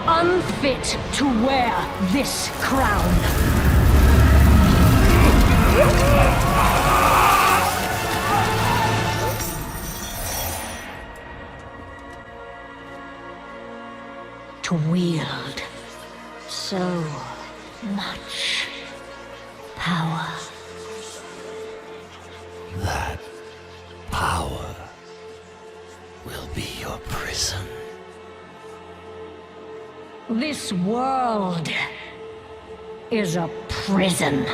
Unfit to wear this crown. To wield so much power. That power will be your prison. This world is a prison.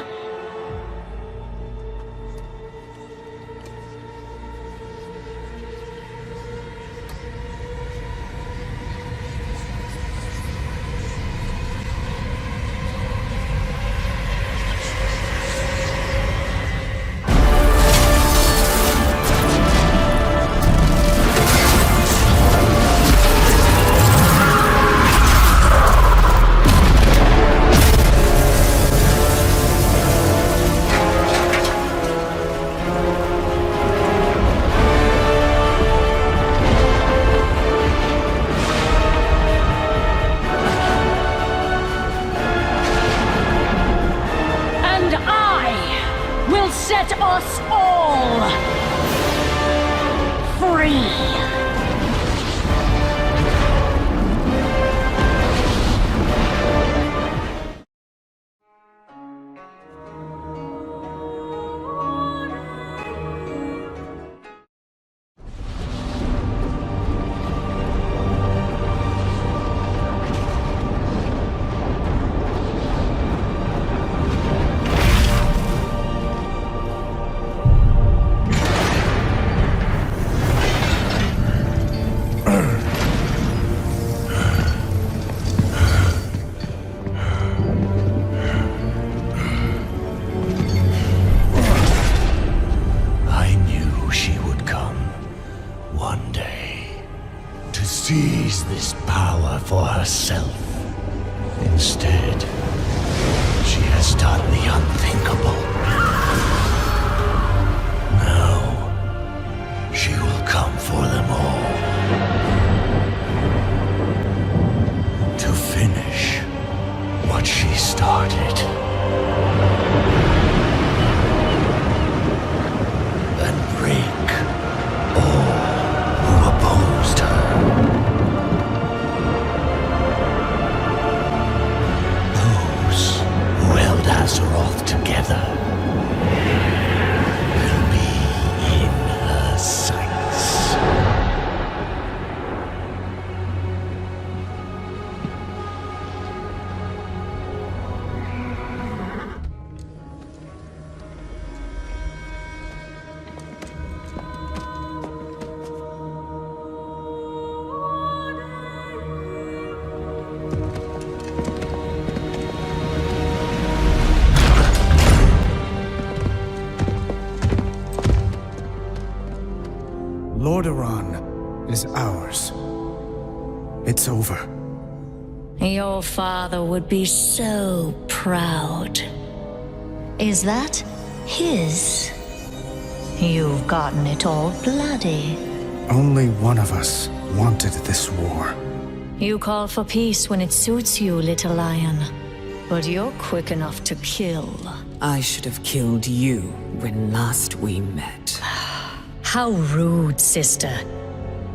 Set us all free. Seize this power for herself. Instead, she has done the unthinkable. Now, she will come for them all. To finish what she started. And break all who opposed her. Those who held Azeroth together will be in her sights. Lordaeron is ours. It's over. Your father would be so proud. Is that his? You've gotten it all bloody. Only one of us wanted this war. You call for peace when it suits you, little lion. But you're quick enough to kill. I should have killed you when last we met. How rude, sister.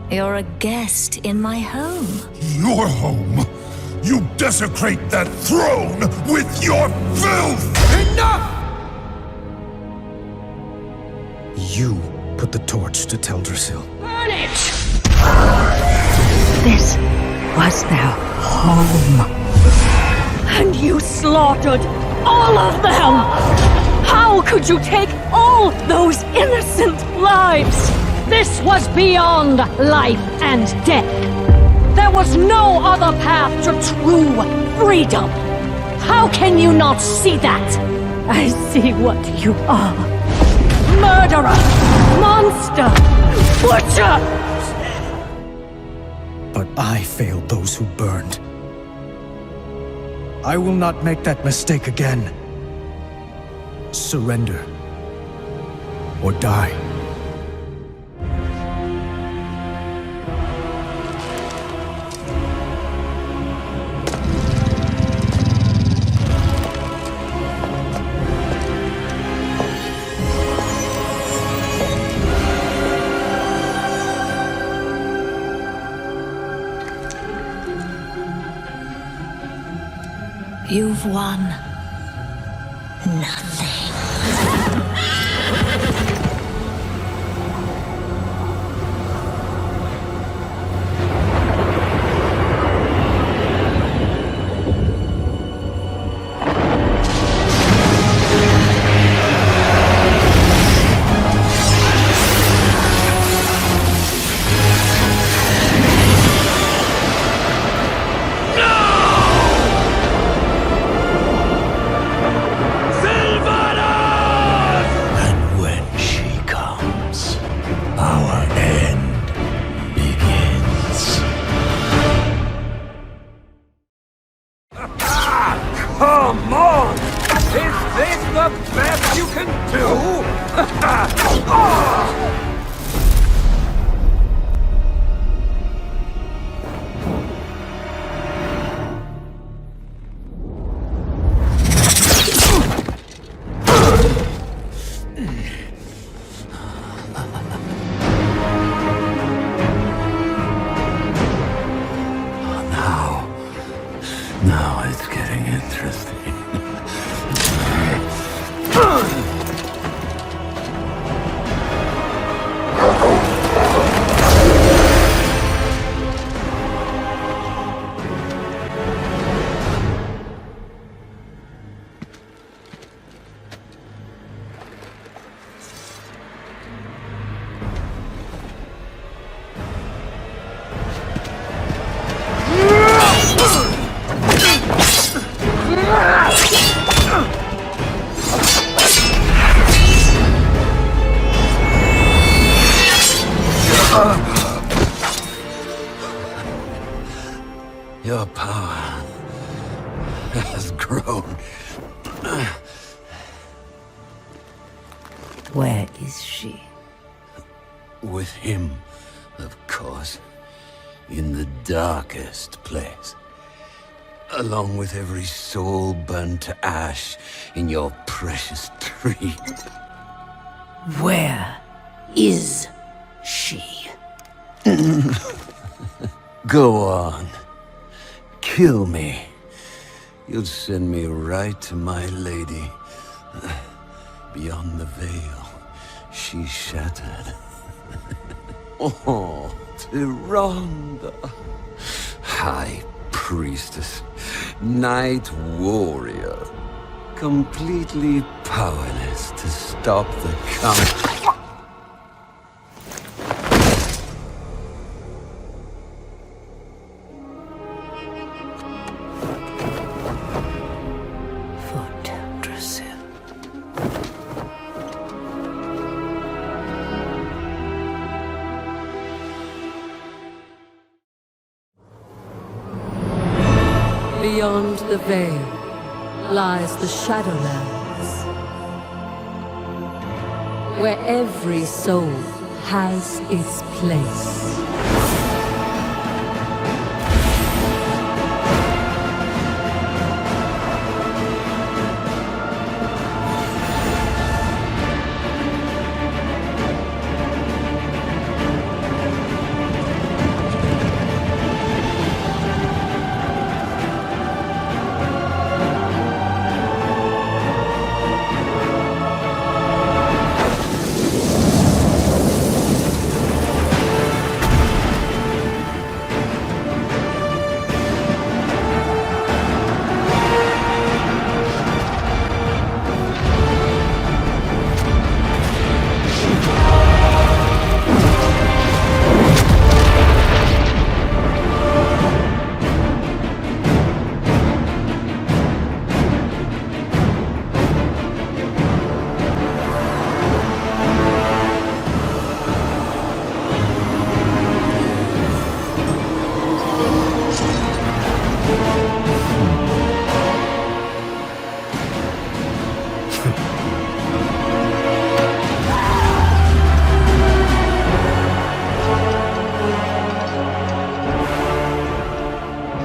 You're a guest in my home. Your home? You desecrate that throne with your filth! Enough! You put the torch to Teldrassil. Burn it! This was their home. And you slaughtered all of them! How could you take all those innocent lives? This was beyond life and death. There was no other path to true freedom. How can you not see that? I see what you are. Murderer! Monster! Butcher! But I failed those who burned. I will not make that mistake again. Surrender. Or die. You've won nothing. Come on! Is this the best you can do? Now it's getting interesting. Your power has grown. Where is she? With him, of course. In the darkest place. Along with every soul burned to ash in your precious tree. Where is she? Go on. Kill me. You'll send me right to my lady. Beyond the veil, she shattered. Oh, Tyrande. High priestess, night warrior. Completely powerless to stop the count. Beyond the veil lies the Shadowlands, where every soul has its place.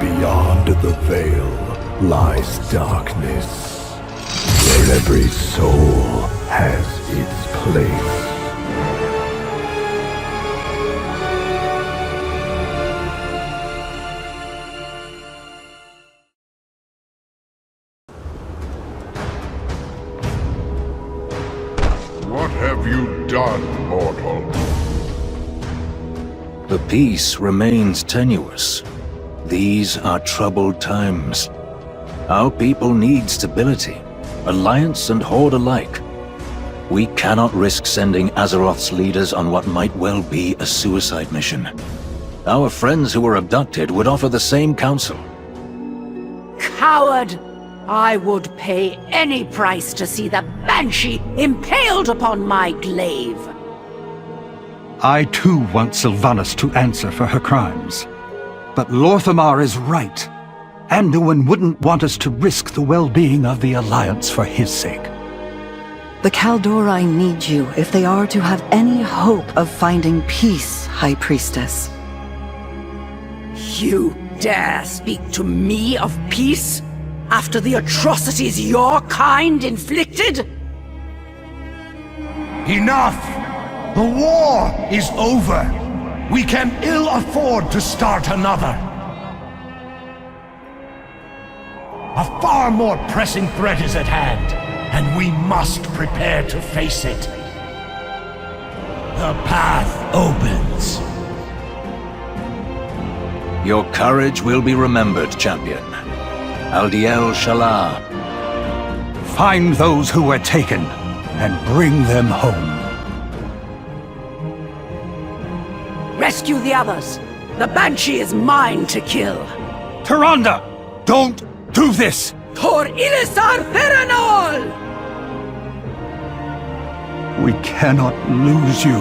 Beyond the veil lies darkness, where every soul has its place. What have you done, mortal? The peace remains tenuous. These are troubled times. Our people need stability, alliance and horde alike. We cannot risk sending Azeroth's leaders on what might well be a suicide mission. Our friends who were abducted would offer the same counsel. Coward! I would pay any price to see the Banshee impaled upon my glaive. I too want Sylvanas to answer for her crimes. But Lorthamar is right. Anduin wouldn't want us to risk the well-being of the Alliance for his sake. The Kaldori need you if they are to have any hope of finding peace, High Priestess. You dare speak to me of peace? After the atrocities your kind inflicted? Enough! The war is over! We can ill afford to start another. A far more pressing threat is at hand, and we must prepare to face it. The path opens. Your courage will be remembered, champion. Aldiel Shalah. Find those who were taken, and bring them home. Rescue the others. The Banshee is mine to kill. Tyrande! Don't do this! Tor Ilisar Feranol! We cannot lose you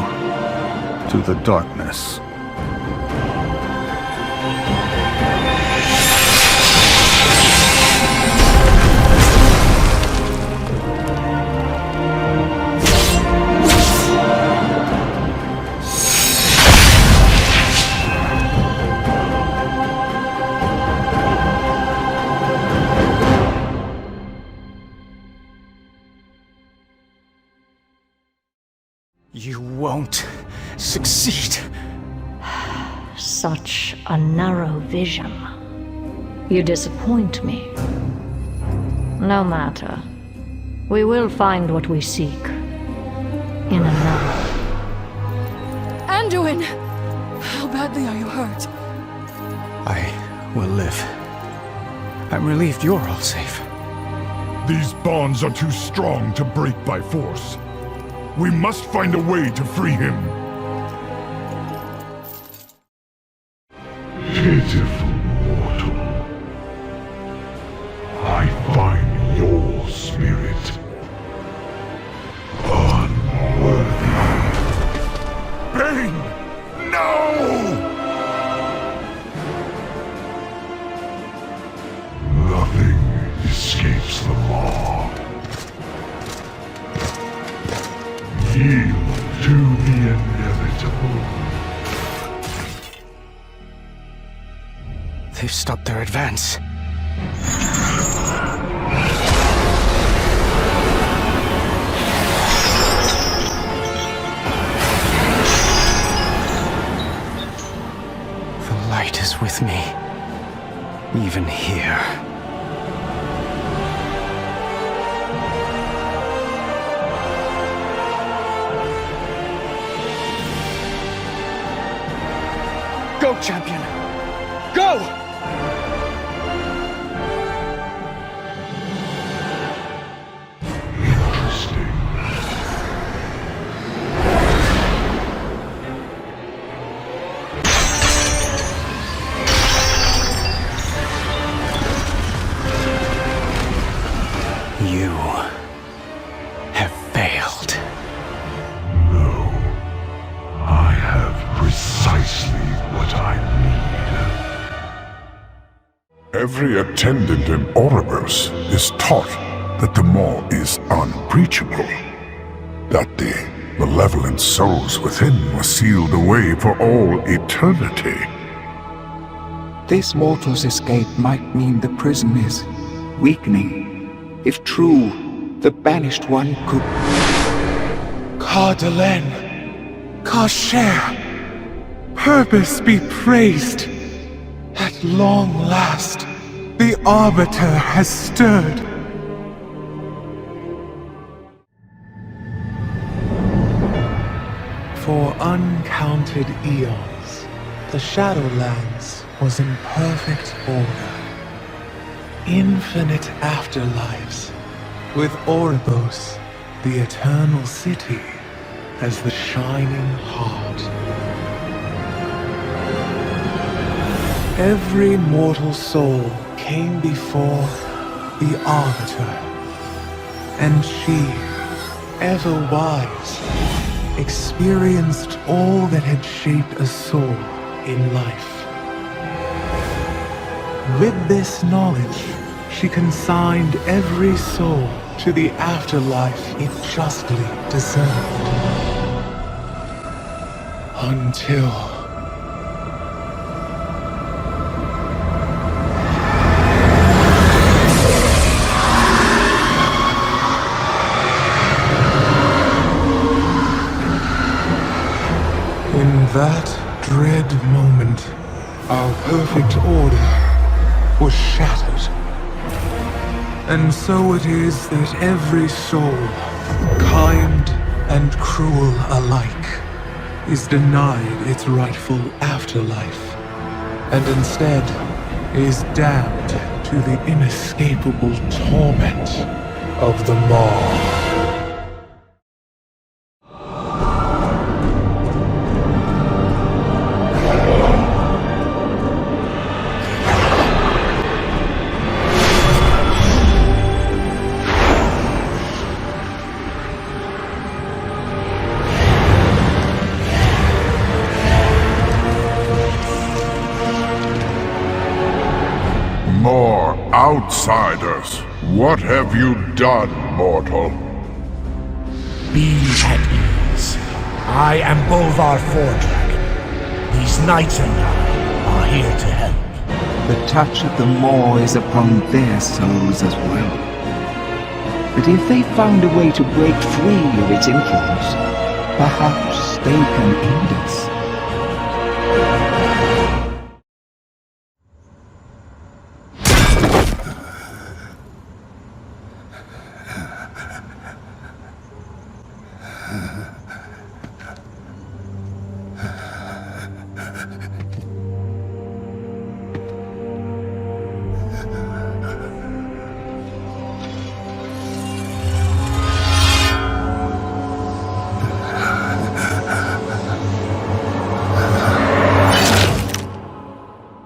to the darkness. You won't succeed. Such a narrow vision. You disappoint me. No matter. We will find what we seek. In another. Anduin! How badly are you hurt? I will live. I'm relieved you're all safe. These bonds are too strong to break by force. We must find a way to free him. Pitiful mortal. I find your spirit unworthy. Bane! No! Nothing escapes the law. Yield to the inevitable. They've stopped their advance. The light is with me, even here. Go, champion! Go! Interesting. You have failed. No. I have precisely what I need. Every attendant in Ouroboros is taught that the maw is unbreachable. That the malevolent souls within were sealed away for all eternity. This mortal's escape might mean the prison is weakening. If true, the Banished One could... Cardelen, Kasher, purpose be praised. At long last, the Arbiter has stirred. For uncounted eons, the Shadowlands was in perfect order. Infinite afterlives, with Oribos, the Eternal City, as the shining heart. Every mortal soul came before the Arbiter, and she, ever wise, experienced all that had shaped a soul in life. With this knowledge, she consigned every soul to the afterlife it justly deserved. Until... in that dread moment, our perfect order was shattered. And so it is that every soul, kind and cruel alike, is denied its rightful afterlife, and instead is damned to the inescapable torment of the Maw. More outsiders! What have you done, mortal? Be at ease. I am Bolvar Fordragon. These knights and I are here to help. The touch of the Maw is upon their souls as well. But if they found a way to break free of its influence, perhaps they can aid us.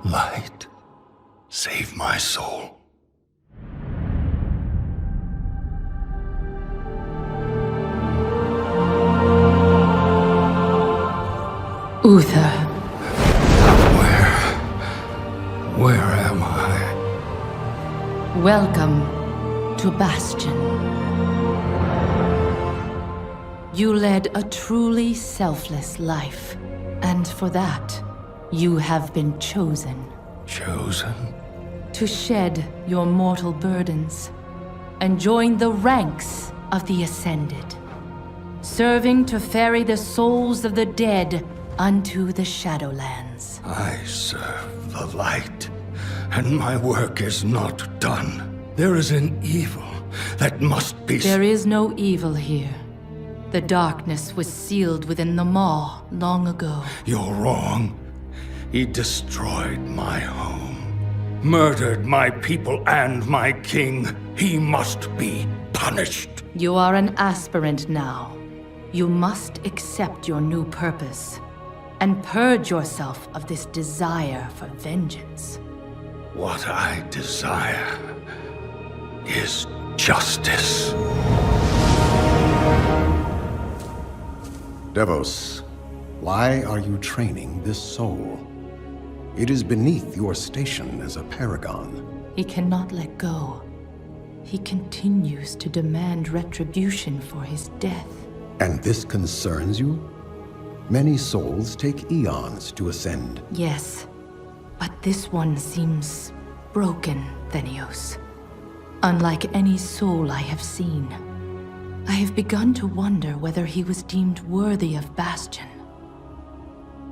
Light, save my soul. Uther. Where am I? Welcome to Bastion. You led a truly selfless life, and for that, you have been chosen. Chosen? To shed your mortal burdens and join the ranks of the Ascended, serving to ferry the souls of the dead unto the Shadowlands. I serve the light, and my work is not done. There is an evil that must be... There is no evil here. The darkness was sealed within the Maw long ago. You're wrong. He destroyed my home, murdered my people and my king. He must be punished. You are an aspirant now. You must accept your new purpose and purge yourself of this desire for vengeance. What I desire is justice. Devos, why are you training this soul? It is beneath your station as a paragon. He cannot let go. He continues to demand retribution for his death. And this concerns you? Many souls take eons to ascend. Yes, But this one seems broken, Thenios. Unlike any soul I have seen. I have begun to wonder whether he was deemed worthy of Bastion.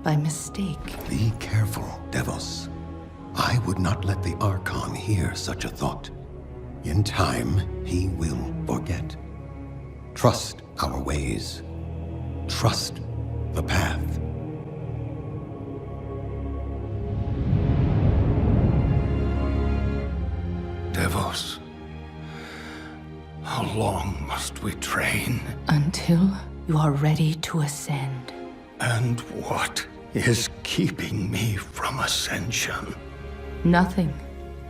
By mistake. Be careful, Devos. I would not let the Archon hear such a thought. In time, he will forget. Trust our ways. Trust the path. Devos, how long must we train? Until you are ready to ascend. And what is keeping me from ascension? Nothing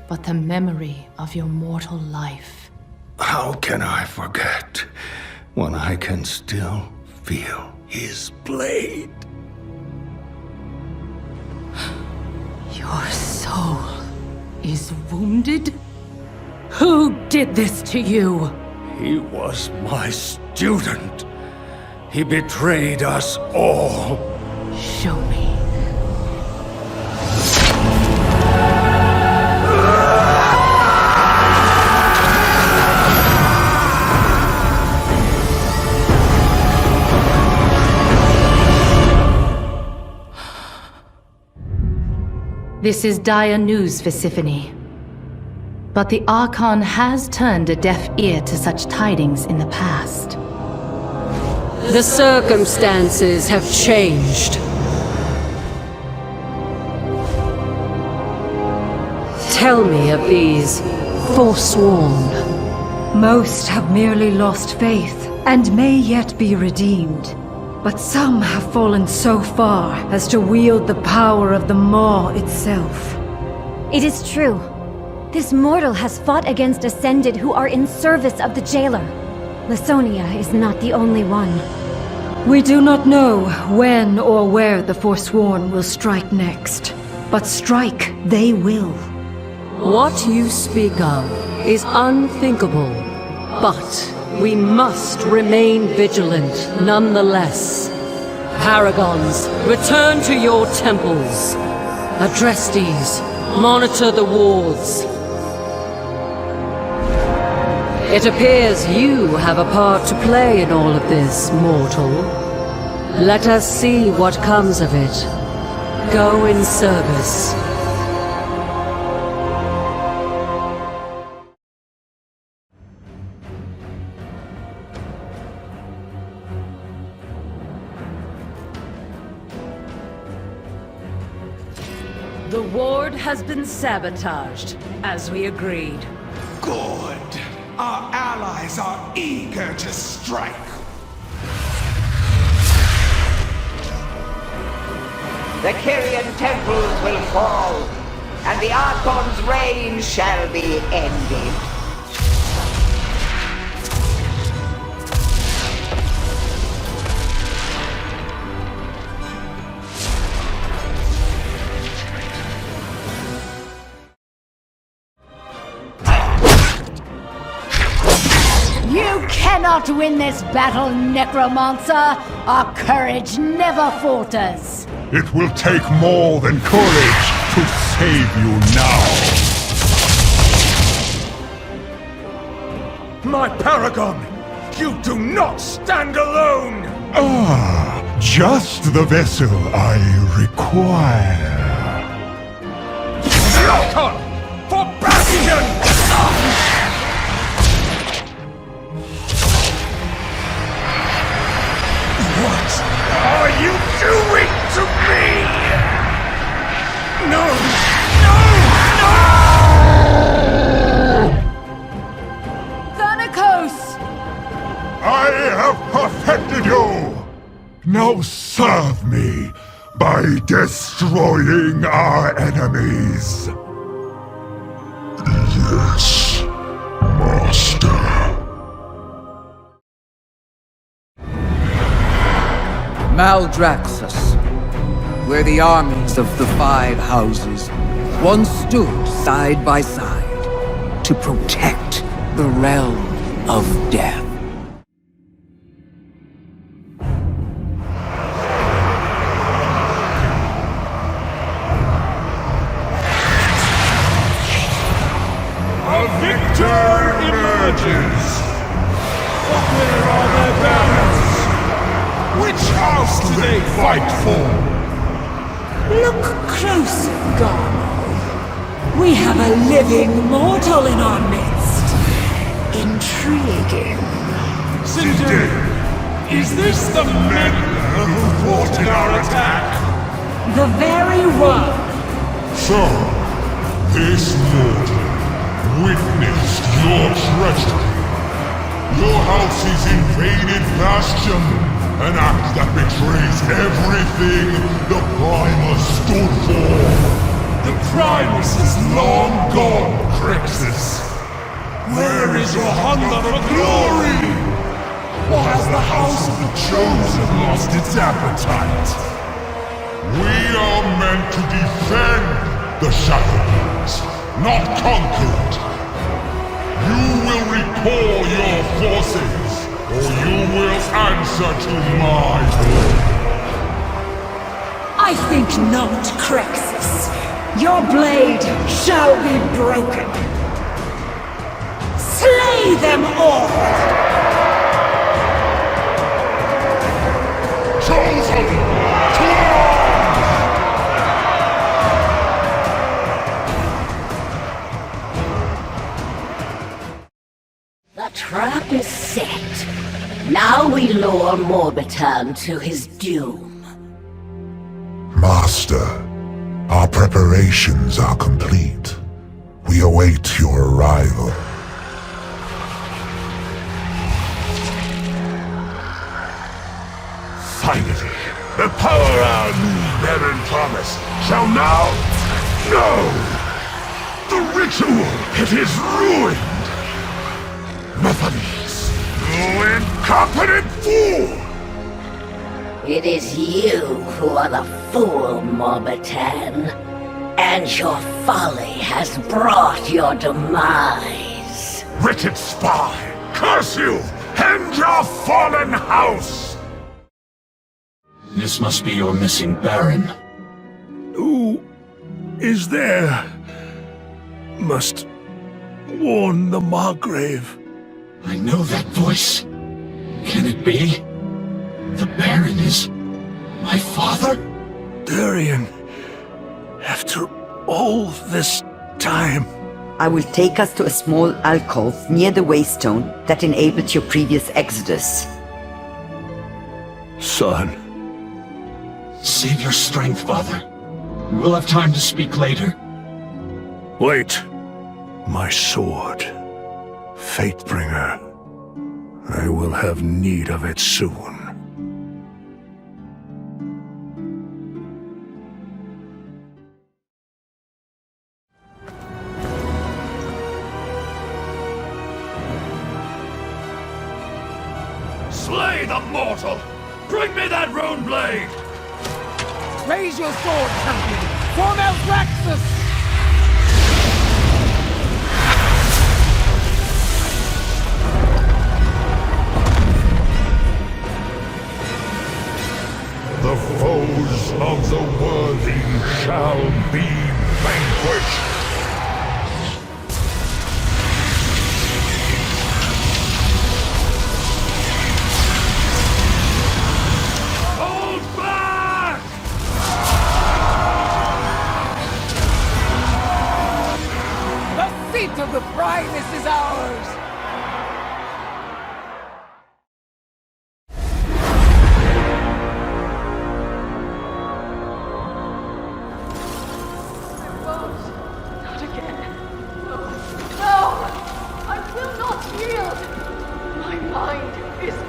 but the memory of your mortal life. How can I forget when I can still feel his blade? Your soul is wounded? Who did this to you? He was my student. He betrayed us all. Show me. This is dire news for Siphony. But the Archon has turned a deaf ear to such tidings in the past. The circumstances have changed. Tell me of these Forsworn. Most have merely lost faith, and may yet be redeemed. But some have fallen so far as to wield the power of the Maw itself. It is true. This mortal has fought against Ascended who are in service of the Jailer. Lasonia is not the only one. We do not know when or where the Forsworn will strike next, but strike they will. What you speak of is unthinkable, but we must remain vigilant nonetheless. Paragons, return to your temples. Adrestes, monitor the wards. It appears you have a part to play in all of this, mortal. Let us see what comes of it. Go in service. The ward has been sabotaged, as we agreed. Good. Our allies are eager to strike. The Kyrian temples will fall, and the Archon's reign shall be ended. You cannot win this battle, Necromancer! Our courage never falters! It will take more than courage to save you now. My Paragon! You do not stand alone! Ah, just the vessel I require. The Archon! For Bastion! What are you doing to me? No! No! No! Thanatos! I have perfected you! Now serve me by destroying our enemies. Yes, Master. Maldraxxus, where the armies of the Five Houses once stood side by side to protect the realm of death. Terror emerges! Where are their banners? Which house do they fight for? Look closer, God. We have a living mortal in our midst. Intriguing. Cinder, is this the meddler who thwarted our attack? The very one. So, this mortal witnessed your treachery. Your house's invaded bastion, an act that betrays everything the Primus stood for. The Primus is long gone, Crixus. Where is your hunger for glory? Or has the House of the Chosen lost its appetite? We are meant to defend the Shadowlands, not conquer it. You will recall your forces, or you will answer to my will. I think not, Crixus. Your blade shall be broken. Slay them all! Chosen! To The trap is set. Now we lure Morbitan to his doom. Master, our preparations are complete. We await your arrival. Finally, the power our new Baron promised shall now... No! The ritual, it is ruined! Methodist, you incompetent fool! It is you who are the fool, Morbitan. And your folly has brought your demise. Wretched spy! Curse you! And your fallen house! This must be your missing Baron. Who is there? Must warn the Margrave. I know that voice. Can it be? The Baron is my father? Darian, after all this time... I will take us to a small alcove near the waystone that enabled your previous exodus. Son. Save your strength, Father. We'll have time to speak later. Wait. My sword. Fatebringer. I will have need of it soon. Slay the mortal! Bring me that rune blade! Raise your sword, champion! Form Elthraxus! The foes of the worthy shall be vanquished! Hold back! The seat of the Primus is ours!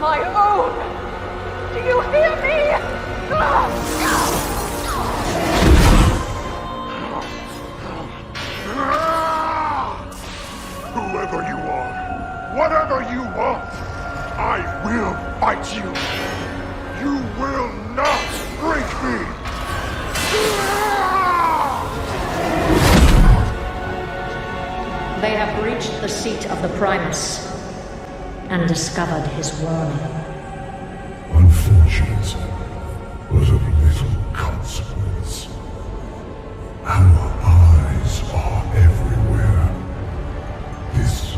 My own! Do you hear me? Whoever you are, whatever you want, I will fight you. You will not break me! They have reached the seat of the Primus and discovered his warning. Unfortunate, but of little consequence. Our eyes are everywhere. This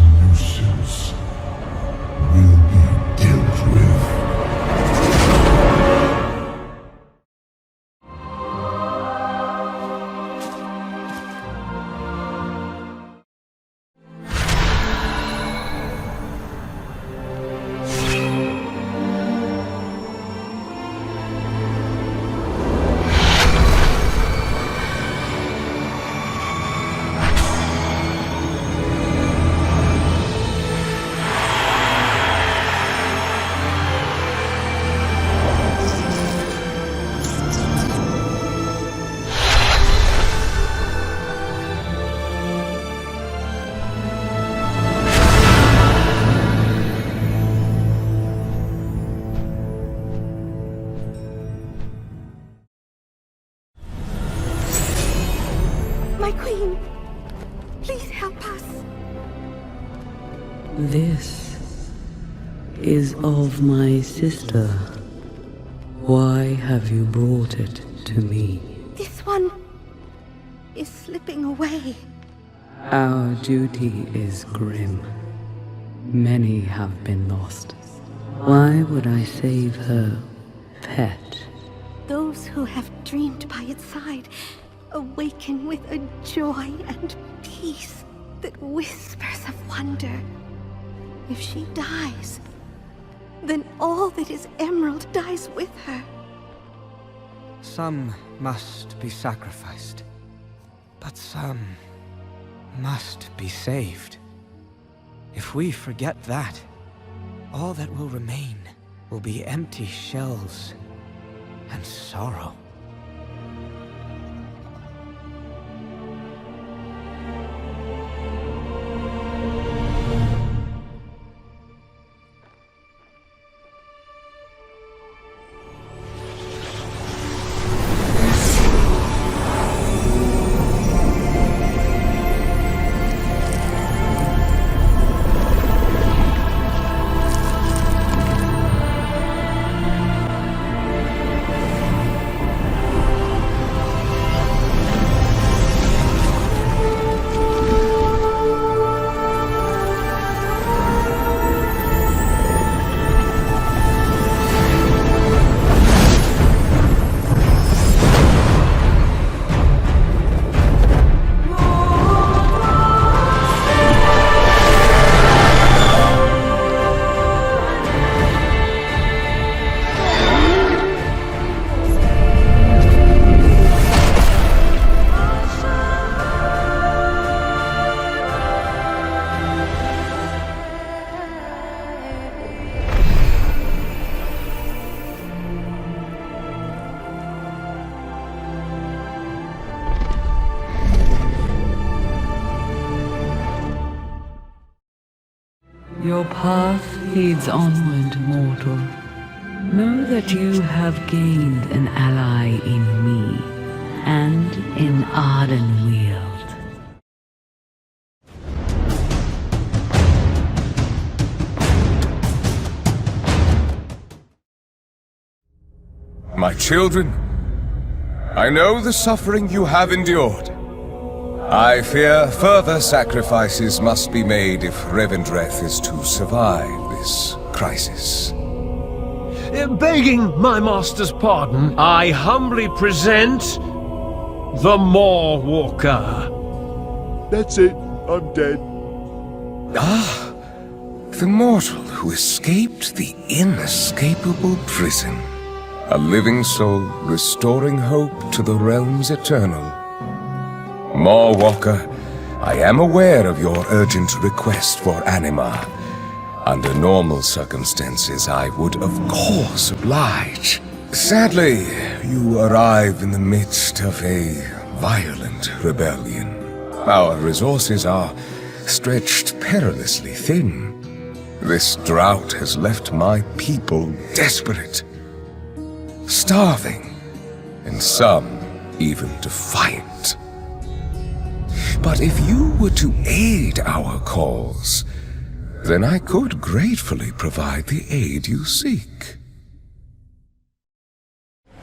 us. This is of my sister. Why have you brought it to me? This one is slipping away. Our duty is grim. Many have been lost. Why would I save her pet? Those who have dreamed by its side awaken with a joy and peace that whispers of wonder. If she dies, then all that is Emerald dies with her. Some must be sacrificed, but some must be saved. If we forget that, all that will remain will be empty shells and sorrow. Your path leads onward, mortal. Know that you have gained an ally in me, and in Ardenweald. My children, I know the suffering you have endured. I fear further sacrifices must be made if Revendreth is to survive this crisis. Begging my master's pardon, I humbly present the Maw Walker. That's it. I'm dead. Ah, the mortal who escaped the inescapable prison. A living soul restoring hope to the realms eternal. Maw Walker, I am aware of your urgent request for anima. Under normal circumstances, I would of course oblige. Sadly, you arrive in the midst of a violent rebellion. Our resources are stretched perilously thin. This drought has left my people desperate, starving, and some even defiant. But if you were to aid our cause, then I could gratefully provide the aid you seek.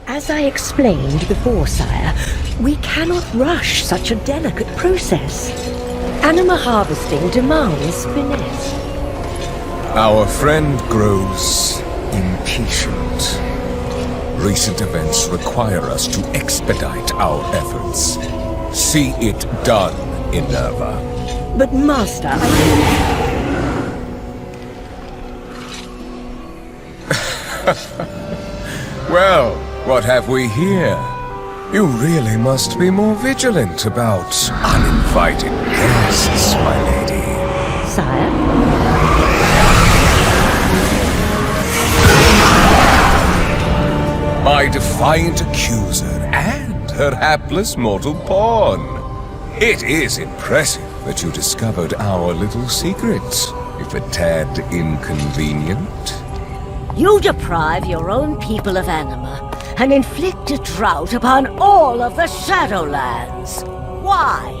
As I explained before, sire, we cannot rush such a delicate process. Anima harvesting demands finesse. Our friend grows impatient. Recent events require us to expedite our efforts. See it done, Inerva. But master, Well, what have we here? You really must be more vigilant about uninvited guests, my lady. Sire? My defiant accuser and her hapless mortal pawn. It is impressive that you discovered our little secret, if a tad inconvenient. You deprive your own people of anima and inflict a drought upon all of the Shadowlands. Why?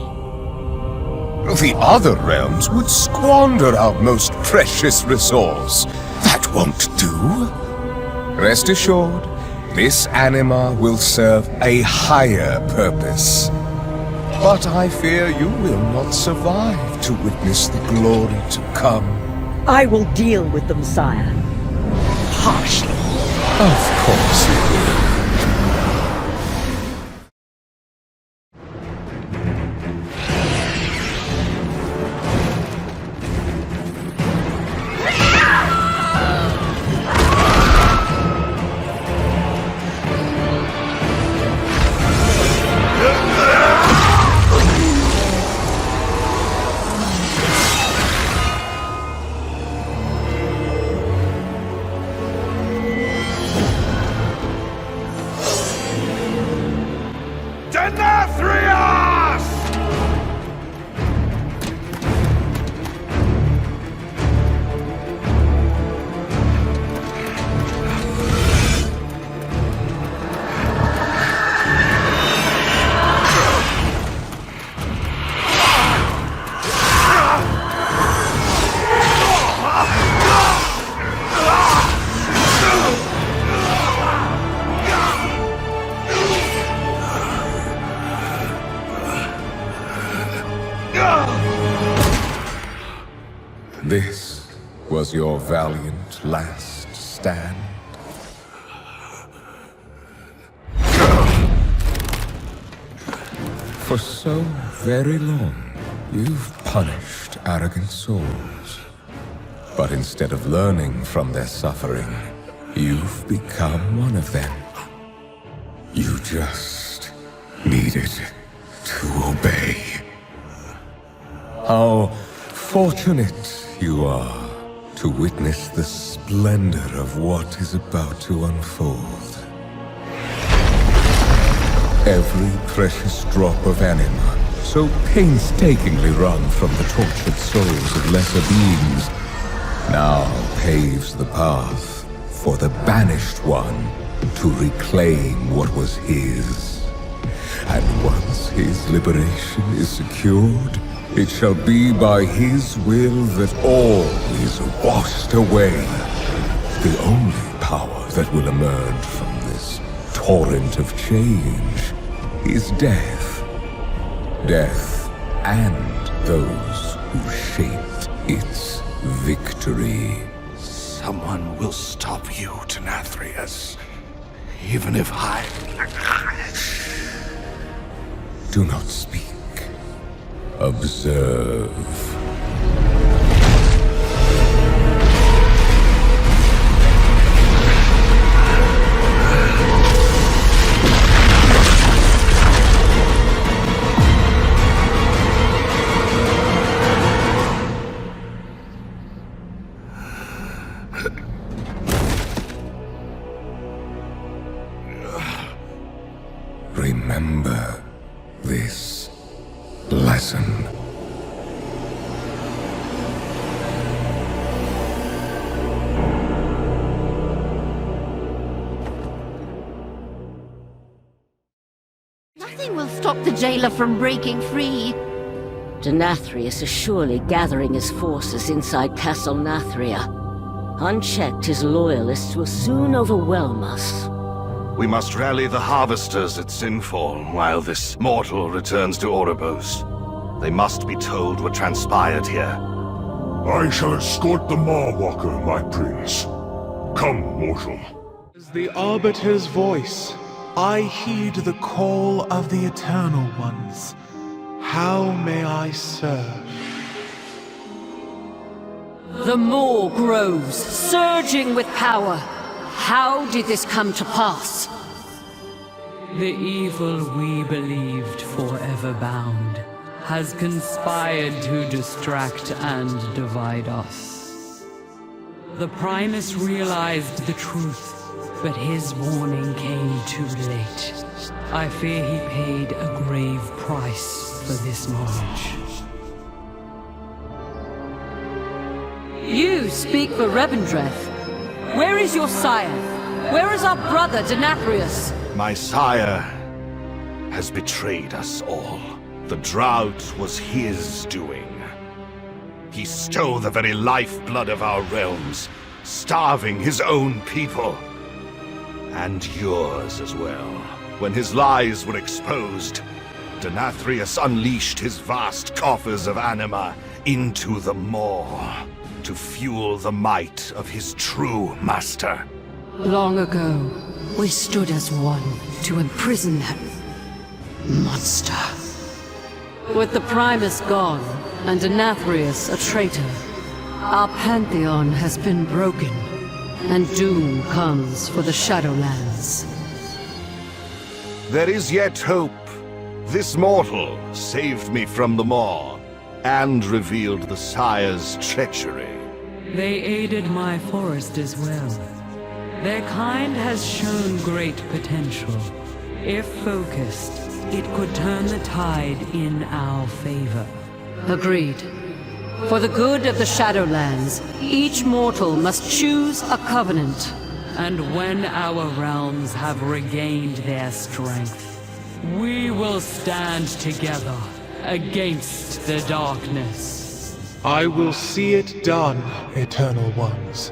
The other realms would squander our most precious resource. That won't do. Rest assured, this anima will serve a higher purpose. But I fear you will not survive to witness the glory to come. I will deal with them, sire. Harshly. Of course you will. This was your valiant last stand. For so very long, you've punished arrogant souls. But instead of learning from their suffering, you've become one of them. You just needed to obey. How fortunate you are to witness the splendor of what is about to unfold. Every precious drop of anima, so painstakingly wrung from the tortured souls of lesser beings, now paves the path for the banished one to reclaim what was his. And once his liberation is secured, it shall be by his will that all is washed away. The only power that will emerge from this torrent of change is death. Death and those who shaped its victory. Someone will stop you, Denathrius. Even if I... Do not speak. Observe. Remember this lesson. Nothing will stop the jailer from breaking free. Denathrius is surely gathering his forces inside Castle Nathria. Unchecked, his loyalists will soon overwhelm us. We must rally the harvesters at Sinfall while this mortal returns to Oribos. They must be told what transpired here. I shall escort the Marwalker, my prince. Come, mortal. As the Arbiter's voice, I heed the call of the Eternal Ones. How may I serve? The maw grows, surging with power. How did this come to pass? The evil we believed forever bound has conspired to distract and divide us. The Primus realized the truth, but his warning came too late. I fear he paid a grave price for this knowledge. You speak for Revendreth. Where is your sire? Where is our brother, Denathrius? My sire has betrayed us all. The drought was his doing. He stole the very lifeblood of our realms, starving his own people. And yours as well. When his lies were exposed, Denathrius unleashed his vast coffers of anima into the maw to fuel the might of his true master. Long ago, we stood as one to imprison that monster. With the Primus gone, and Denathrius a traitor, our pantheon has been broken, and doom comes for the Shadowlands. There is yet hope. This mortal saved me from the maw, and revealed the Sire's treachery. They aided my forest as well. Their kind has shown great potential. If focused, it could turn the tide in our favor. Agreed. For the good of the Shadowlands, each mortal must choose a covenant. And when our realms have regained their strength, we will stand together against the darkness. I will see it done, Eternal Ones.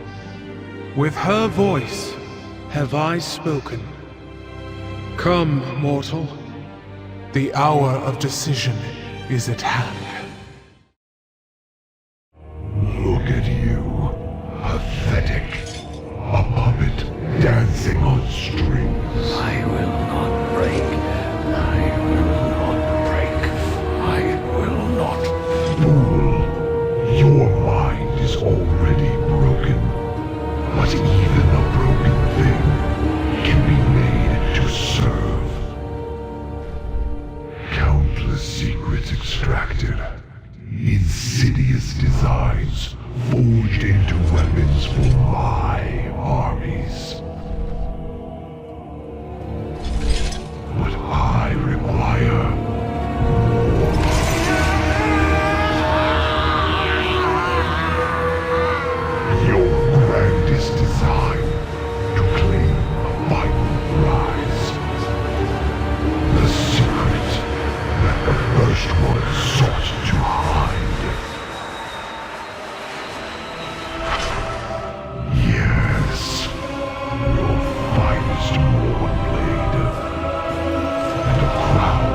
With her voice have I spoken. Come, mortal. The hour of decision is at hand. Look at you. Pathetic. A puppet dancing on strings. I will not break. I will not break. I will not. Fool. Your mind is already broken. But even a broken thing can be made to serve. Countless secrets extracted. Insidious designs forged into weapons for my armies. But I require more. Your grandest design to claim a final prize. The secret that the first one sought to hide. Yes, your finest morn blade. And a crown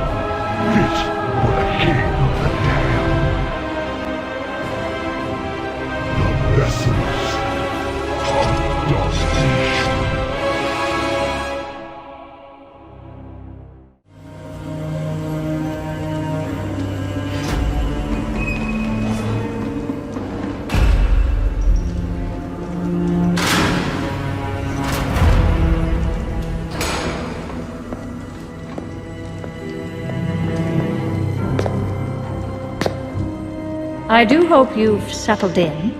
fit for the king of the damned. The vessels of domination. I do hope you've settled in.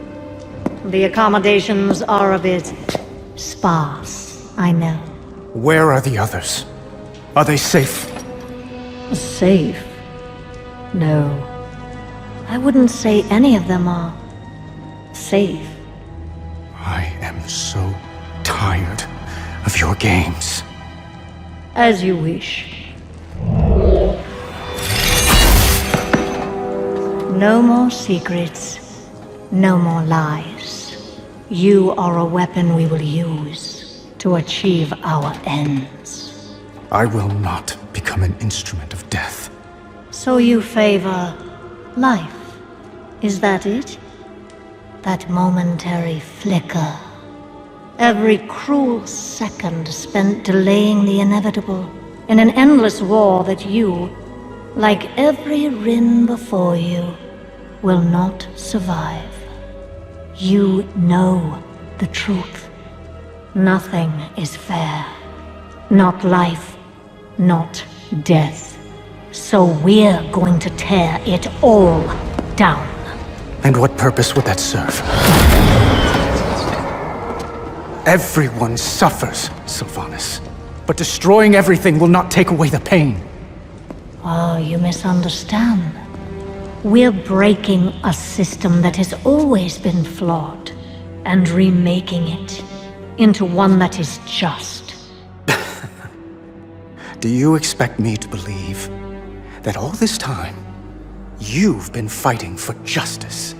The accommodations are a bit sparse, I know. Where are the others? Are they safe? Safe? No. I wouldn't say any of them are safe. I am so tired of your games. As you wish. No more secrets. No more lies. You are a weapon we will use to achieve our ends. I will not become an instrument of death. So you favor life? Is that it? That momentary flicker. Every cruel second spent delaying the inevitable in an endless war that you, like every Rin before you, will not survive. You know the truth. Nothing is fair. Not life, not death. So we're going to tear it all down. And what purpose would that serve? Everyone suffers, Sylvanas. But destroying everything will not take away the pain. Oh, you misunderstand. We're breaking a system that has always been flawed and remaking it into one that is just. Do you expect me to believe that all this time, you've been fighting for justice.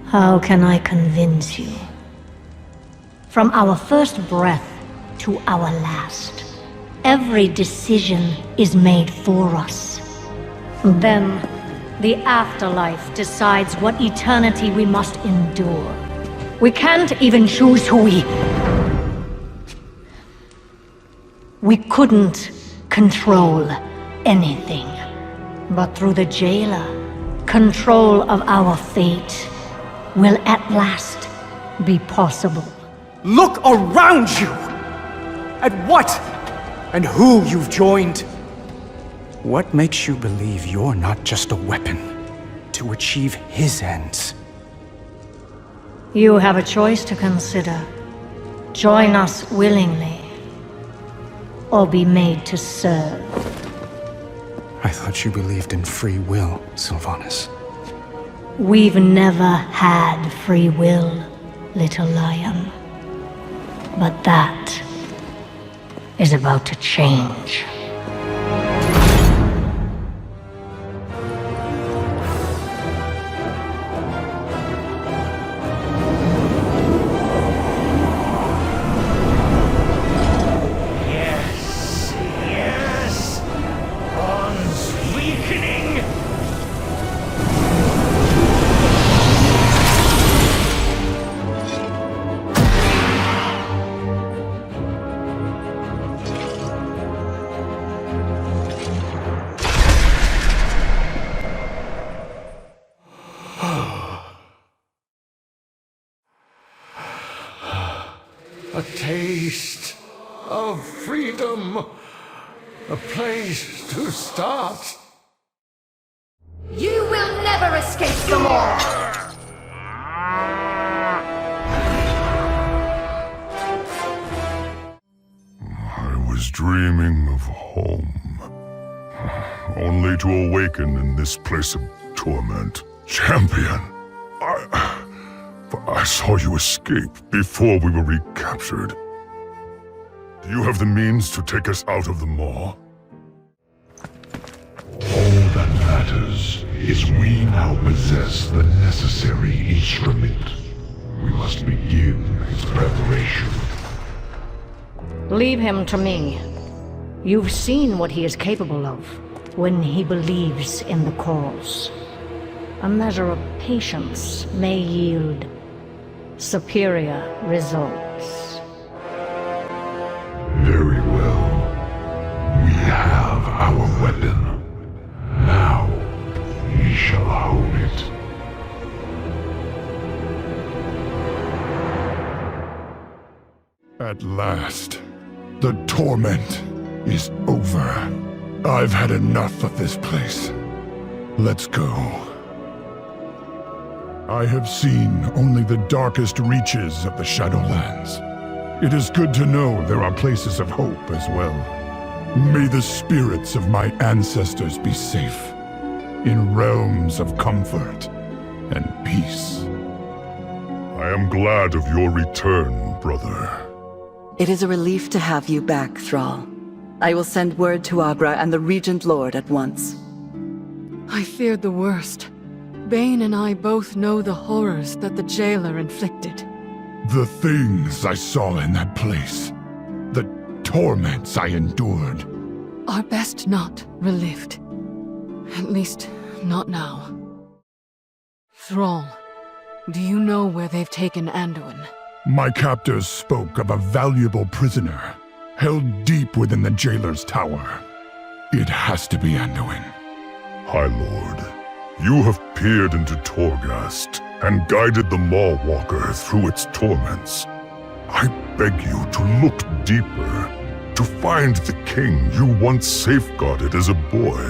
How can I convince you? From our first breath to our last, every decision is made for us. Then, the afterlife decides what eternity we must endure. We can't even choose who we couldn't control anything. But through the jailer, control of our fate will at last be possible. Look around you! At what and who you've joined. What makes you believe you're not just a weapon to achieve his ends? You have a choice to consider. Join us willingly, or be made to serve. I thought you believed in free will, Sylvanas. We've never had free will, little lion. But that is about to change. A taste of freedom. A place to start. You will never escape the law! I was dreaming of home, only to awaken in this place of torment. Champion, I saw you escape before we were recaptured. Do you have the means to take us out of the maw? All that matters is we now possess the necessary instrument. We must begin its preparation. Leave him to me. You've seen what he is capable of when he believes in the cause. A measure of patience may yield superior results. Very well. We have our weapon. Now, we shall hone it. At last, the torment is over. I've had enough of this place. Let's go. I have seen only the darkest reaches of the Shadowlands. It is good to know there are places of hope as well. May the spirits of my ancestors be safe, in realms of comfort and peace. I am glad of your return, brother. It is a relief to have you back, Thrall. I will send word to Abra and the Regent Lord at once. I feared the worst. Bane and I both know the horrors that the jailer inflicted. The things I saw in that place, the torments I endured, are best not relived. At least, not now. Thrall, do you know where they've taken Anduin? my captors spoke of a valuable prisoner, held deep within the jailer's tower. It has to be Anduin. High Lord, you have peered into Torghast and guided the Maw-Walker through its torments. I beg you to look deeper, to find the king you once safeguarded as a boy.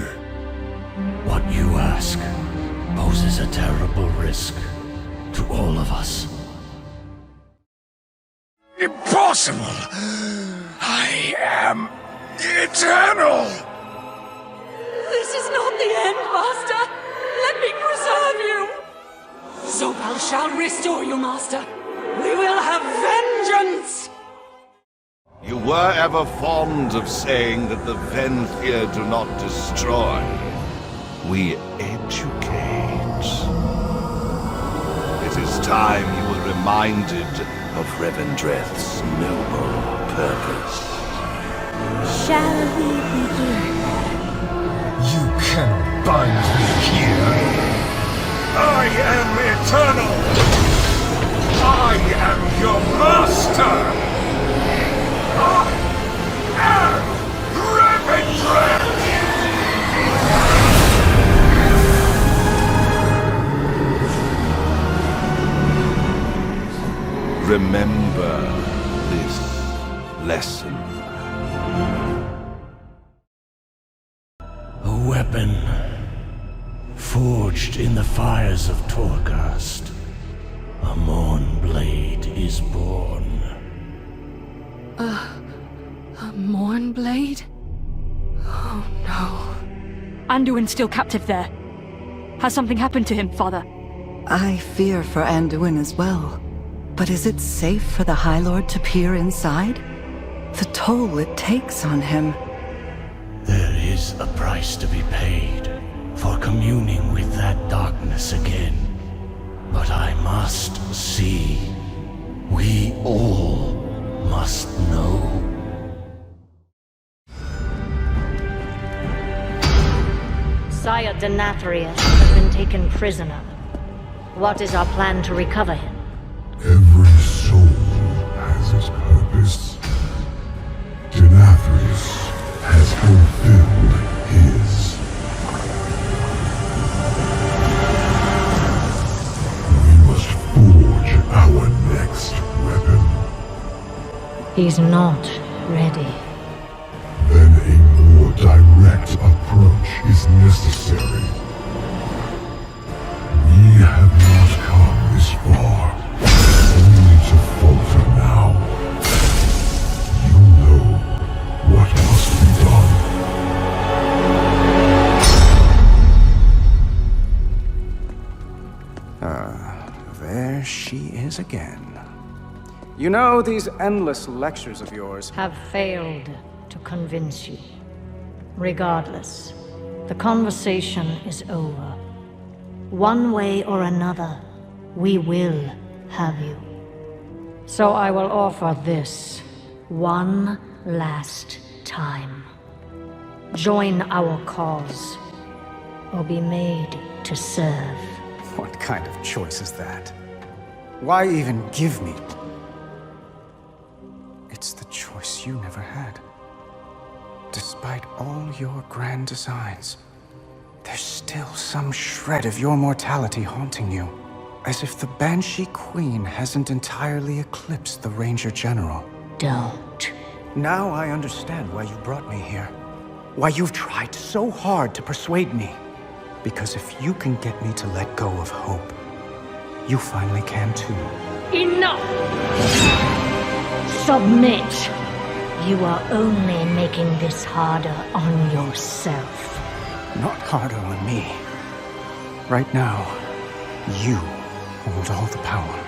What you ask poses a terrible risk to all of us. Impossible! I am eternal! This is not the end, Master! Let me preserve you! Zobel shall restore you, Master! We will have vengeance! You were ever fond of saying that the Venthyr do not destroy. We educate. It is time you were reminded of Revendreth's noble purpose. Shall we begin? You cannot bind me here. I am eternal. I am your master. I am Revendreth. Remember this lesson. A weapon forged in the fires of Torghast. A Morn Blade is born. A Morn Blade? Oh no. Anduin's still captive there. Has something happened to him, Father? I fear for Anduin as well. But is it safe for the High Lord to peer inside? The toll it takes on him. There is a price to be paid for communing with that darkness again. But I must see. We all must know. Sire Denathrius has been taken prisoner. What is our plan to recover him? Every soul has its purpose. Denathrius has fulfilled his. We must forge our next weapon. He's not ready. Then a more direct approach is necessary. We have not come this far, only to falter now. You know what must be done. There she is again. You know, these endless lectures of yours have failed to convince you. Regardless, the conversation is over. One way or another, we will have you. So I will offer this one last time. Join our cause, or be made to serve. What kind of choice is that? Why even give me? It's the choice you never had. Despite all your grand designs, there's still some shred of your mortality haunting you. As if the Banshee Queen hasn't entirely eclipsed the Ranger General. Don't. Now I understand why you brought me here. Why you've tried so hard to persuade me. Because if you can get me to let go of hope, you finally can too. Enough! Submit! You are only making this harder on yourself. Not harder on me. Right now, you hold all the power.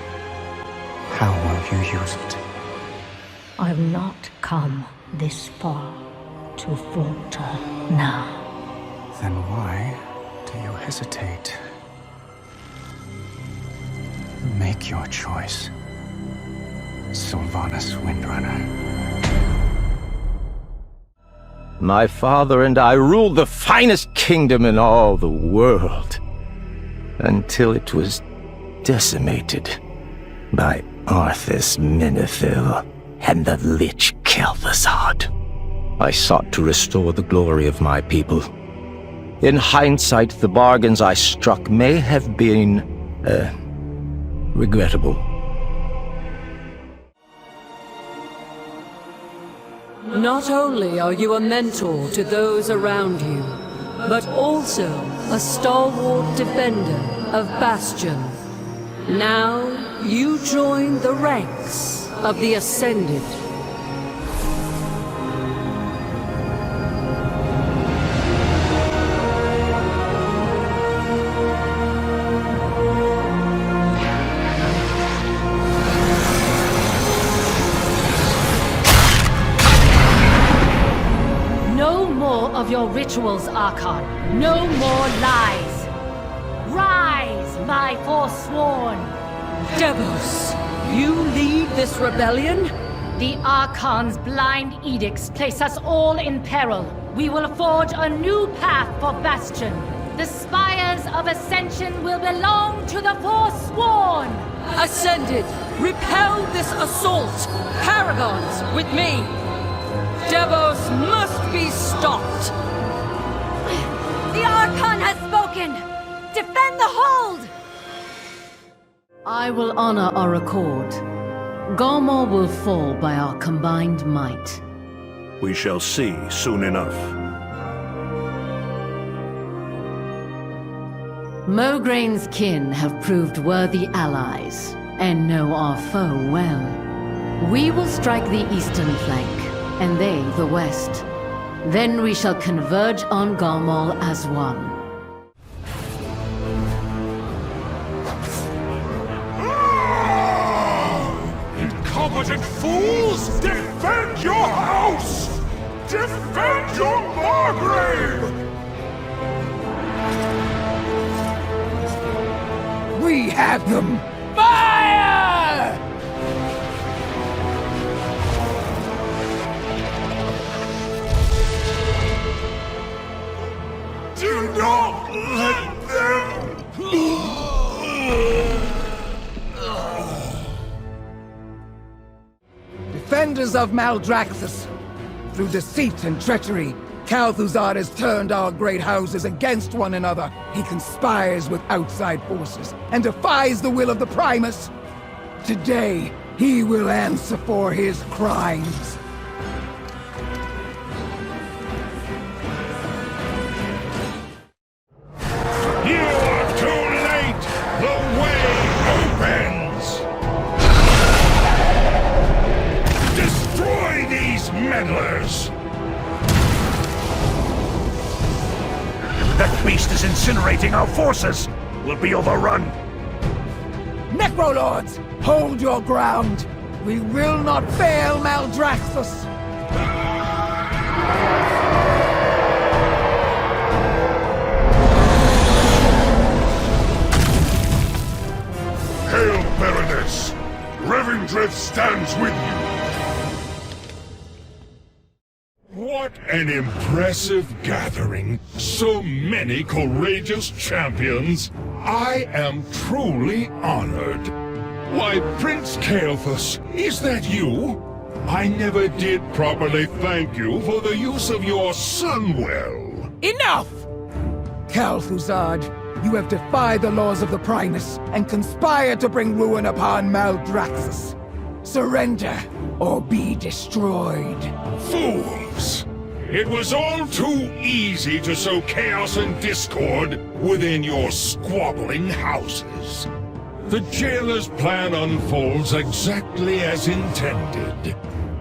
How will you use it? I've not come this far to falter now. Then why do you hesitate? Make your choice, Sylvanas Windrunner. My father and I ruled the finest kingdom in all the world, until it was decimated by Arthas Menethil and the Lich Kel'Thuzad. I sought to restore the glory of my people. In hindsight, the bargains I struck may have been, regrettable. Not only are you a mentor to those around you, but also a stalwart defender of Bastion. Now, you join the ranks of the Ascended. rituals, Archon. No more lies. Rise, my forsworn. Devos, you lead this rebellion? The Archon's blind edicts place us all in peril. We will forge a new path for Bastion. The spires of Ascension will belong to the Forsworn! Ascended, repel this assault! Paragons, with me! Devos must be stopped! The Archon has spoken! Defend the hold! I will honor our accord. Galmor will fall by our combined might. We shall see soon enough. Mograin's kin have proved worthy allies, and know our foe well. We will strike the eastern flank, and they the west. Then we shall converge on Galmor as one. Incompetent fools! Defend your house! Defend your Margrave! We have them! Fire! Do not let them! Defenders of Maldraxxus, through deceit and treachery, Calthuzad has turned our great houses against one another. He conspires with outside forces and defies the will of the Primus. Today, he will answer for his crimes. You are too late! The way opens! Destroy these meddlers! That beast is incinerating our forces! We'll be overrun! Necrolords, hold your ground! We will not fail Maldraxxus! Hail, Baroness! Revendreth stands with you! What an impressive gathering! So many courageous champions! I am truly honored! Why, Prince Kael'thas, is that you? I never did properly thank you for the use of your Sunwell. Enough! Calthuzad, you have defied the laws of the Primus and conspired to bring ruin upon Maldraxxus. Surrender, or be destroyed. Fools! It was all too easy to sow chaos and discord within your squabbling houses. The jailer's plan unfolds exactly as intended.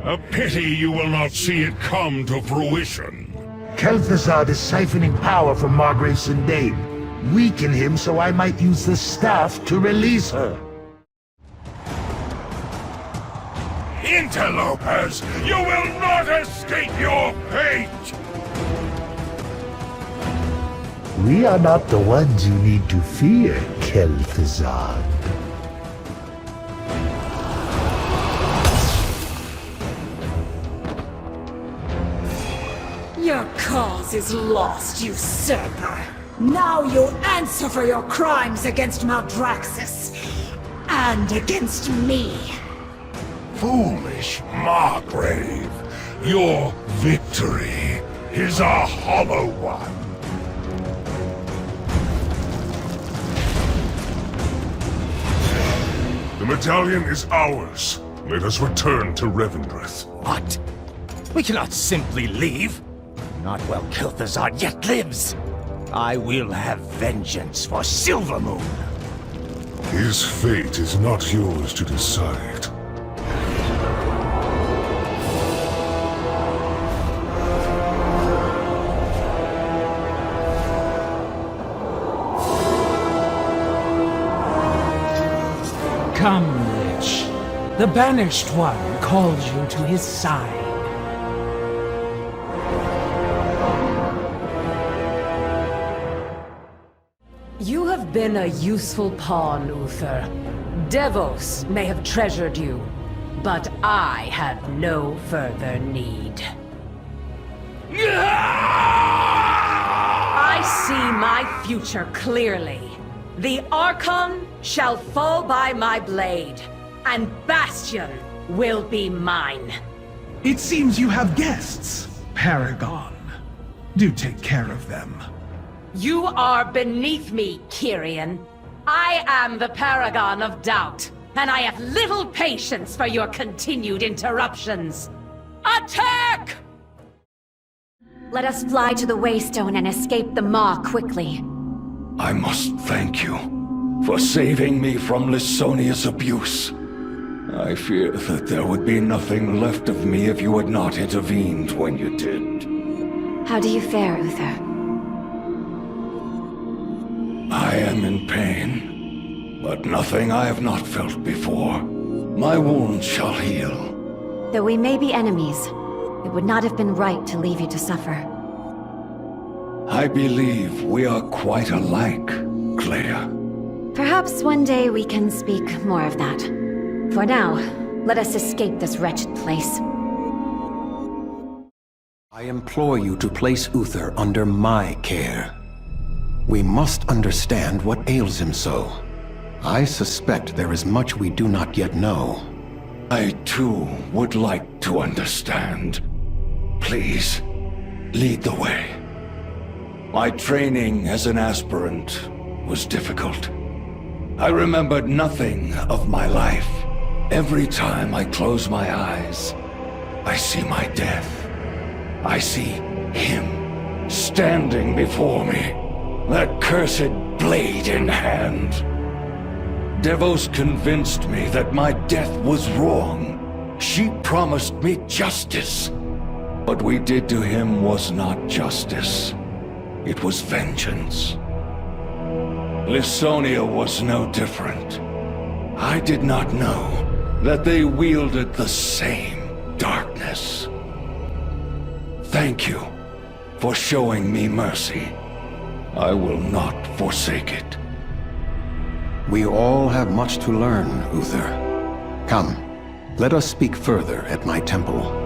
A pity you will not see it come to fruition. Kel'Thuzad is siphoning power from Margrave Sindane. Weaken him so I might use the staff to release her. Interlopers, you will not escape your fate! We are not the ones you need to fear, Kel'Thuzad. Your cause is lost, usurper. Now you'll answer for your crimes against Maldraxxus. And against me. Foolish Margrave, your victory is a hollow one. The medallion is ours. Let us return to Revendreth. What? We cannot simply leave. Not while Kel'Thuzad yet lives. I will have vengeance for Silvermoon. His fate is not yours to decide. Come, Lich. The Banished One calls you to his side. been a useful pawn, Uther. Devos may have treasured you, but I have no further need. I see my future clearly. The Archon shall fall by my blade, and Bastion will be mine. It seems you have guests, Paragon. Do take care of them. You are beneath me, Kyrian. I am the Paragon of Doubt, and I have little patience for your continued interruptions. Attack! Let us fly to the Waystone and escape the Maw quickly. I must thank you for saving me from Lysonia's abuse. I fear that there would be nothing left of me if you had not intervened when you did. How do you fare, Uther? I am in pain, but nothing I have not felt before. My wounds shall heal. Though we may be enemies, it would not have been right to leave you to suffer. I believe we are quite alike, Clea. Perhaps one day we can speak more of that. For now, let us escape this wretched place. I implore you to place Uther under my care. We must understand what ails him so. I suspect there is much we do not yet know. I too would like to understand. Please, lead the way. My training as an aspirant was difficult. I remembered nothing of my life. Every time I close my eyes, I see my death. I see him standing before me, that cursed blade in hand. Devos convinced me that my death was wrong. She promised me justice. What we did to him was not justice. It was vengeance. Lysonia was no different. I did not know that they wielded the same darkness. Thank you for showing me mercy. I will not forsake it. We all have much to learn, Uther. Come, let us speak further at my temple.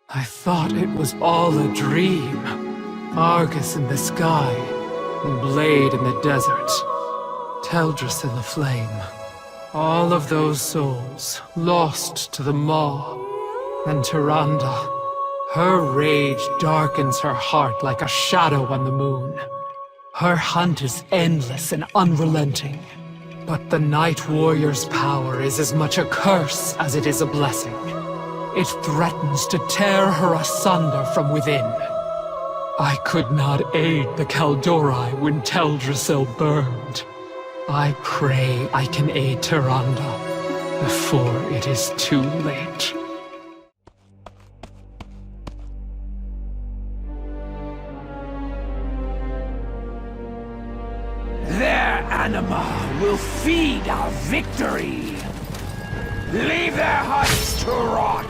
I thought it was all a dream. Argus in the sky, Blade in the desert, Teldris in the flame. All of those souls lost to the Maw. And Tyrande, her rage darkens her heart like a shadow on the moon. Her hunt is endless and unrelenting. But the Night Warrior's power is as much a curse as it is a blessing. It threatens to tear her asunder from within. I could not aid the Kaldori when Teldrassil burned. I pray I can aid Tyrande before it is too late. Their anima will feed our victory. Leave their huts to rot.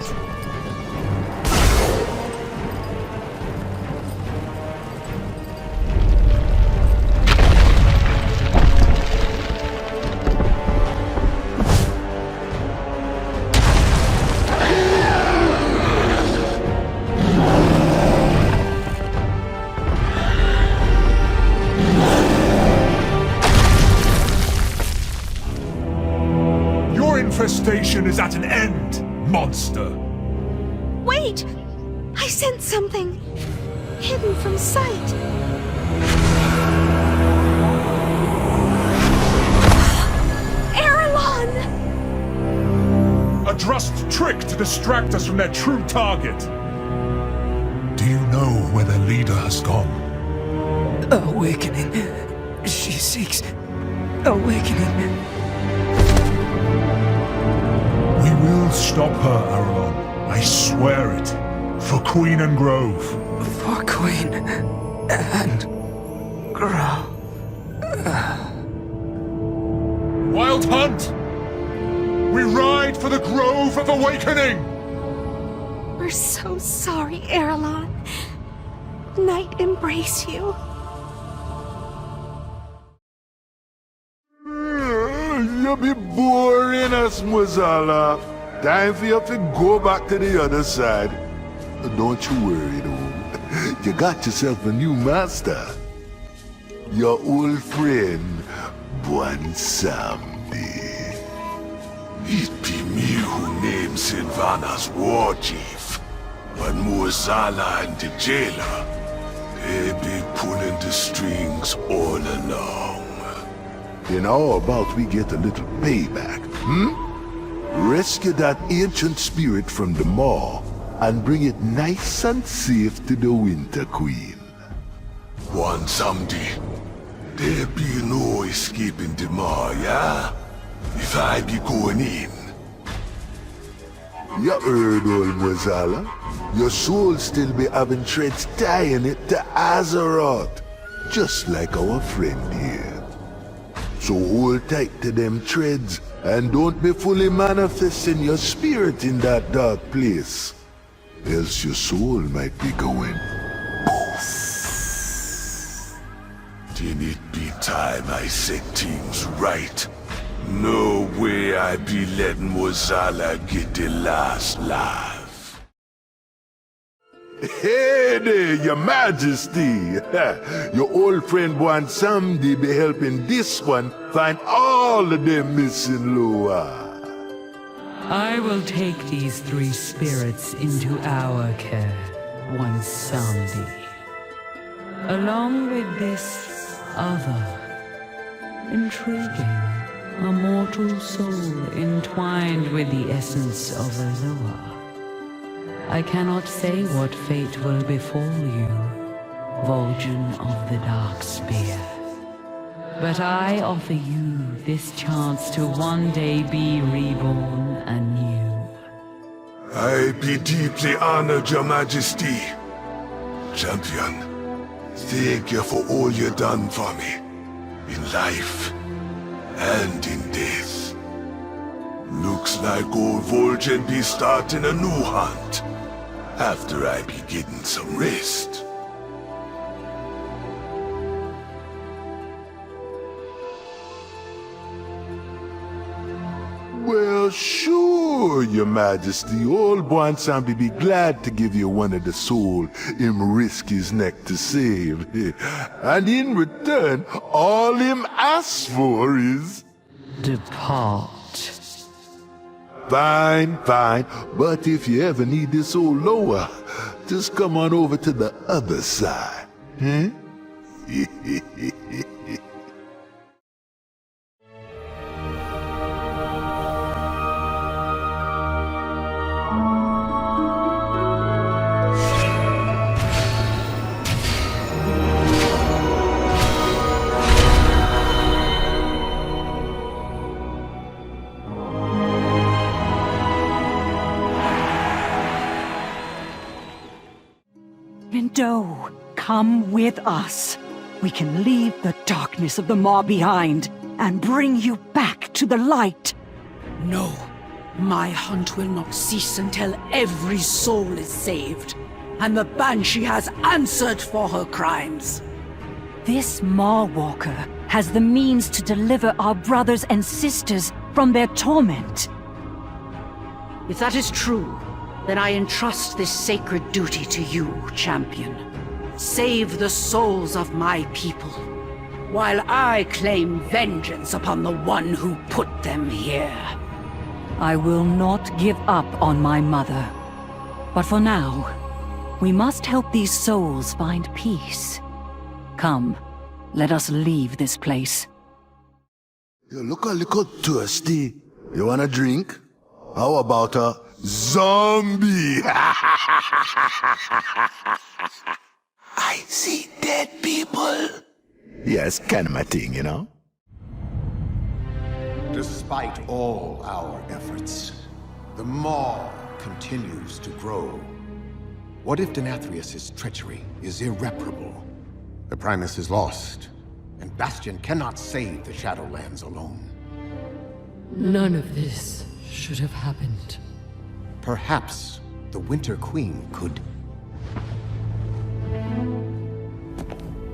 Infestation is at an end, monster! Wait! I sense something hidden from sight. Aralon! A just trick to distract us from their true target. Do you know where their leader has gone? Awakening. She seeks awakening. We will stop her, Aralon. I swear it. For Queen and Grove. For Queen and grow. Wild Hunt! We ride for the Grove of Awakening! We're so sorry, Erelon. Night embrace you. You be boring us, Muzala. Time for you to go back to the other side. Don't you worry, though. You got yourself a new master. Your old friend, Bwansamdi. It be me who named Sylvanas war chief. But Muzala and the jailer, they be pulling the strings all along. Then how about we get a little payback, Rescue that ancient spirit from the maw and bring it nice and safe to the Winter Queen. One someday, there be no escaping the maw, yeah? If I be going in. You heard, old Muzala. Your soul still be having threads tying it to Azeroth, just like our friend here. So hold tight to them threads, and don't be fully manifesting your spirit in that dark place. Else your soul might be going poof. Then it be time I set things right. No way I be letting Muzala get the last laugh. Hey there, your majesty! Your old friend Bwansamdi be helping this one find all of them missing Loa. I will take these three spirits into our care, Bwansamdi. Along with this other, intriguing, a mortal soul entwined with the essence of Loa. I cannot say what fate will befall you, Vol'jin of the Dark Spear. But I offer you this chance to one day be reborn anew. I be deeply honored, Your Majesty. Champion, thank you for all you done for me, in life and in death. Looks like old Vol'jin be starting a new hunt. After I be getting some rest. Well, sure, your majesty. Old Bwansamdi be glad to give you one of the soul him risk his neck to save. And in return, all him asks for is... depart. Fine, fine. But if you ever need this old Loa, just come on over to the other side. Huh? Lindo, come with us. We can leave the darkness of the maw behind and bring you back to the light. No, my hunt will not cease until every soul is saved, and the Banshee has answered for her crimes. This Maw Walker has the means to deliver our brothers and sisters from their torment. If that is true, then I entrust this sacred duty to you, champion. Save the souls of my people, while I claim vengeance upon the one who put them here. I will not give up on my mother. But for now, we must help these souls find peace. Come, let us leave this place. You look a little thirsty. You want a drink? How about a zombie? I see dead people. Yes, kind of my thing, you know? Despite all our efforts, the Maw continues to grow. What if Denathrius' treachery is irreparable? The Primus is lost, and Bastion cannot save the Shadowlands alone. None of this should have happened. Perhaps the Winter Queen could...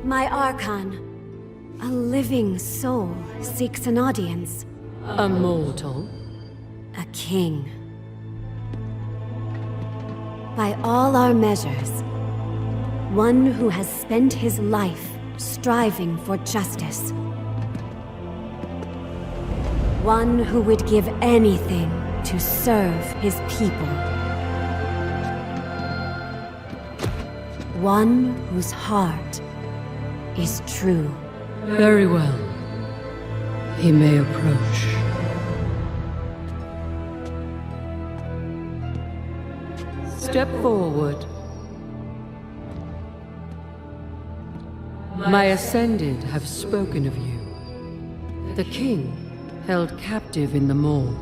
My Archon. A living soul seeks an audience. A mortal? A king. By all our measures, one who has spent his life striving for justice. One who would give anything to serve his people. One whose heart is true. Very well. He may approach. Step forward. My Ascended have spoken of you. The King, held captive in the Maw.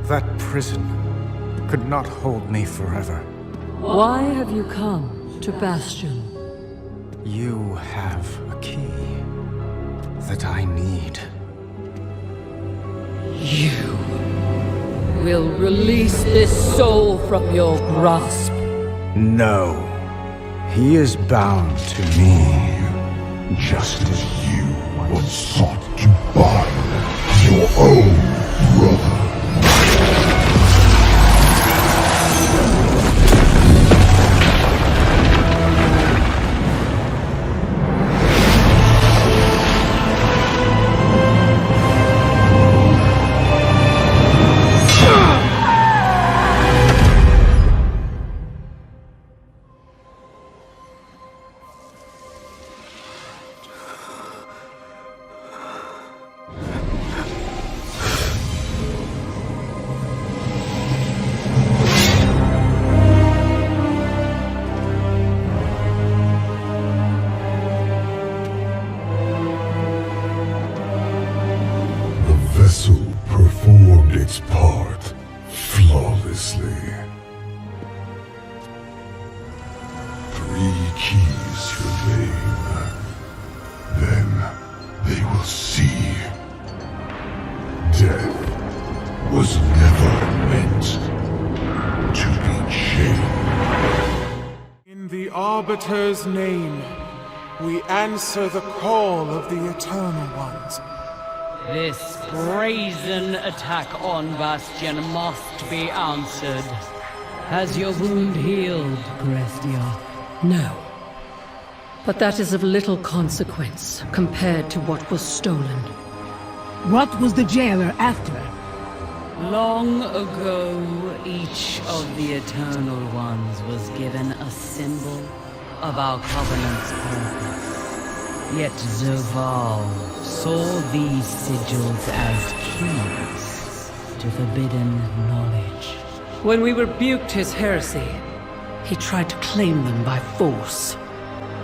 That prison could not hold me forever. Why have you come to Bastion? You have a key that I need. You will release this soul from your grasp. No. He is bound to me. Just as you once sought to bind your own brother. Performed its part flawlessly. 3 keys remain. Then they will see. Death was never meant to be chained. In the Arbiter's name, we answer the call of the Eternal Ones. This brazen attack on Bastion must be answered. Has your wound healed, Grestia? No. But that is of little consequence compared to what was stolen. What was the jailer after? Long ago, each of the Eternal Ones was given a symbol of our Covenant's purpose. Yet Zoval saw these sigils as keys to forbidden knowledge. When we rebuked his heresy, he tried to claim them by force.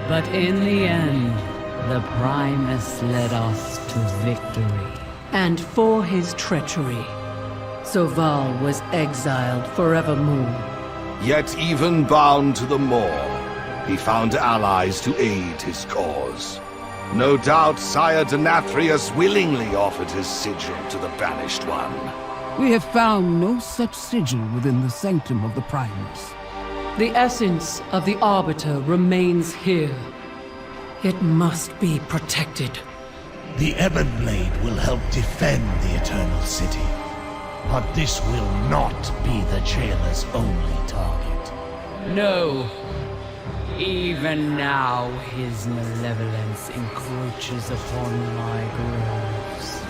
But in the end, the Primus led us to victory. And for his treachery, Zoval was exiled forevermore. Yet even bound to the Maw, he found allies to aid his cause. No doubt Sire Denathrius willingly offered his sigil to the Banished One. We have found no such sigil within the sanctum of the Primus. The essence of the Arbiter remains here. It must be protected. The Ebonblade will help defend the Eternal City. But this will not be the jailer's only target. No. Even now, his malevolence encroaches upon my groves.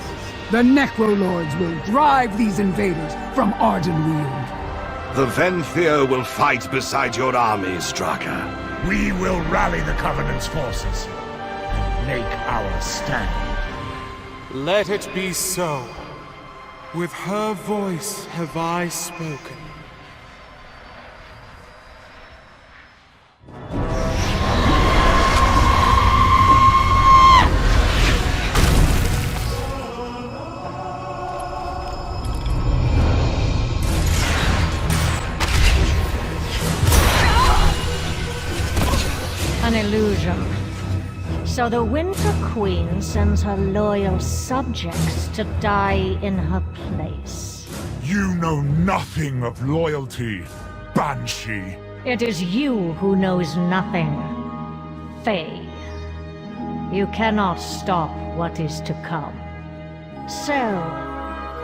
The Necrolords will drive these invaders from Ardenweald. The Venthyr will fight beside your armies, Draka. We will rally the Covenant's forces and make our stand. Let it be so. With her voice have I spoken. An illusion. So the Winter Queen sends her loyal subjects to die in her place. You know nothing of loyalty, Banshee. It is you who knows nothing, Faye. You cannot stop what is to come. So,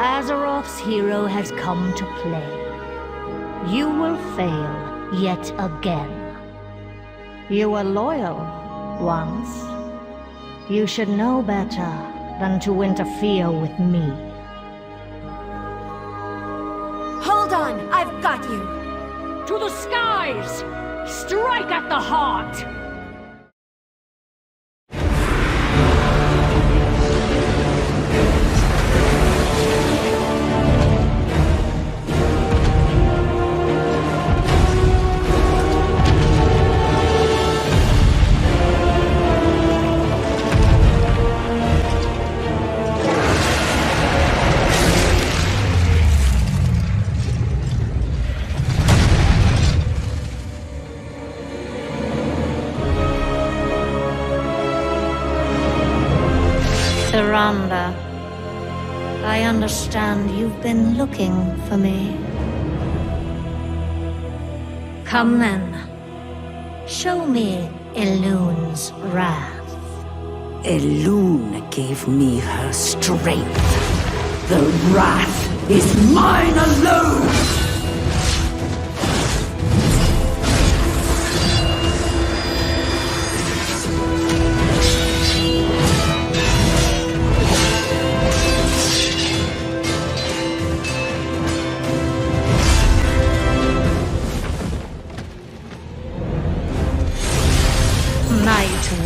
Azeroth's hero has come to play. You will fail yet again. You were loyal once. You should know better than to interfere with me. Hold on, I've got you. To the skies! Strike at the heart! Tyrande, I understand you've been looking for me. Come then. Show me Elune's wrath. Elune gave me her strength. The wrath is mine alone!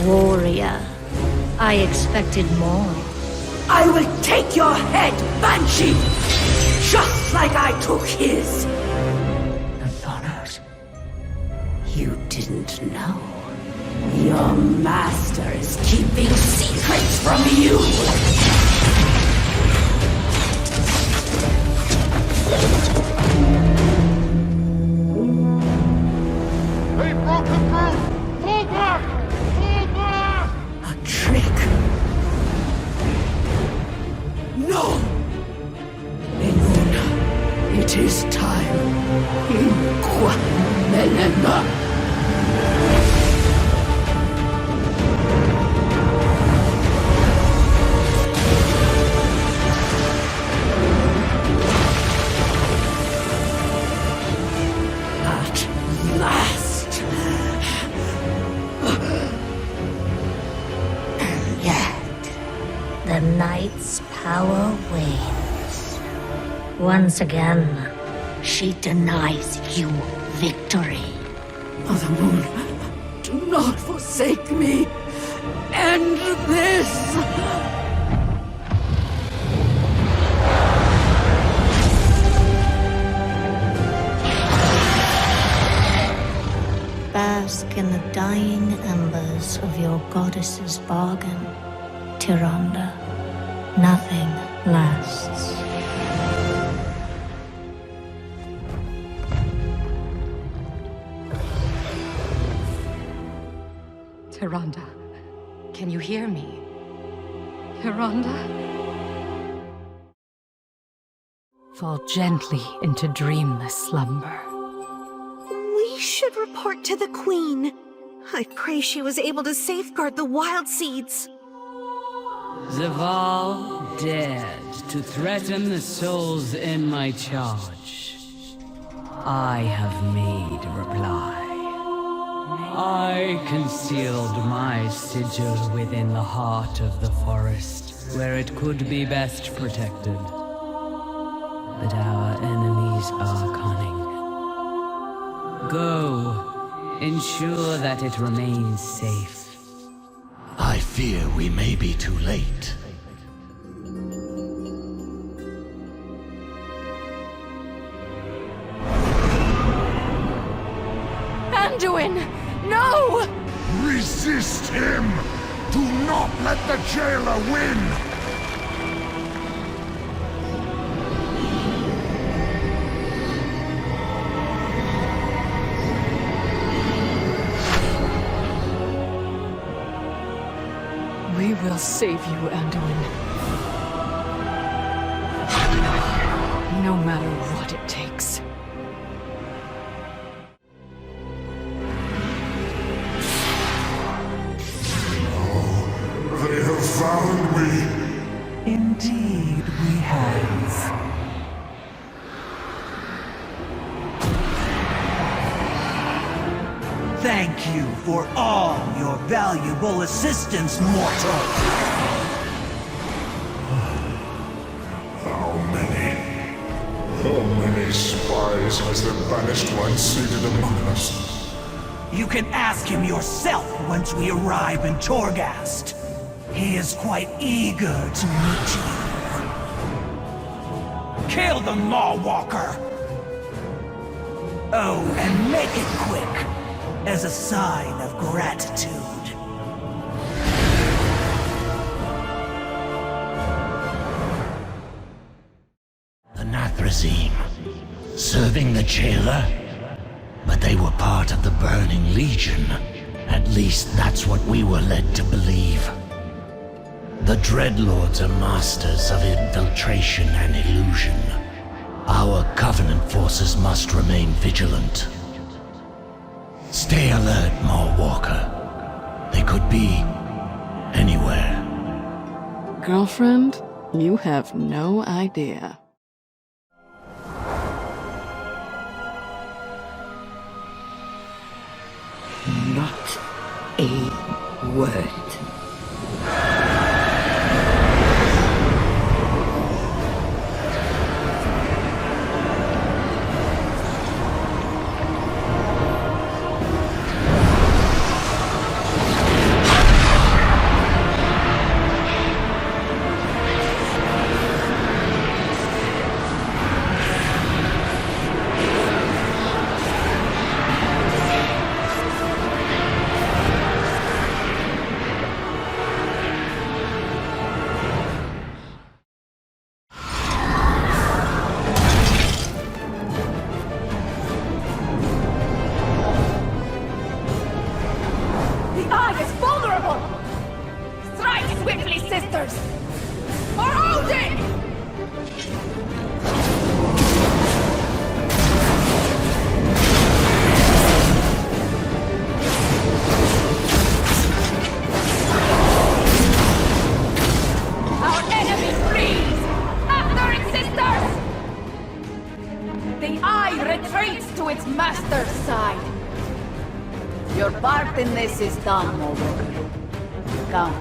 Warrior. I expected more. I will take your head, Banshee! Just like I took his! I thought you didn't know. Your master is keeping secrets from you! They've broken through! Fall back! Trick. No! Elune, it is time. Inqua Melema. At last. The Knight's power wanes. Once again, she denies you victory. Mother Moon, do not forsake me. End this! Bask in the dying embers of your goddess's bargain, Tyrande. Nothing lasts. Tyrande, can you hear me? Tyrande? Fall gently into dreamless slumber. We should report to the Queen. I pray she was able to safeguard the wild seeds. Zaval dared to threaten the souls in my charge. I have made reply. I concealed my sigil within the heart of the forest, where it could be best protected. But our enemies are cunning. Go, ensure that it remains safe. I fear we may be too late. Anduin! No! Resist him! Do not let the jailer win! We will save you, Anduin. No matter what it takes. They have found me. Indeed, we have. Thank you for all your valuable assistance, mortal. How many spies has the Banished One seated among us? You can ask him yourself once we arrive in Torghast. He is quite eager to meet you. Kill the Mawwalker! Oh, and make it quick, as a sign of gratitude. The Nathrazim, serving the jailer? But they were part of the Burning Legion. At least that's what we were led to believe. The Dreadlords are masters of infiltration and illusion. Our Covenant forces must remain vigilant. Stay alert, Mawwalker. They could be anywhere. Girlfriend, you have no idea. Not a word. This is done, Mawwalker. Come.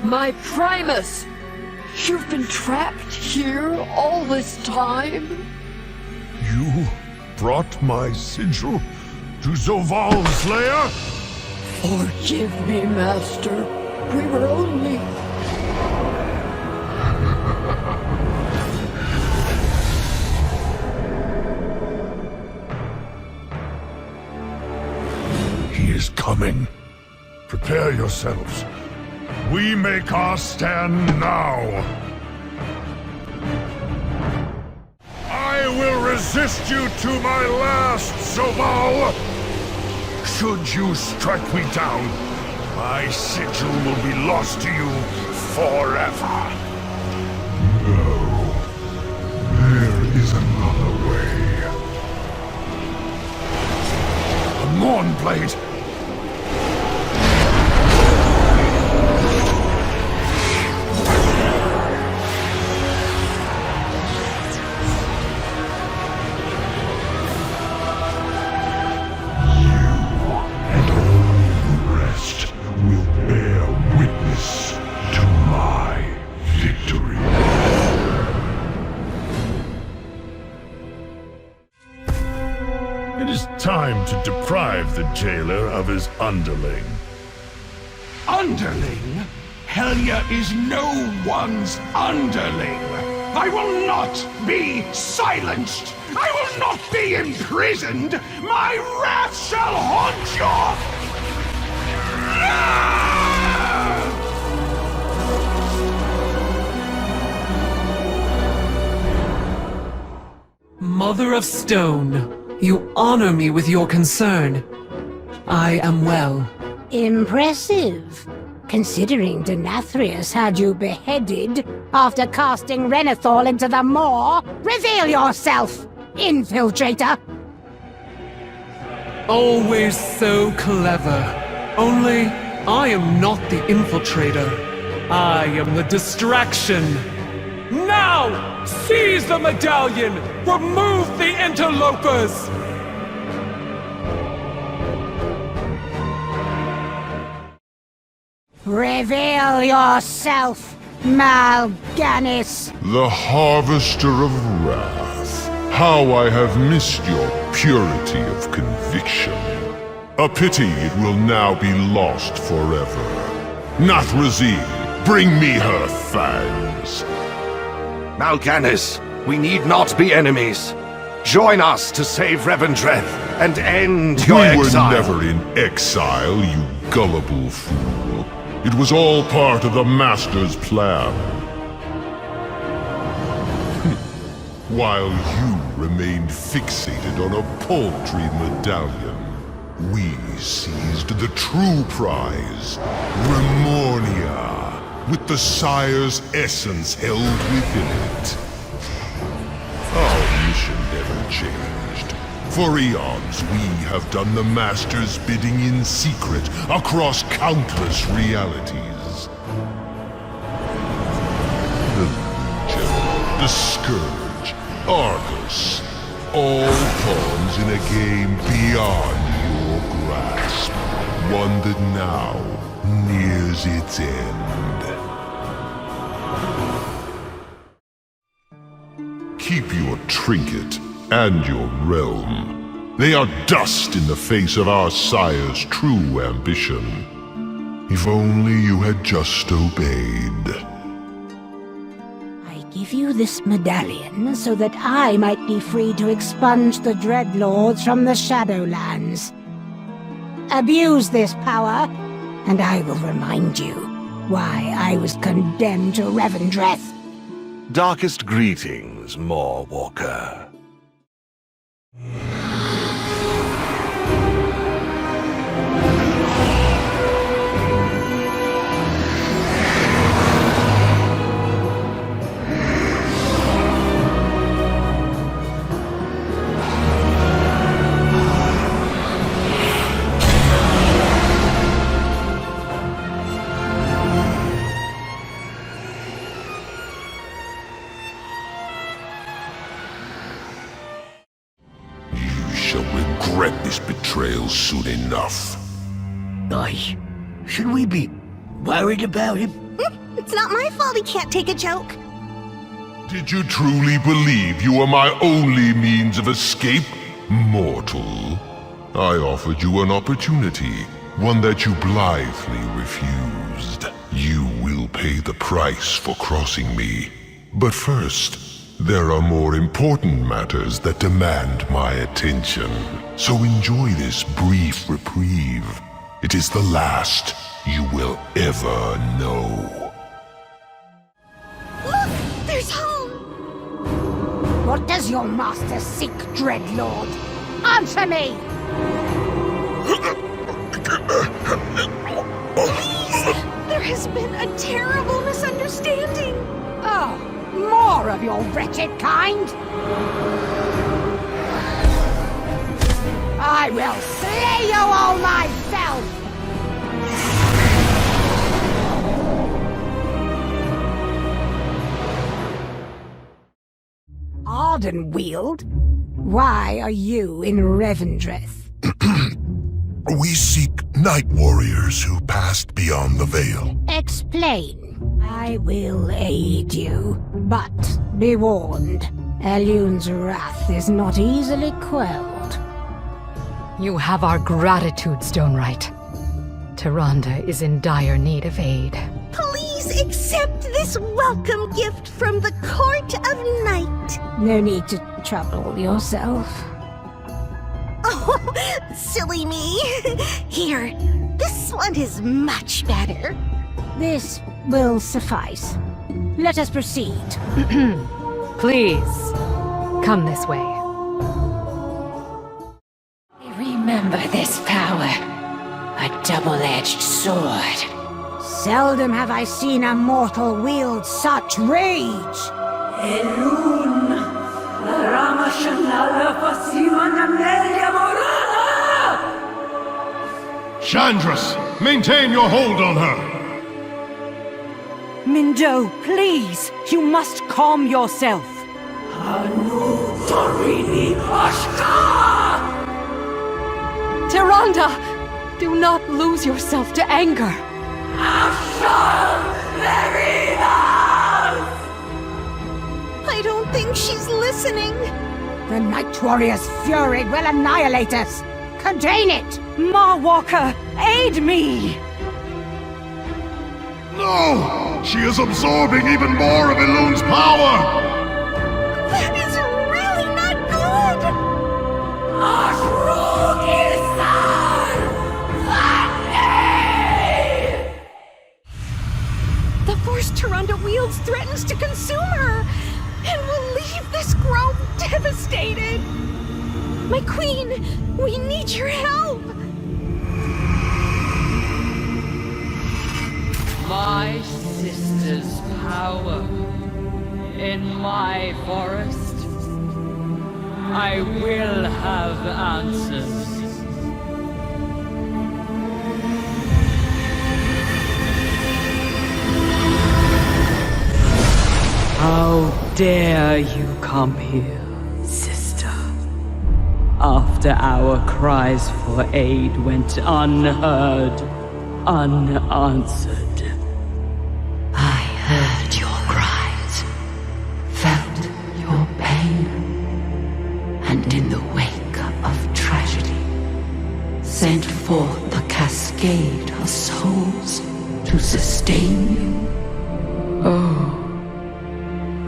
My Primus! You've been trapped here all this time? You brought my sigil to Zoval's lair? Forgive me, Master. We were only... He is coming. Prepare yourselves. We make our stand now. I will resist you to my last, Zoval! Should you strike me down, my sigil will be lost to you forever. No. There is another way. A Mournblade! Will bear witness to my victory. time to deprive the jailer of his underling. Underling? Helya is no one's underling. I will not be silenced. I will not be imprisoned. My wrath shall haunt your... Mother of Stone, you honor me with your concern. I am well. Impressive, considering Denathrius had you beheaded after casting Renethor into the maw. Reveal yourself, infiltrator! Always so clever. Only, I am not the infiltrator. I am the distraction. Now! Seize the medallion! Remove the interlopers! Reveal yourself, Mal'Ganis! The Harvester of Wrath. How I have missed your purity of conviction. A pity it will now be lost forever. Nathrazim, bring me her fangs. Mal'Ganis, we need not be enemies. Join us to save Revendreth and end your exile. We were never in exile, you gullible fool. It was all part of the Master's plan. While you remained fixated on a paltry medallion, we seized the true prize, Remornia, with the Sire's essence held within it. Our mission never changed. For eons, we have done the Master's bidding in secret across countless realities. The Legion, the Scourge, Arthas, all pawns in a game beyond your grasp. One that now nears its end. Keep your trinket and your realm. They are dust in the face of our sire's true ambition. If only you had just obeyed. I give you this medallion so that I might be free to expunge the Dreadlords from the Shadowlands. Abuse this power, and I will remind you why I was condemned to Revendreth. Darkest greetings, Maw Walker. Regret this betrayal soon enough. Aye. Should we be worried about him? It's not my fault he can't take a joke. Did you truly believe you were my only means of escape, mortal? I offered you an opportunity, one that you blithely refused. You will pay the price for crossing me. But first, there are more important matters that demand my attention. So enjoy this brief reprieve. It is the last you will ever know. Look! There's home! What does your master seek, Dreadlord? Answer me! Please! There has been a terrible misunderstanding! Oh, more of your wretched kind? I will slay you all myself! Ardenweald? Why are you in Revendreth? We seek night warriors who passed beyond the veil. Explain. I will aid you, but be warned, Elun's wrath is not easily quelled. You have our gratitude, Stonewright. Tyrande is in dire need of aid. Please accept this welcome gift from the Court of Night. No need to trouble yourself. Oh, silly me. Here, this one is much better. This will suffice. Let us proceed. Please, come this way. Remember this power. A double-edged sword. Seldom have I seen a mortal wield such rage. Elun, Ramashanala Fasimana Melia Morana! Chandras, maintain your hold on her! Mindo, please! You must calm yourself! Anu Torini Ashka! Tyrande! Do not lose yourself to anger! I don't think she's listening. The Night Warrior's fury will annihilate us! Contain it! Marwalker, aid me! No! She is absorbing even more of Elun's power! That is really not good! The force Tyrande wields threatens to consume her, and will leave this grove devastated. My queen, we need your help. My sister's power in my forest. I will have answers. How dare you come here, sister? After our cries for aid went unheard, unanswered. I heard your cries, felt your pain, and in the wake of tragedy, sent forth a cascade of souls to sustain you. Oh,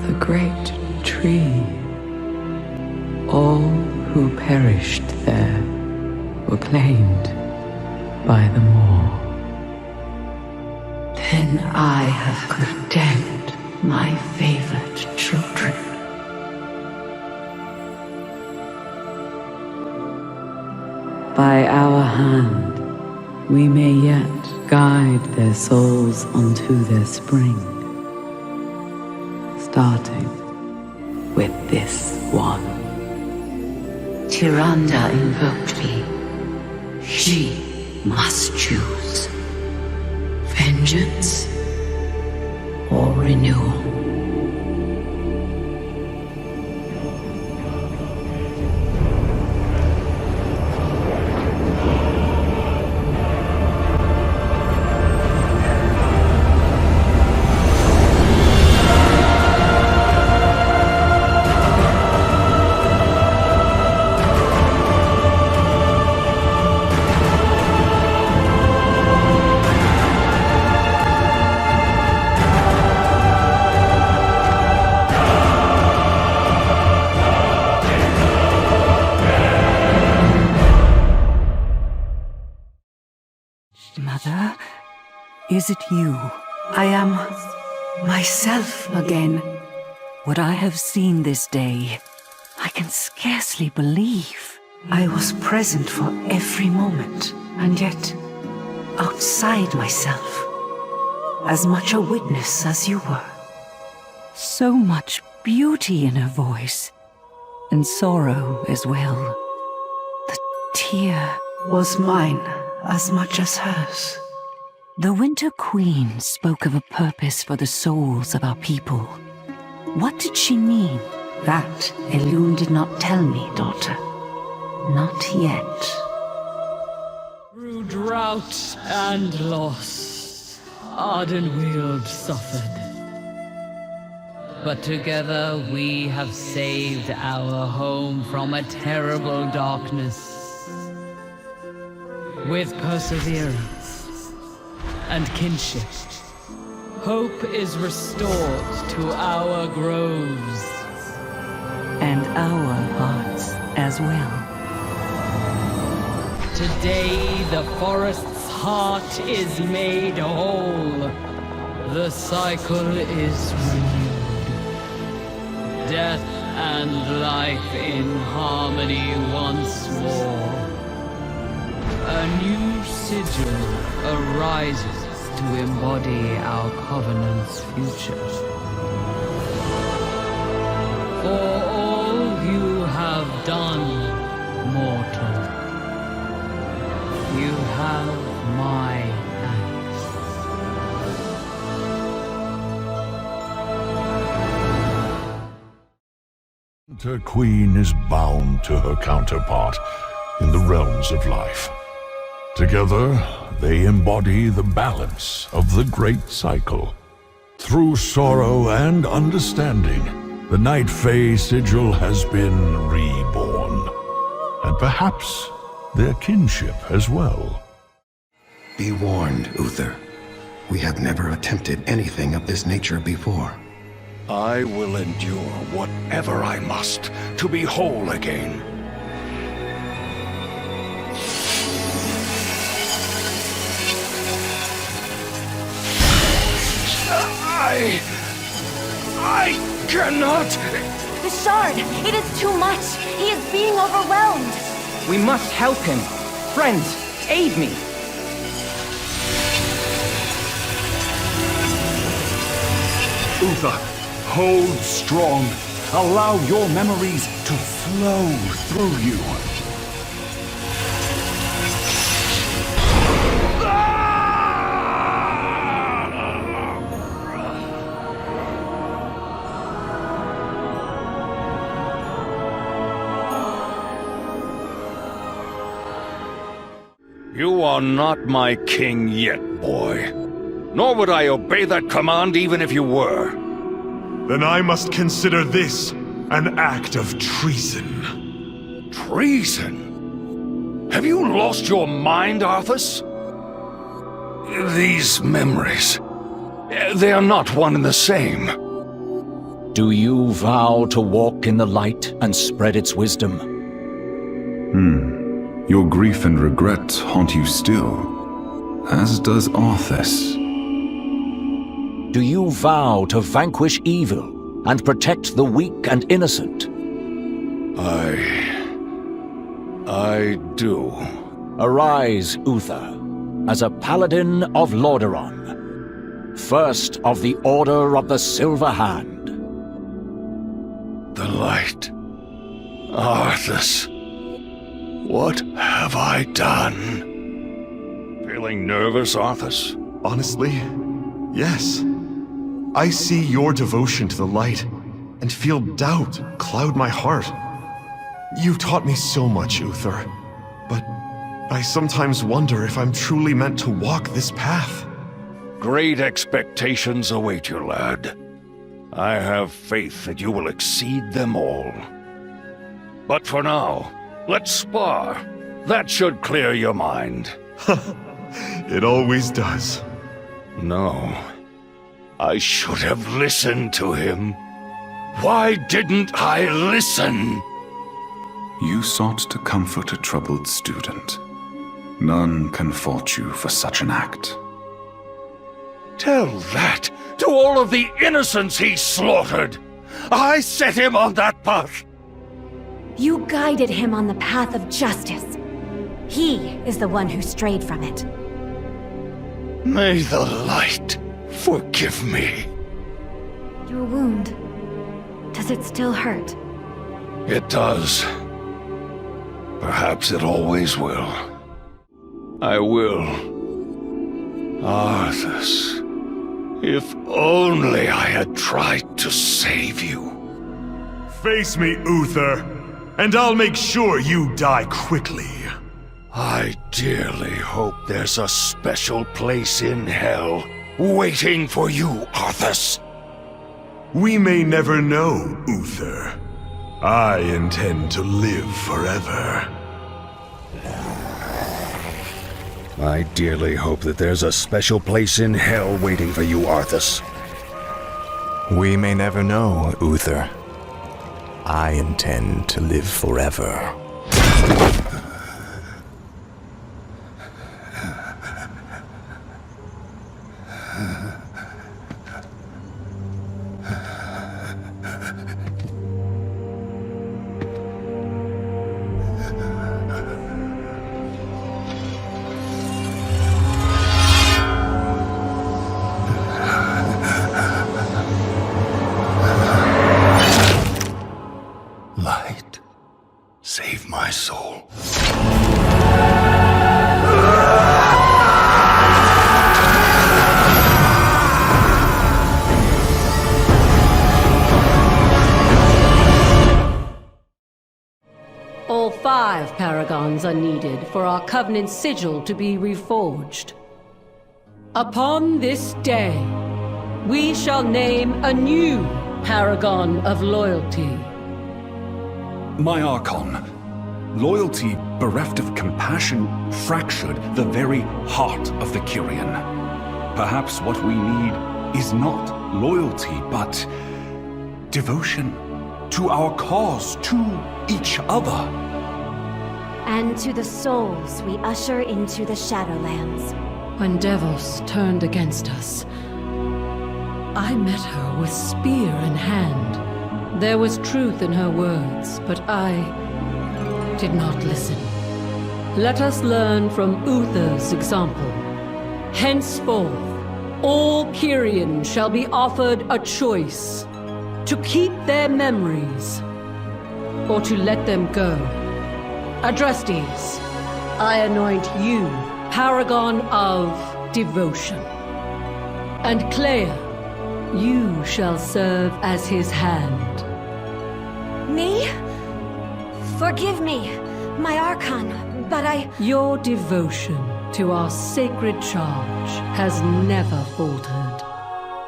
the great tree. All who perished there were claimed by the Maw. Then I have condemned my favored children. By our hand, we may yet guide their souls unto their spring. Starting with this one. Tyrande invoked me. She must choose. Vengeance or renewal. Mother, is it you? I am myself again. What I have seen this day, I can scarcely believe. I was present for every moment, and yet outside myself. As much a witness as you were. So much beauty in her voice, and sorrow as well. The tear was mine as much as hers. The Winter Queen spoke of a purpose for the souls of our people. What did she mean? That Elun did not tell me, daughter. Not yet. Through drought and loss, Ardenweald suffered. But together we have saved our home from a terrible darkness. With perseverance and kinship, hope is restored to our groves. And our hearts as well. Today the forest's heart is made whole. The cycle is renewed. Death and life in harmony once more. A new sigil arises to embody our covenant's future. For all you have done, mortal, you have my thanks. The Queen is bound to her counterpart in the realms of life. Together, they embody the balance of the great cycle. Through sorrow and understanding, the Night Fae sigil has been reborn. And perhaps their kinship as well. Be warned, Uther. We have never attempted anything of this nature before. I will endure whatever I must to be whole again. I cannot! The shard! It is too much! He is being overwhelmed! We must help him. Friends, aid me! Uther, hold strong. Allow your memories to flow through you. You are not my king yet, boy. Nor would I obey that command even if you were. Then I must consider this an act of treason. Treason? Have you lost your mind, Arthas? These memories, they are not one and the same. Do you vow to walk in the light and spread its wisdom? Your grief and regret haunt you still, as does Arthas. Do you vow to vanquish evil and protect the weak and innocent? I do. Arise, Uther, as a paladin of Lordaeron, first of the Order of the Silver Hand. The light. Arthas. What have I done? Feeling nervous, Arthas? Honestly, yes. I see your devotion to the light and feel doubt cloud my heart. You've taught me so much, Uther, but I sometimes wonder if I'm truly meant to walk this path. Great expectations await you, lad. I have faith that you will exceed them all. But for now, let's spar. That should clear your mind. It always does. No. I should have listened to him. Why didn't I listen? You sought to comfort a troubled student. None can fault you for such an act. Tell that to all of the innocents he slaughtered. I set him on that path. You guided him on the path of justice. He is the one who strayed from it. May the light forgive me. Your wound, does it still hurt? It does. Perhaps it always will. I will. Arthas, if only I had tried to save you. Face me, Uther, and I'll make sure you die quickly. I dearly hope there's a special place in hell waiting for you, Arthas. We may never know, Uther. I intend to live forever. I dearly hope that there's a special place in hell waiting for you, Arthas. We may never know, Uther. I intend to live forever. Light, save my soul. All 5 paragons are needed for our Covenant sigil to be reforged. Upon this day, we shall name a new paragon of loyalty. My Archon, loyalty bereft of compassion fractured the very heart of the Kyrian. Perhaps what we need is not loyalty, but devotion to our cause, to each other. And to the souls we usher into the Shadowlands. When Devos turned against us, I met her with spear in hand. There was truth in her words, but I did not listen. Let us learn from Uther's example. Henceforth, all Kyrian shall be offered a choice: to keep their memories, or to let them go. Adrestes, I anoint you paragon of devotion. And Clea, you shall serve as his hand. Me? Forgive me, my Archon, but Your devotion to our sacred charge has never faltered.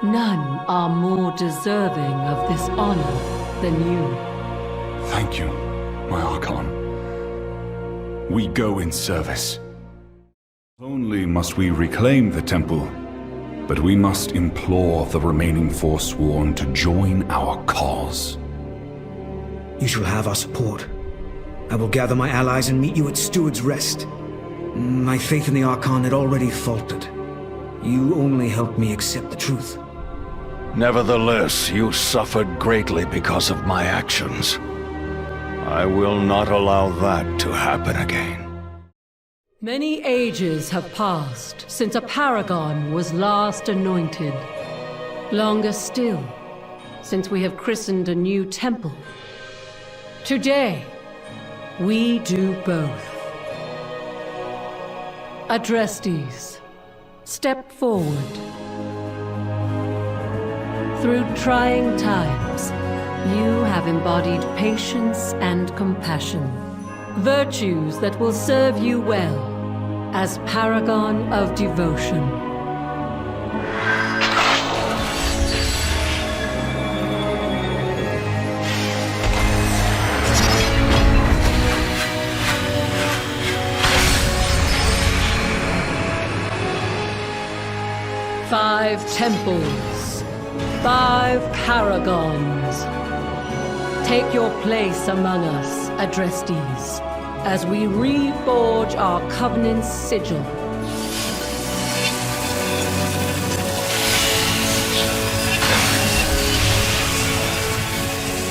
None are more deserving of this honor than you. Thank you, my Archon. We go in service. Not only must we reclaim the temple, but we must implore the remaining Forsworn to join our cause. You shall have our support. I will gather my allies and meet you at Steward's Rest. My faith in the Archon had already faltered. You only helped me accept the truth. Nevertheless, you suffered greatly because of my actions. I will not allow that to happen again. Many ages have passed since a paragon was last anointed. Longer still, since we have christened a new temple. Today, we do both. Adrestes, step forward. Through trying times, you have embodied patience and compassion, virtues that will serve you well as paragon of devotion. Five temples, 5 paragons. Take your place among us, Adrestes, as we reforge our Covenant's sigil.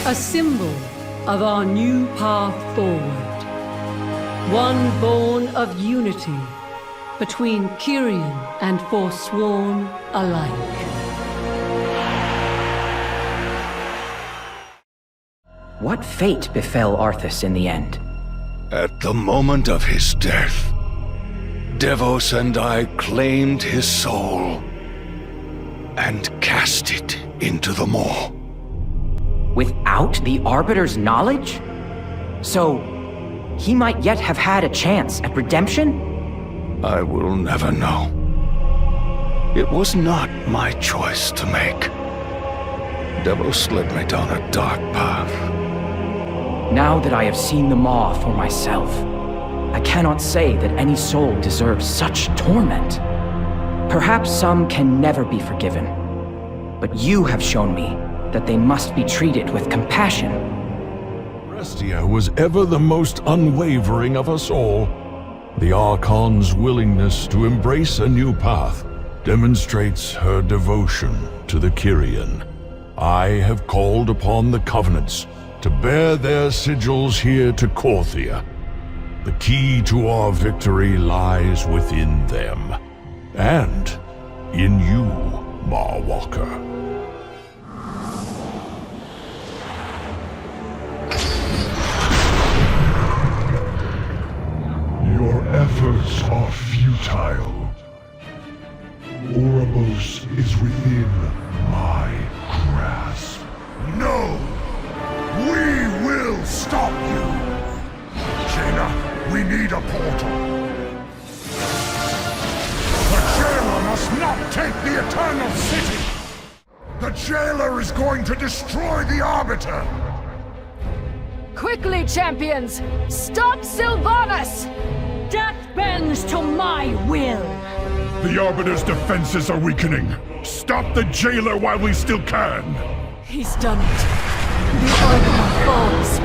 A symbol of our new path forward. One born of unity between Kyrian and Forsworn alike. What fate befell Arthas in the end? At the moment of his death, Devos and I claimed his soul and cast it into the maw. Without the Arbiter's knowledge? So, he might yet have had a chance at redemption? I will never know. It was not my choice to make. Devos led me down a dark path. Now that I have seen the maw for myself, I cannot say that any soul deserves such torment. Perhaps some can never be forgiven, but you have shown me that they must be treated with compassion. Restia was ever the most unwavering of us all. The Archon's willingness to embrace a new path demonstrates her devotion to the Kyrian. I have called upon the Covenants to bear their sigils here to Korthia. The key to our victory lies within them, and in you, Marwalker. Your efforts are futile. Oribos is within my grasp. No! We will stop you! Jaina, we need a portal. The jailer must not take the Eternal City! The jailer is going to destroy the Arbiter! Quickly, champions! Stop Sylvanas! Death bends to my will! The Arbiter's defenses are weakening. Stop the jailer while we still can! He's done it. The Arbiter falls.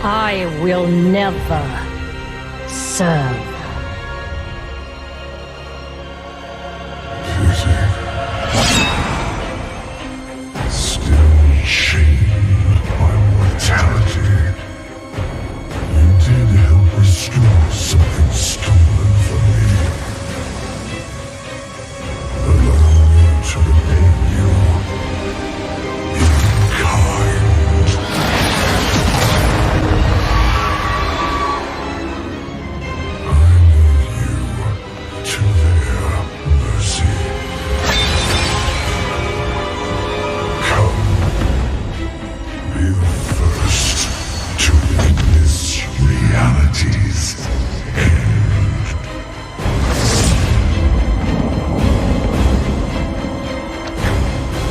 I will never serve. Still shamed by mortality. You did help restore something stolen from me. Allow me to repay you in kind.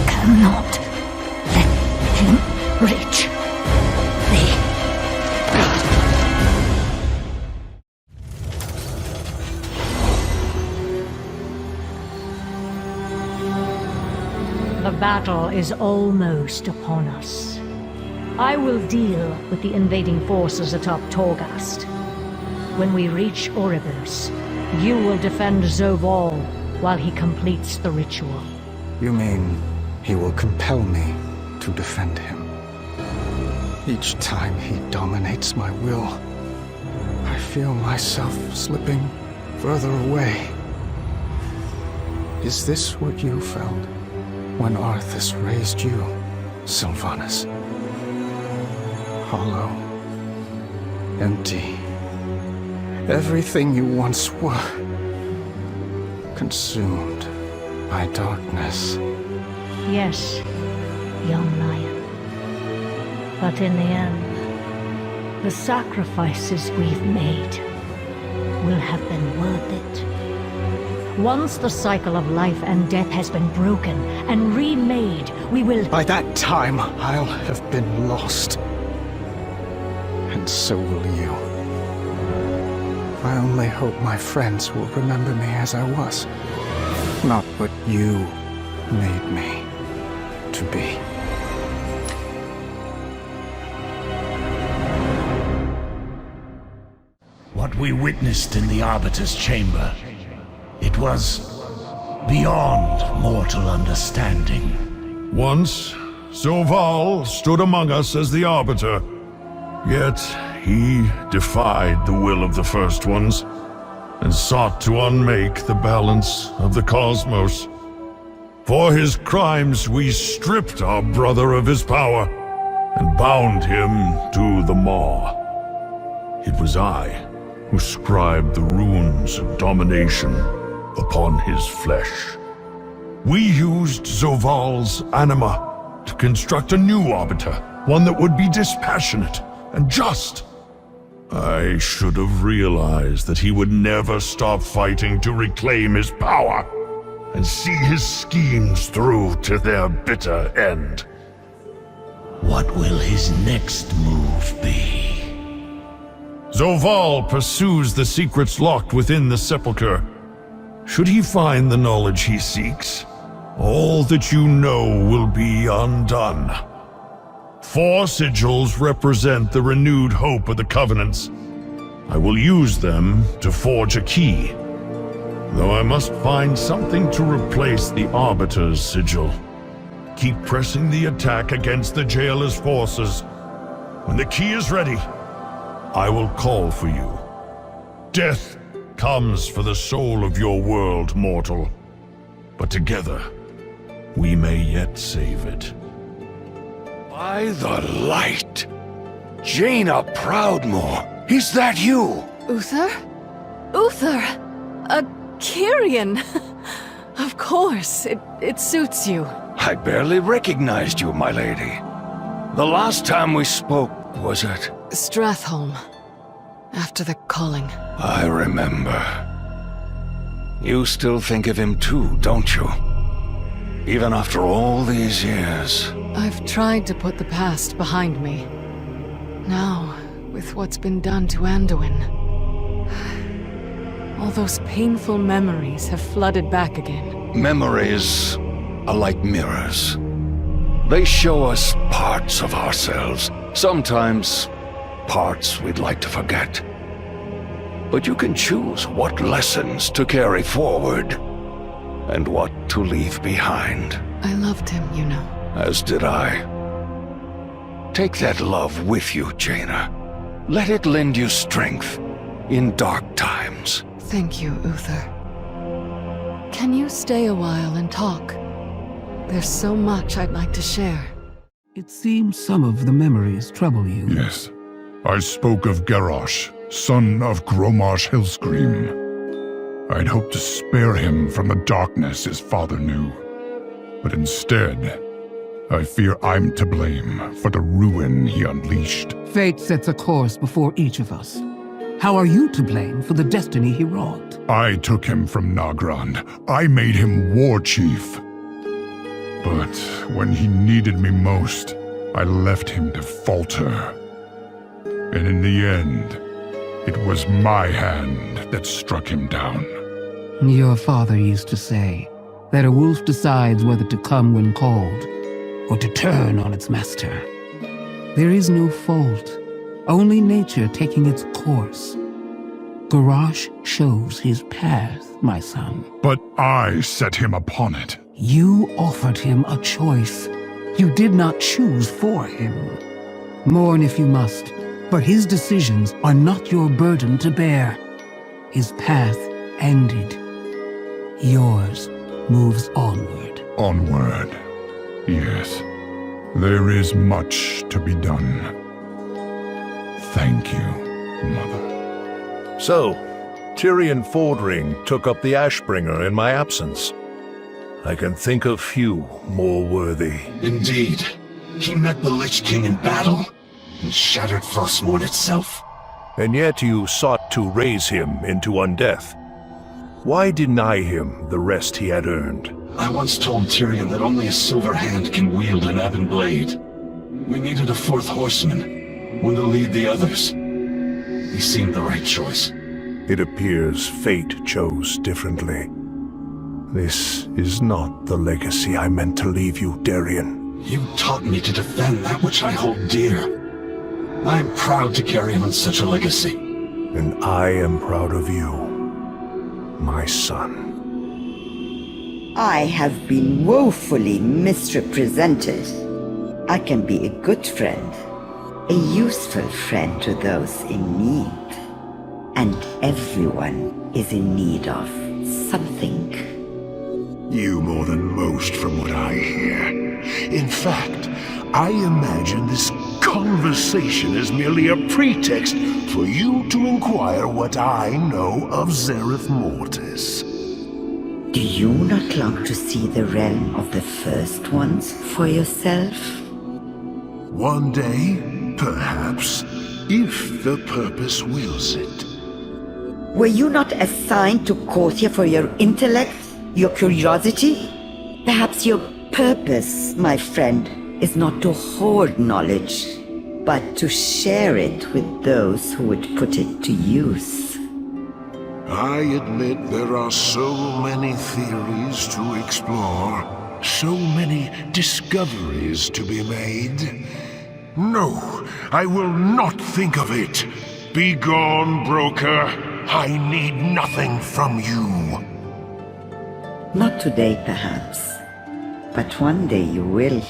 Cannot let him reach thee. The battle is almost upon us. I will deal with the invading forces atop Torghast. When we reach Oribos, you will defend Zovol while he completes the ritual. You mean he will compel me to defend him? Each time he dominates my will, I feel myself slipping further away. Is this what you felt when Arthas raised you, Sylvanas? Hollow, empty, everything you once were, consumed by darkness. Yes, young lion. But in the end, the sacrifices we've made will have been worth it. Once the cycle of life and death has been broken and remade, we will... By that time, I'll have been lost. And so will you. I only hope my friends will remember me as I was. Not what you made me to be. What we witnessed in the Arbiter's chamber, it was beyond mortal understanding. Once, Zoval stood among us as the Arbiter. Yet, he defied the will of the First Ones, and sought to unmake the balance of the cosmos. For his crimes, we stripped our brother of his power, and bound him to the Maw. It was I who scribed the runes of domination upon his flesh. We used Zoval's anima to construct a new Arbiter, one that would be dispassionate and just. I should have realized that he would never stop fighting to reclaim his power and see his schemes through to their bitter end. What will his next move be? Zoval pursues the secrets locked within the sepulchre. Should he find the knowledge he seeks, all that you know will be undone. 4 sigils represent the renewed hope of the Covenants. I will use them to forge a key, though I must find something to replace the Arbiter's sigil. Keep pressing the attack against the Jailer's forces. When the key is ready, I will call for you. Death comes for the soul of your world, mortal. But together, we may yet save it. By the light! Jaina Proudmoore, is that you? Uther? Uther! A Kyrian! Of course, it suits you. I barely recognized you, my lady. The last time we spoke was at... Stratholm. After the calling. I remember. You still think of him too, don't you? Even after all these years. I've tried to put the past behind me. Now, with what's been done to Anduin, all those painful memories have flooded back again. Memories are like mirrors. They show us parts of ourselves. Sometimes, parts we'd like to forget. But you can choose what lessons to carry forward, and what to leave behind. I loved him, you know. As did I. Take that love with you, Jaina. Let it lend you strength in dark times. Thank you, Uther. Can you stay a while and talk? There's so much I'd like to share. It seems some of the memories trouble you. Yes. I spoke of Garrosh, son of Gromarsh Hillscream. I'd hoped to spare him from the darkness his father knew. But instead, I fear I'm to blame for the ruin he unleashed. Fate sets a course before each of us. How are you to blame for the destiny he wrought? I took him from Nagrand. I made him war chief. But when he needed me most, I left him to falter. And in the end, it was my hand that struck him down. Your father used to say that a wolf decides whether to come when called, or to turn on its master. There is no fault, only nature taking its course. Garrosh shows his path, my son. But I set him upon it. You offered him a choice. You did not choose for him. Mourn if you must, but his decisions are not your burden to bear. His path ended. Yours moves onward. Onward. Yes. There is much to be done. Thank you, Mother. So, Tyrion Fordring took up the Ashbringer in my absence. I can think of few more worthy. Indeed. He met the Lich King in battle, and shattered Frostmourne itself. And yet you sought to raise him into undeath. Why deny him the rest he had earned? I once told Tyrion that only a silver hand can wield an ebon blade. We needed a fourth horseman, one to lead the others. He seemed the right choice. It appears fate chose differently. This is not the legacy I meant to leave you, Darien. You taught me to defend that which I hold dear. I'm proud to carry on such a legacy. And I am proud of you, my son. I have been woefully misrepresented. I can be a good friend, a useful friend to those in need. And everyone is in need of something. You more than most from what I hear. In fact, I imagine this conversation is merely a pretext for you to inquire what I know of Zereth Mortis. Do you not long to see the realm of the First Ones for yourself? One day, perhaps, if the purpose wills it. Were you not assigned to Corthia for your intellect, your curiosity? Perhaps your purpose, my friend, is not to hoard knowledge, but to share it with those who would put it to use. I admit there are so many theories to explore, so many discoveries to be made. No, I will not think of it. Be gone, broker. I need nothing from you. Not today, perhaps, but one day you will.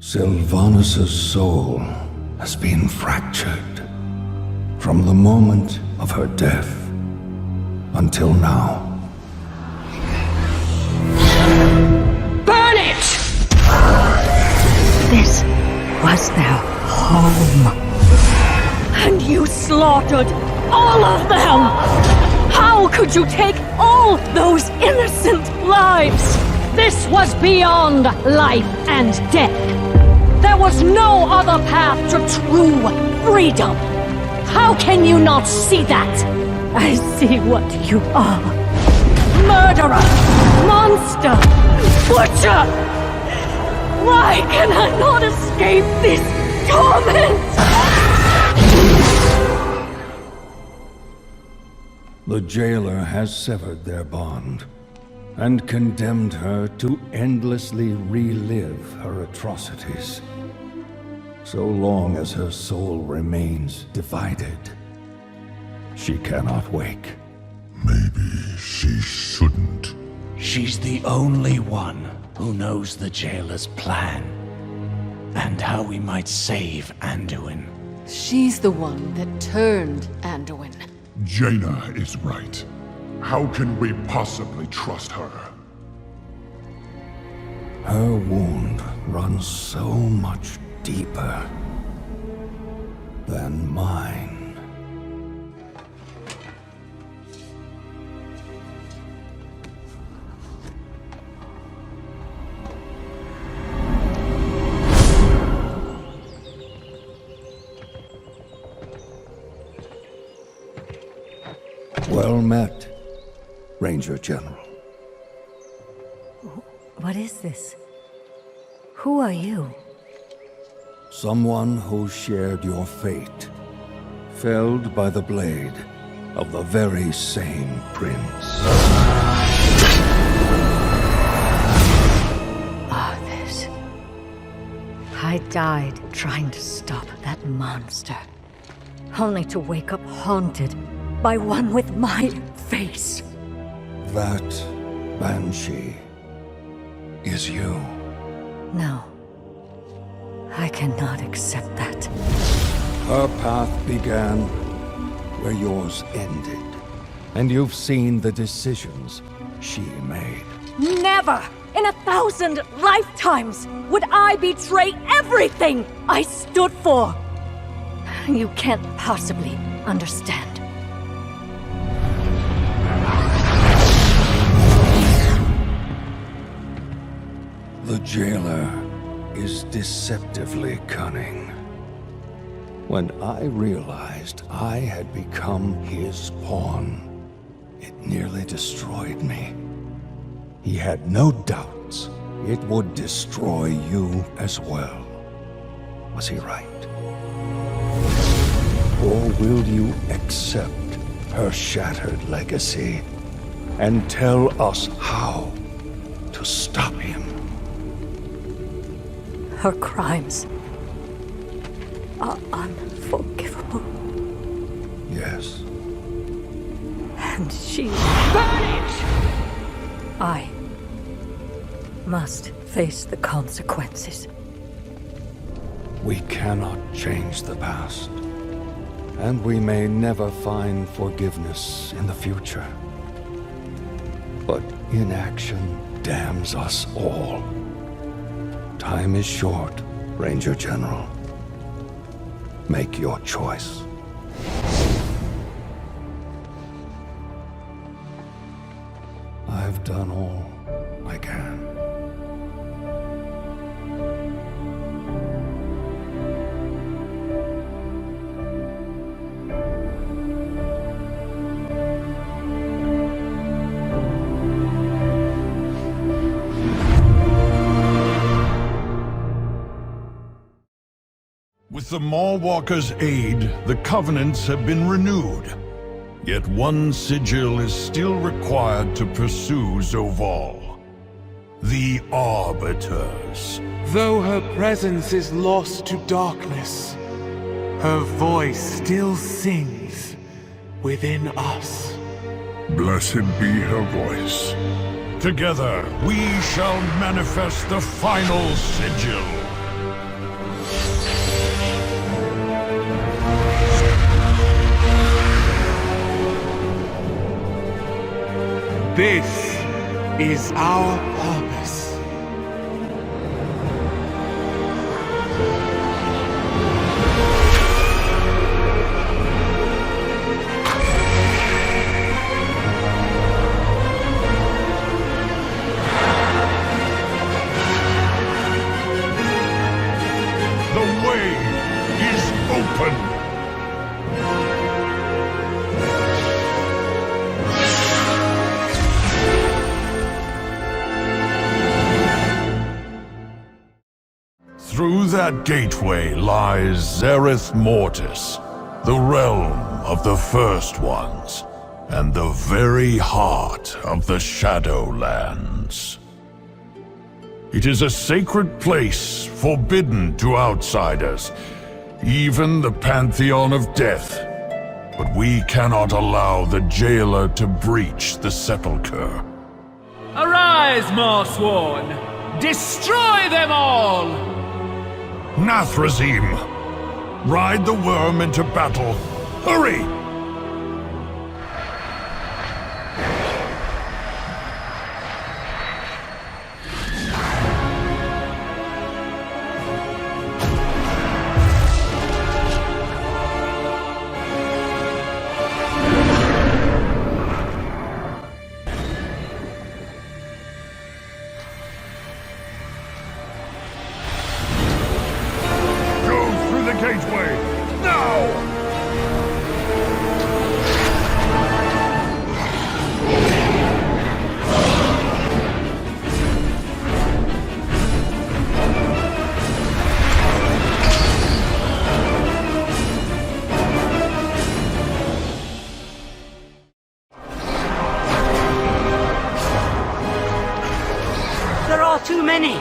Sylvanus' soul has been fractured from the moment of her death until now. Burn it! This was their home. And you slaughtered all of them! How could you take all those innocent lives? This was beyond life and death. There was no other path to true freedom. How can you not see that? I see what you are. Murderer! Monster! Butcher! Why can I not escape this torment? The jailer has severed their bond and condemned her to endlessly relive her atrocities. So long as her soul remains divided, she cannot wake. Maybe she shouldn't. She's the only one who knows the jailer's plan and how we might save Anduin. She's the one that turned Anduin. Jaina is right. How can we possibly trust her? Her wound runs so much deeper than mine. Well met, Ranger General. What is this? Who are you? Someone who shared your fate, felled by the blade of the very same prince. Arthas. I died trying to stop that monster, only to wake up haunted by one with my face. That Banshee is you. No. I cannot accept that. Her path began where yours ended, and you've seen the decisions she made. Never in 1,000 lifetimes would I betray everything I stood for. You can't possibly understand. The jailer is deceptively cunning. When I realized I had become his pawn, it nearly destroyed me. He had no doubts it would destroy you as well. Was he right? Or will you accept her shattered legacy and tell us how to stop him? Her crimes are unforgivable. Yes. And she vanished! I must face the consequences. We cannot change the past, and we may never find forgiveness in the future. But inaction damns us all. Time is short, Ranger General. Make your choice. I've done all I can. With the Mawwalker's aid, the Covenants have been renewed. Yet one sigil is still required to pursue Zoval. The Arbiters. Though her presence is lost to darkness, her voice still sings within us. Blessed be her voice. Together, we shall manifest the final sigil. This is our purpose. The way is open. Through that gateway lies Zereth Mortis, the realm of the First Ones, and the very heart of the Shadowlands. It is a sacred place forbidden to outsiders, even the Pantheon of Death. But we cannot allow the Jailer to breach the Sepulchre. Arise, Marsworn! Destroy them all! Nathrazim! Ride the worm into battle. Hurry! Gateway! Now! There are too many!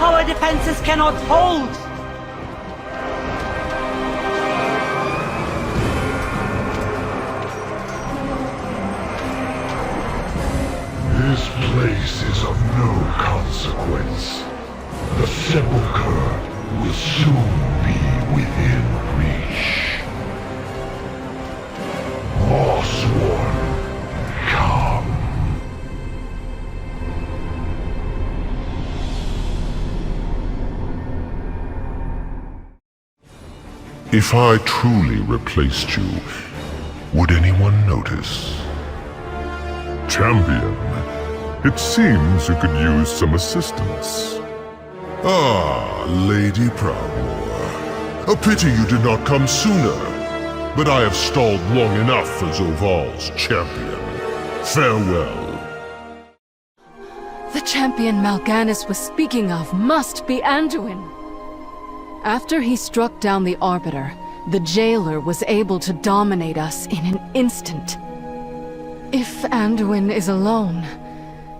Our defenses cannot hold! This place is of no consequence. The Sepulchre will soon be within reach. Marsworn, come. If I truly replaced you, would anyone notice? Champion, it seems you could use some assistance. Ah, Lady Proudmoore. A pity you did not come sooner. But I have stalled long enough for Zoval's champion. Farewell. The champion Mal'Ganis was speaking of must be Anduin. After he struck down the Arbiter, the jailer was able to dominate us in an instant. If Anduin is alone,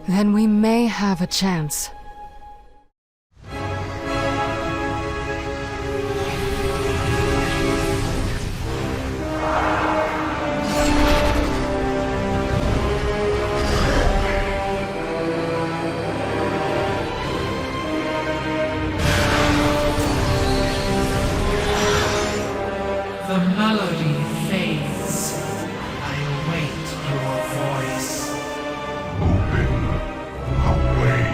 then we may have a chance. The melody fades. I await your voice. Open a way.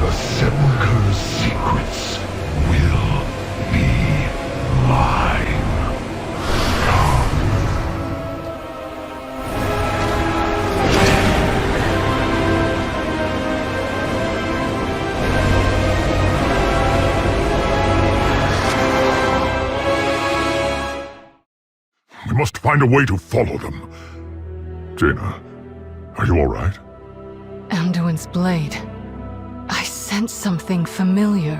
The sepulchre's secrets will be mine. We must find a way to follow them. Jaina, are you all right? Anduin's blade. I sense something familiar.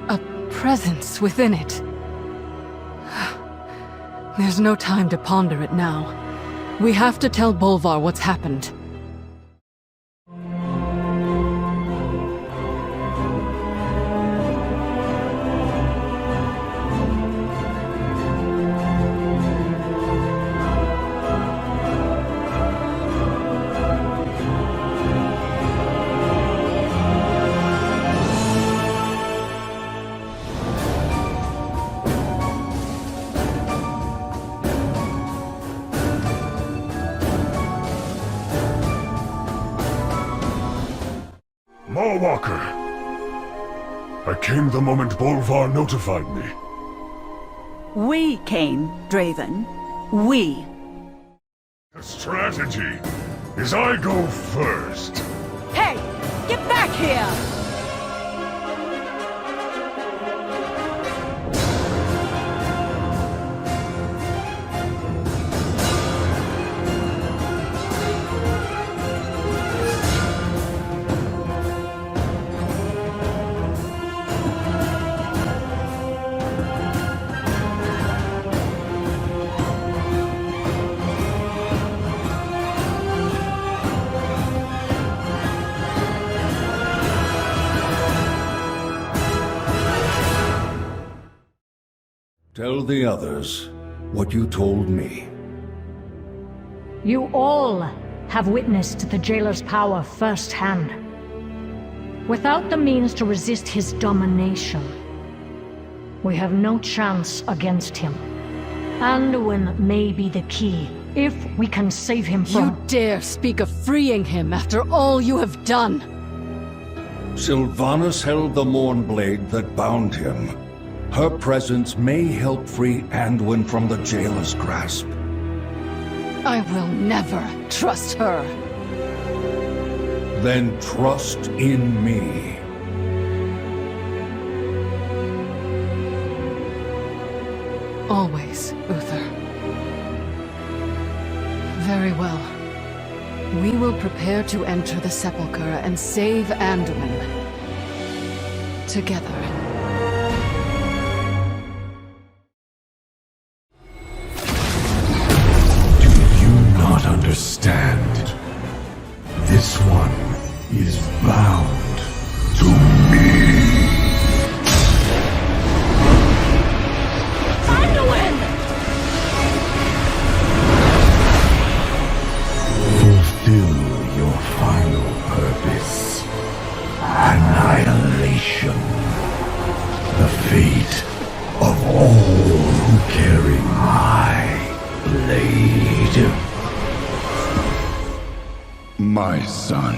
A presence within it. There's no time to ponder it now. We have to tell Bolvar what's happened. Walker. I came the moment Bolvar notified me. We came, Draven. We. The strategy is I go first. Hey! Get back here! Tell the others what you told me. You all have witnessed the jailer's power firsthand. Without the means to resist his domination, we have no chance against him. Anduin may be the key, if we can save him from— You dare speak of freeing him after all you have done! Sylvanas held the Mournblade that bound him. Her presence may help free Anduin from the jailer's grasp. I will never trust her. Then trust in me. Always, Uther. Very well. We will prepare to enter the Sepulchre and save Anduin. Together. Understand. This one is bound to me. Anduin! Fulfill your final purpose. Annihilation. The fate of all who carry my blade. My son.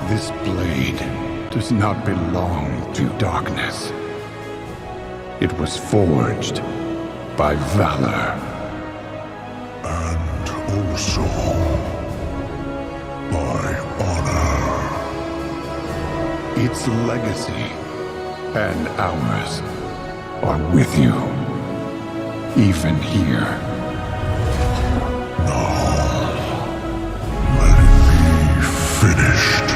This blade does not belong to darkness. It was forged by valor. And also by honor. its legacy and ours are with you, even here. Finished.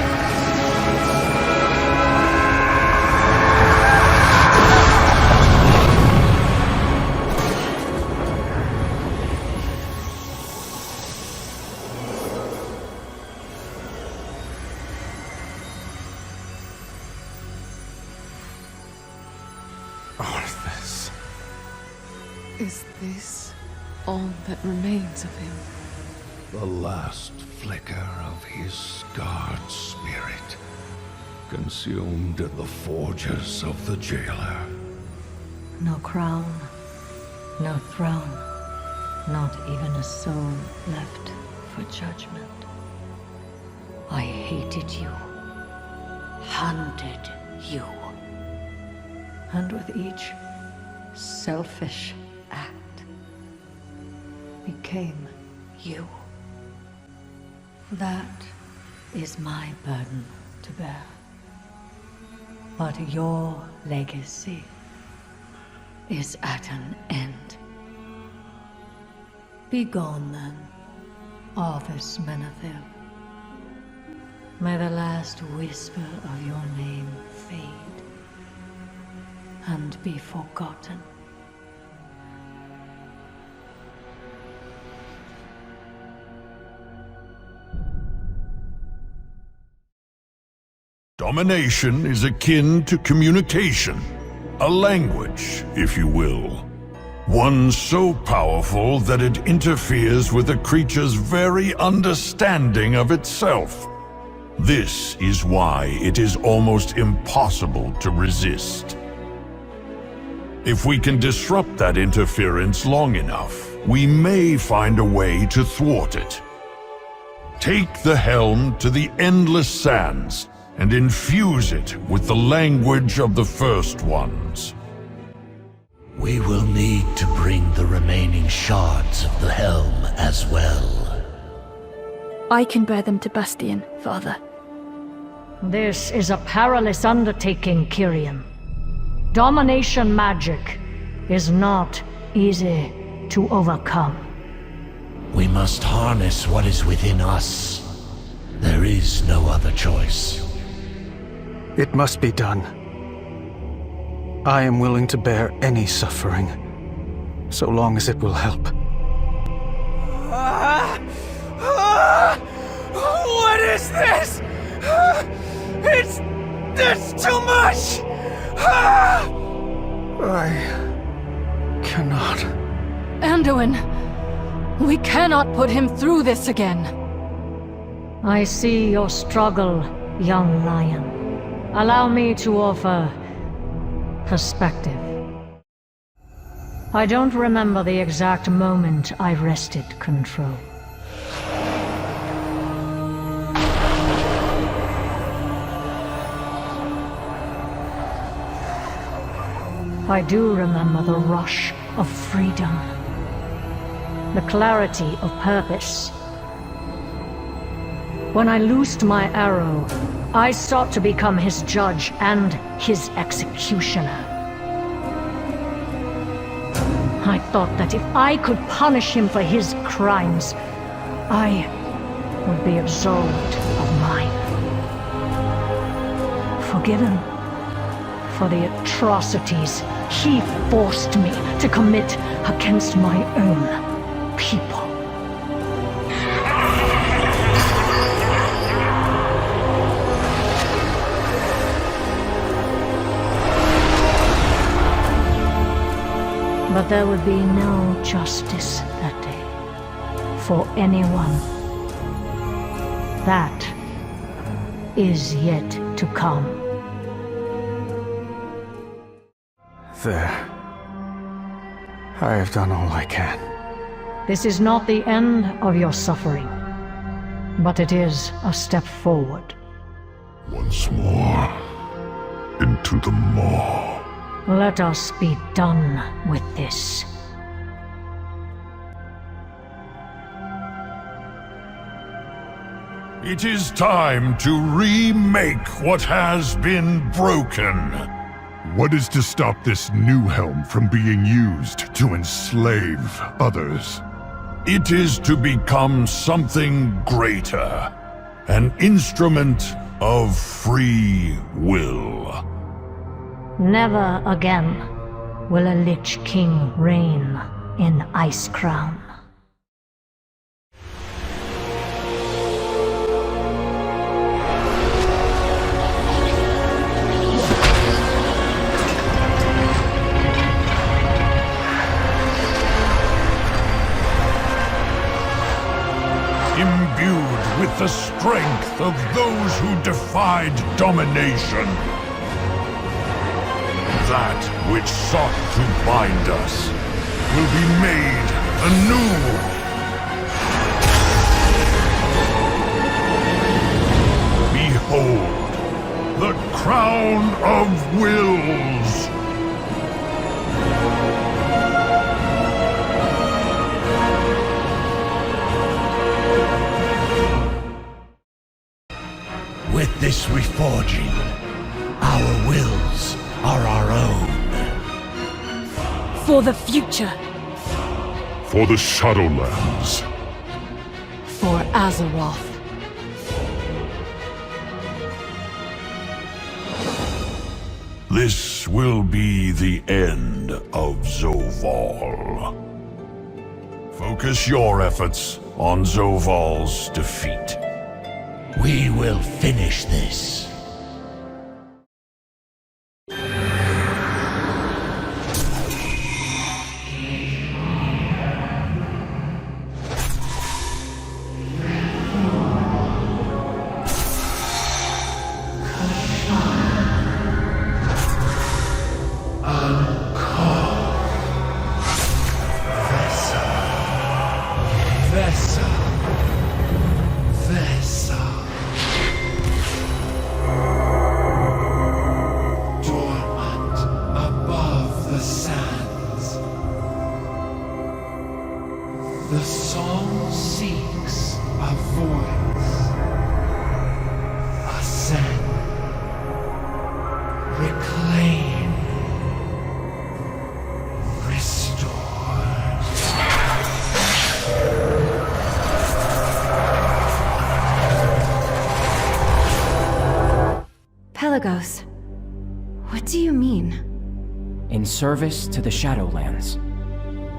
Arthas. Is this all that remains of him? The last flicker of his scarred spirit, consumed in the forges of the jailer. No crown, no throne, not even a soul left for judgment. I hated you, hunted you, and with each selfish act became you. That is my burden to bear. But your legacy is at an end. Be gone then, Arthas Menethil. May the last whisper of your name fade and be forgotten. Domination is akin to communication, a language, if you will. One so powerful that it interferes with a creature's very understanding of itself. This is why it is almost impossible to resist. If we can disrupt that interference long enough, we may find a way to thwart it. Take the helm to the endless sands and infuse it with the language of the First Ones. We will need to bring the remaining shards of the helm as well. I can bear them to Bastion, Father. This is a perilous undertaking, Kyrian. Domination magic is not easy to overcome. We must harness what is within us. There is no other choice. It must be done. I am willing to bear any suffering, so long as it will help. What is this? It's too much! I cannot. Anduin, we cannot put him through this again. I see your struggle, young lion. Allow me to offer perspective. I don't remember the exact moment I wrested control. I do remember the rush of freedom, the clarity of purpose. When I loosed my arrow, I sought to become his judge and his executioner. I thought that if I could punish him for his crimes, I would be absolved of mine. Forgiven for the atrocities he forced me to commit against my own people. But there would be no justice that day for anyone. That is yet to come. There. I have done all I can. This is not the end of your suffering, but it is a step forward. Once more, into the maw. Let us be done with this. It is time to remake what has been broken. What is to stop this new helm from being used to enslave others? It is to become something greater. An instrument of free will. Never again will a Lich King reign in Icecrown. Imbued with the strength of those who defied domination. That which sought to bind us will be made anew. Behold, the crown of wills. With this reforging, our wills are our own. For the future. For the Shadowlands. For Azeroth. This will be the end of Zovaal. Focus your efforts on Zovaal's defeat. We will finish this. The song seeks a voice. Ascend. Reclaim. Restore. Pelagos, what do you mean? In service to the Shadowlands,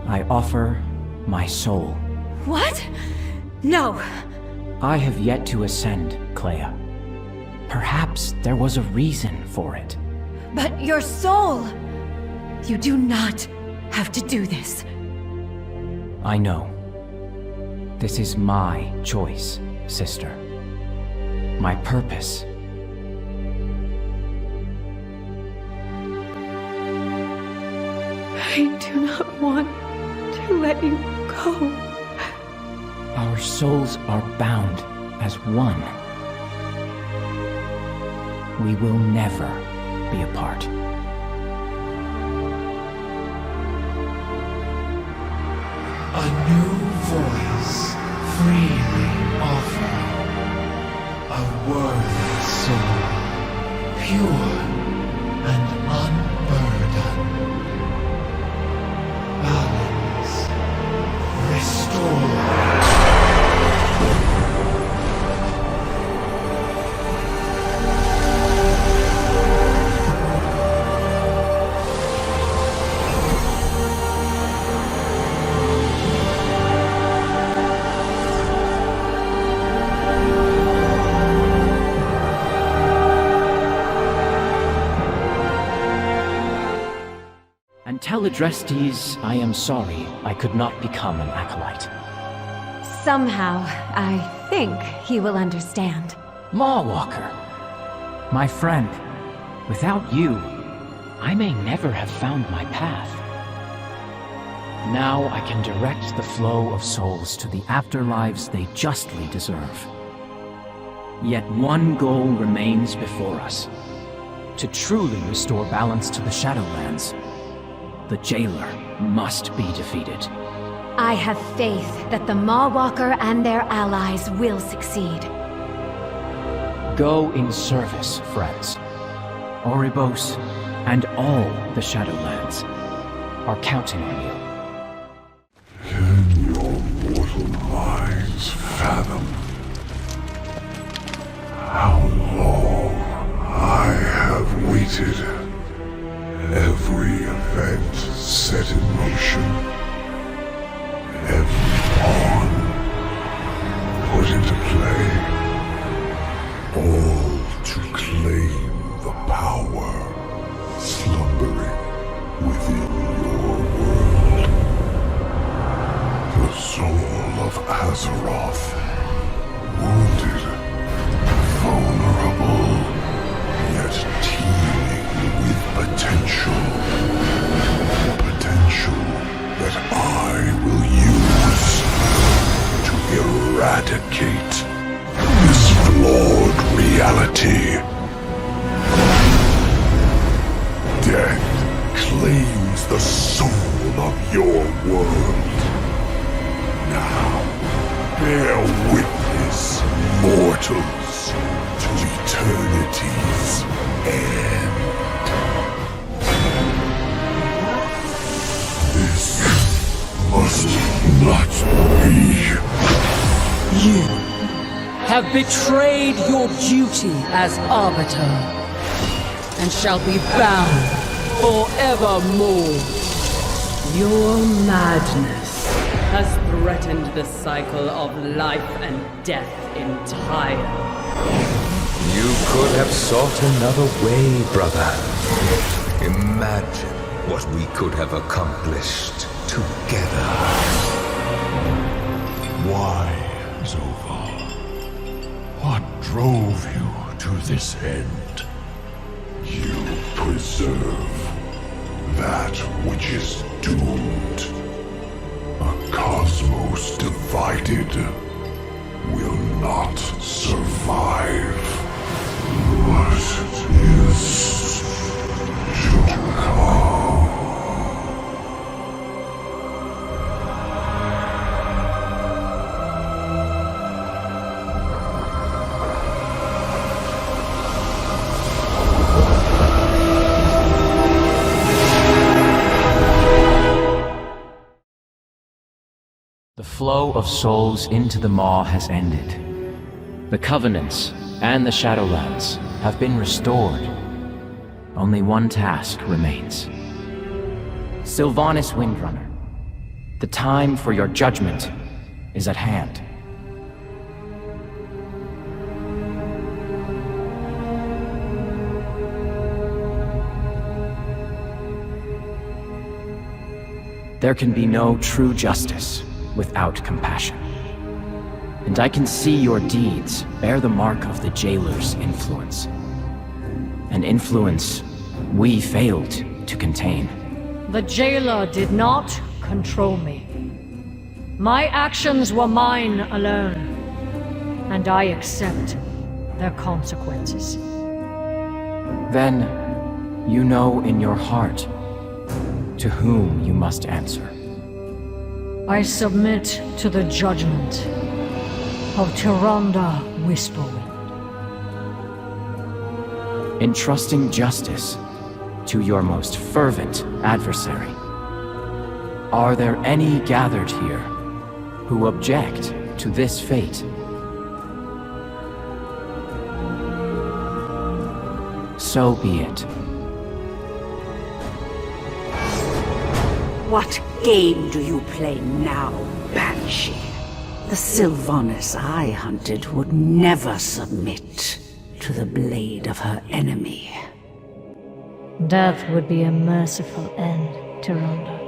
I offer my soul. What? No! I have yet to ascend, Clea. Perhaps there was a reason for it. But your soul! You do not have to do this. I know. This is my choice, sister. My purpose. I do not want to let you go. Our souls are bound as one. We will never be apart. A new voice freely offer. A worthy soul, pure and unburdened. Balance. Restore. And tell Adrestes I am sorry I could not become an acolyte. Somehow, I think he will understand. Mawwalker! My friend, without you, I may never have found my path. Now I can direct the flow of souls to the afterlives they justly deserve. Yet one goal remains before us. To truly restore balance to the Shadowlands, the Jailer must be defeated. I have faith that the Mawwalker and their allies will succeed. go in service, friends. Oribos and all the Shadowlands are counting on you. Can your mortal minds fathom how long I have waited? Every event set in motion, every pawn put into play, all to claim the power slumbering within your world. The soul of Azeroth, wounded, vulnerable, yet teeming with potential. Potential that I will use to eradicate this flawed reality. Death claims the soul of your world. Now, bear witness, mortals, to eternity's end. This must not be. You have betrayed your duty as Arbiter, and shall be bound forevermore. Your madness has threatened the cycle of life and death entire. You could have sought another way, brother. Imagine what we could have accomplished together. Why, Zovar? What drove you to this end? You preserve that which is doomed. A cosmos divided will not survive. What is to come? The flow of souls into the Maw has ended. The Covenants and the Shadowlands have been restored. Only one task remains. Sylvanas Windrunner, the time for your judgment is at hand. There can be no true justice without compassion. And I can see your deeds bear the mark of the Jailer's influence. An influence we failed to contain. The Jailer did not control me. My actions were mine alone, and I accept their consequences. Then, you know in your heart to whom you must answer. I submit to the judgment of Tyrande Whisperwind. Entrusting justice to your most fervent adversary. Are there any gathered here who object to this fate? So be it. What game do you play now, Banshee? The Sylvanas I hunted would never submit to the blade of her enemy. Death would be a merciful end, Tyrande.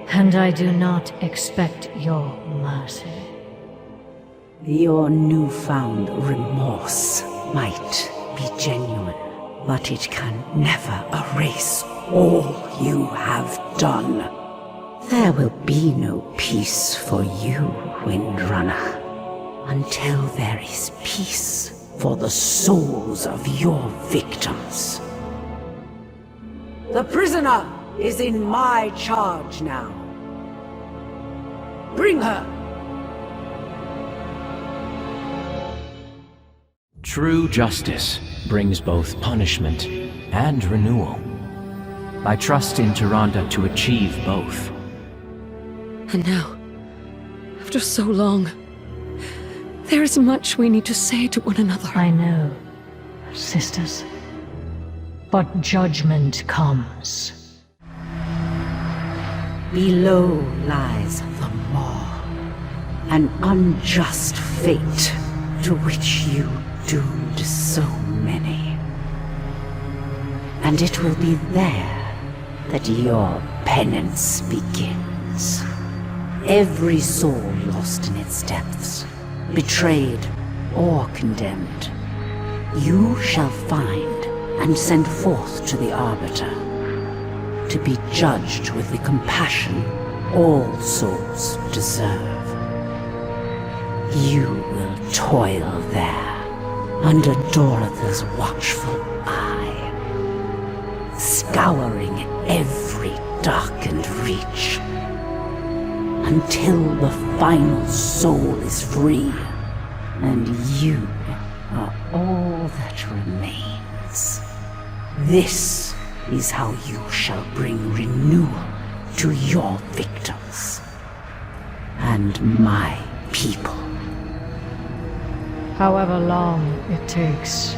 And I do not expect your mercy. Your newfound remorse might be genuine, but it can never erase all you have done. There will be no peace for you, Windrunner, until there is peace for the souls of your victims. The prisoner is in my charge now. Bring her! True justice brings both punishment and renewal. I trust in Tyrande to achieve both. And now, after so long, there is much we need to say to one another. I know, sisters. But judgment comes. Below lies the maw, an unjust fate to which you doomed so many. And it will be there that your penance begins. Every soul lost in its depths, betrayed or condemned, you shall find and send forth to the Arbiter, to be judged with the compassion all souls deserve. You will toil there, under Doratha's watchful eye, scouring every darkened reach, until the final soul is free, and you are all that remains. This is how you shall bring renewal to your victims and my people. However long it takes,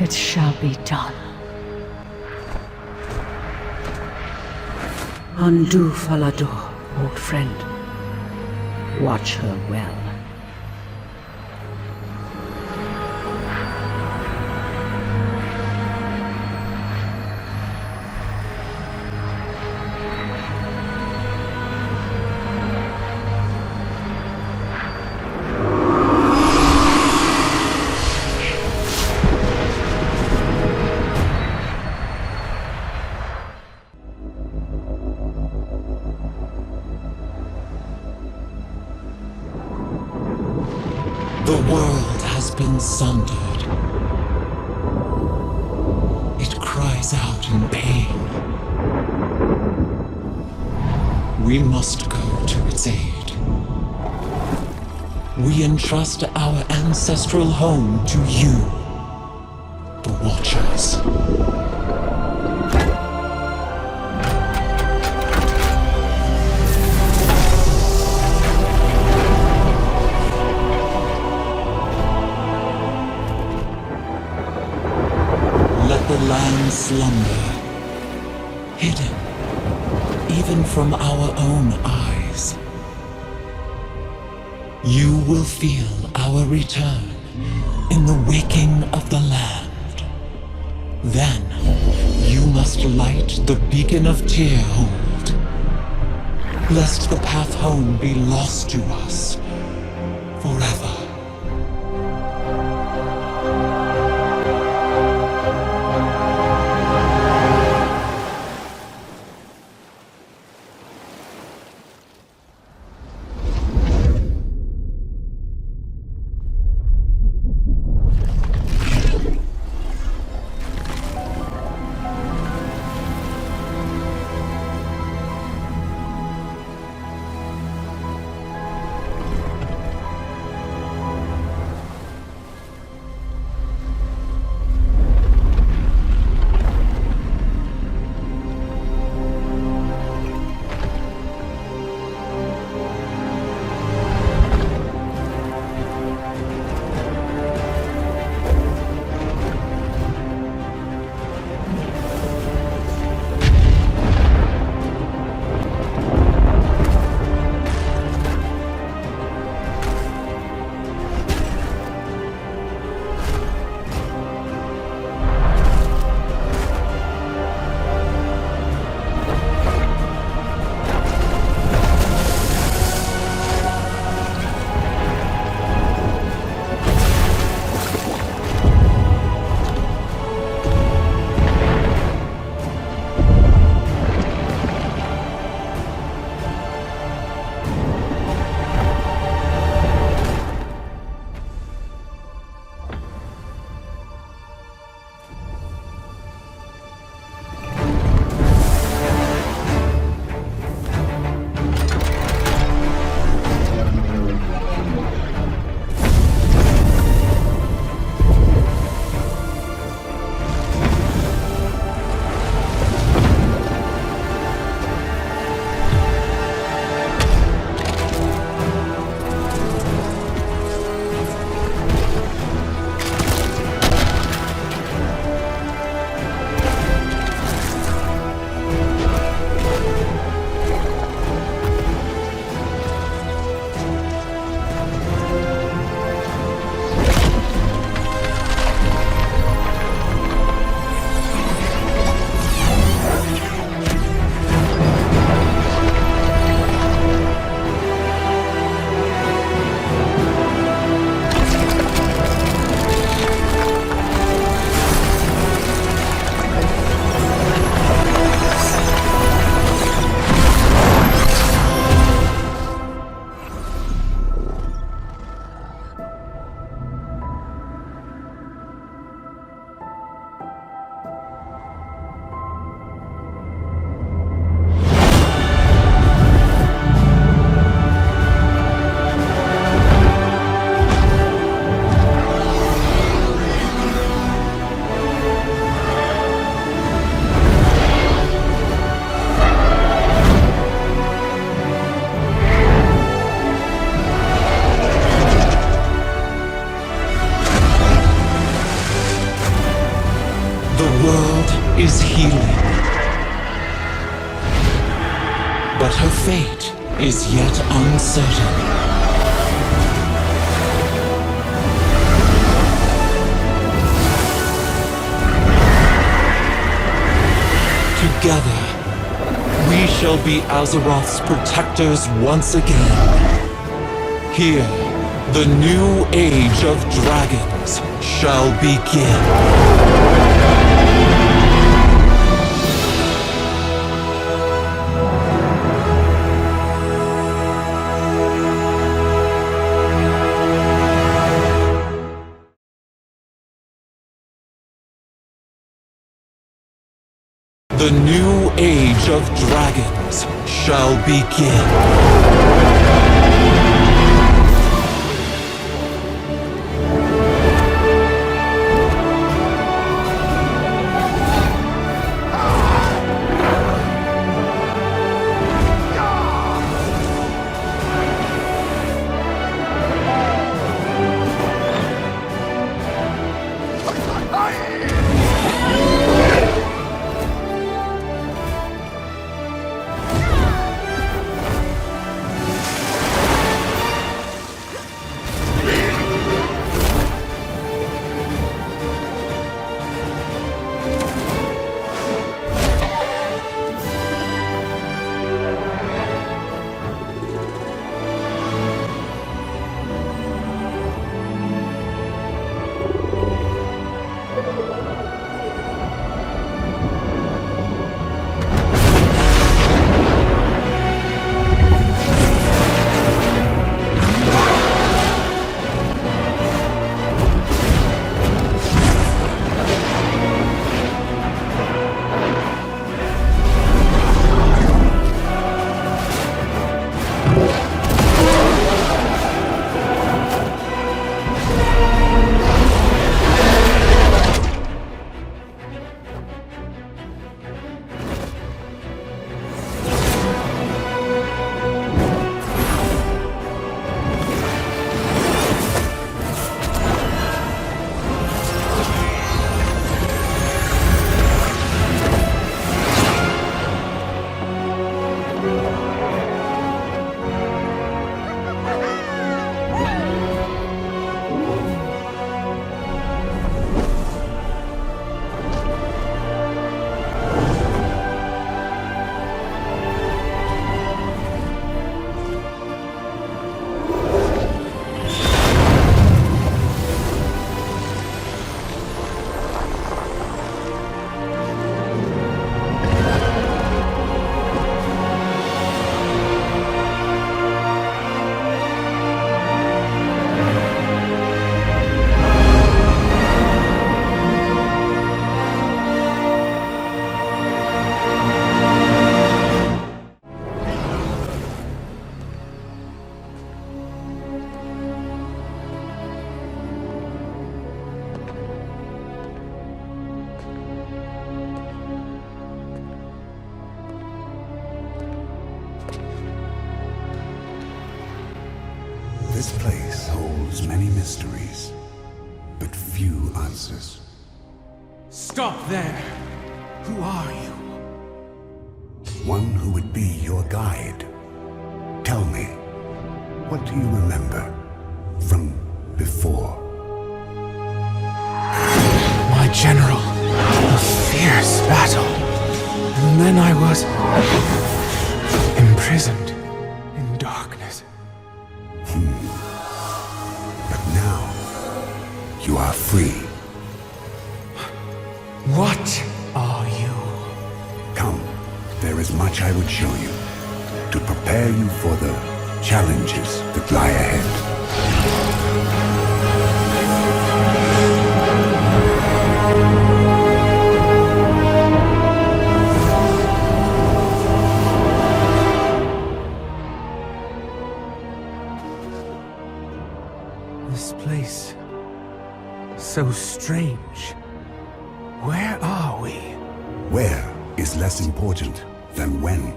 it shall be done. Undo Falador, old friend. Watch her well. The world has been sundered. It cries out in pain. We must go to its aid. We entrust our ancestral home to you, the Watchers. The land slumber, hidden even from our own eyes. You will feel our return in the waking of the land. Then you must light the beacon of Tearhold, lest the path home be lost to us forever. is healing. But her fate is yet uncertain. Together, we shall be Azeroth's protectors once again. Here, the new age of dragons shall begin. The new age of dragons shall begin. This place holds many mysteries, but few answers. Stop there! Who are you? One who would be your guide. Tell me, what do you remember from before? My general, a fierce battle. And then I was imprisoned in darkness. But now, you are free. What are you? Come, there is much I would show you, to prepare you for the challenges that lie ahead. This place, so strange. Where are we? Where is less important than when.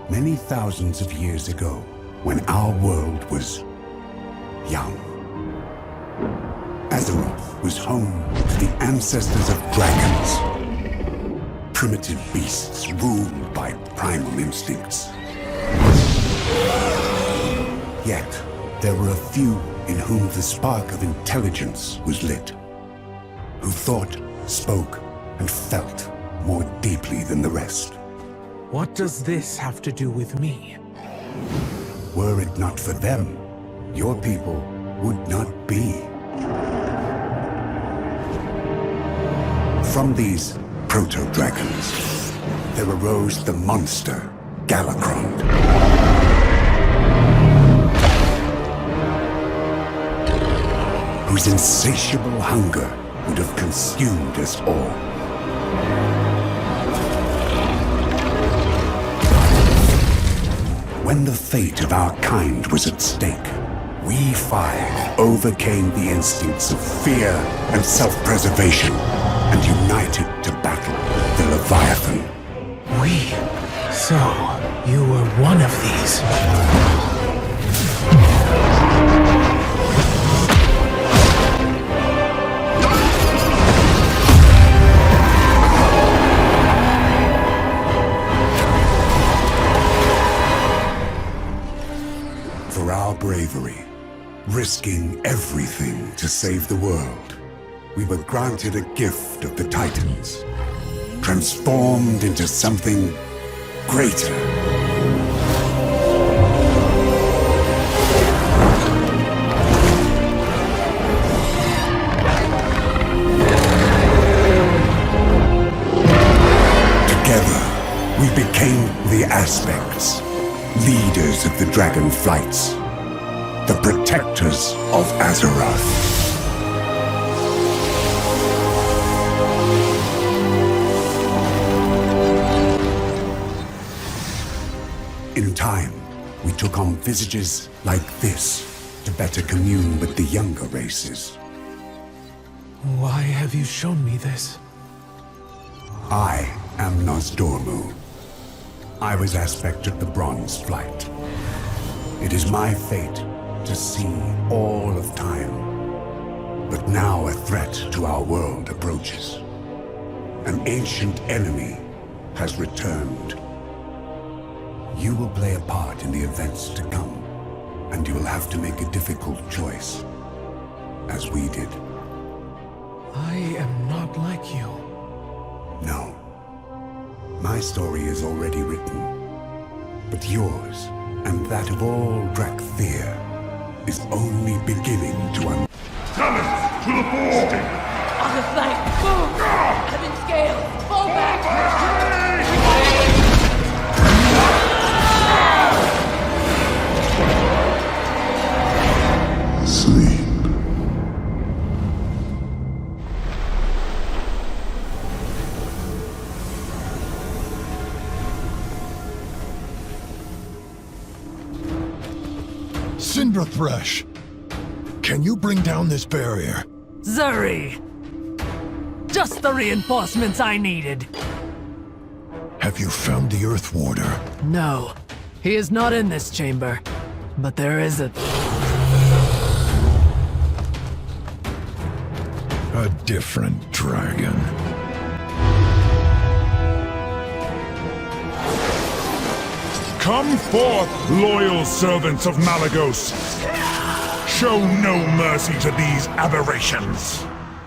Many thousands of years ago, when our world was young, Azeroth was home to the ancestors of dragons. primitive beasts ruled by primal instincts. Yet, there were a few in whom the spark of intelligence was lit, who thought, spoke, and felt more deeply than the rest. What does this have to do with me? Were it not for them, your people would not be. From these proto-dragons, there arose the monster, Galakrond. Whose insatiable hunger would have consumed us all. When the fate of our kind was at stake, we five overcame the instincts of fear and self-preservation and united to battle the Leviathan. We? So, you were one of these. For our bravery, risking everything to save the world, we were granted a gift of the Titans, transformed into something greater. Together, we became the Aspects, leaders of the Dragonflights, the protectors of Azeroth. In time, we took on visages like this to better commune with the younger races. Why have you shown me this? I am Nosdormu. I was aspect of the Bronze Flight. It is my fate to see all of time. But now a threat to our world approaches. An ancient enemy has returned. You will play a part in the events to come, and you will have to make a difficult choice, as we did. I am not like you. No. My story is already written, but yours, and that of all Drakthir, is only beginning to Talent to the fore! Arthas, move! Heaven scale, fall back! Sleep. Cinder Thresh, can you bring down this barrier? Zuri! Just the reinforcements I needed. Have you found the Earth Warder? No, he is not in this chamber. But there is a different dragon. Come forth, loyal servants of Malagos. Show no mercy to these aberrations.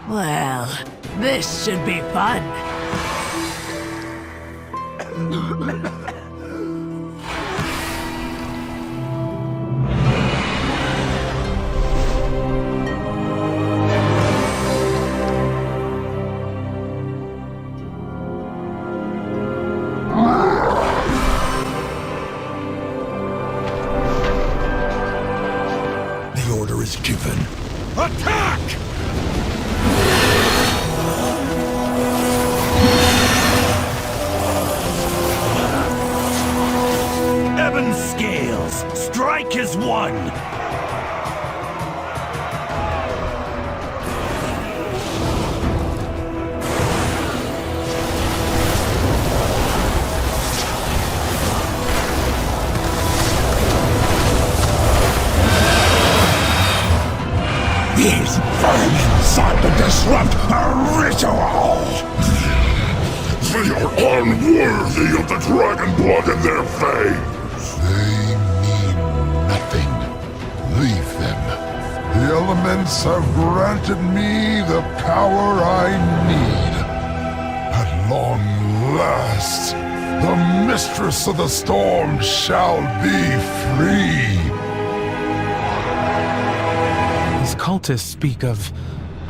Well, this should be fun. The order is given. Attack! Ebon scales, strike as one. These vermin sought to disrupt a ritual! They are unworthy of the dragon blood in their veins. They mean nothing. Leave them. The elements have granted me the power I need. At long last, the mistress of the storm shall be free. These cultists speak of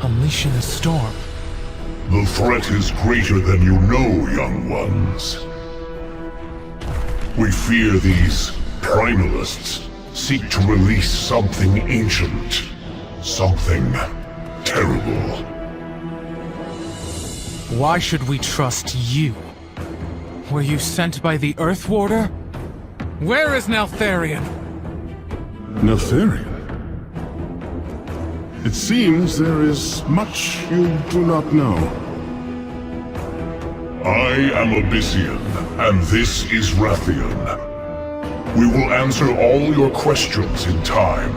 unleashing a storm. The threat is greater than you know, young ones. We fear these primalists seek to release something ancient, something terrible. Why should we trust you? Were you sent by the Earth Warder? Where is Neltharion? Neltharion? It seems there is much you do not know. I am Abyssian, and this is Rathian. We will answer all your questions in time.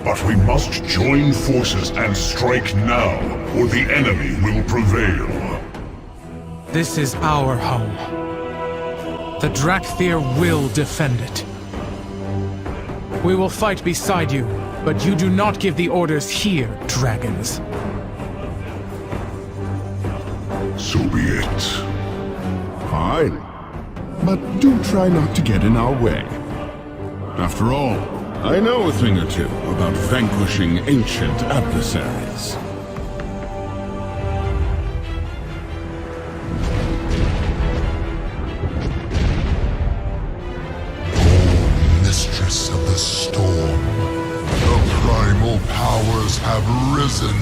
But we must join forces and strike now, or the enemy will prevail. This is our home. The Drakthir will defend it. We will fight beside you, but you do not give the orders here, dragons. So be it. Fine. But do try not to get in our way. After all, I know a thing or two about vanquishing ancient adversaries. Oh, Mistress of the Storm, the primal powers have risen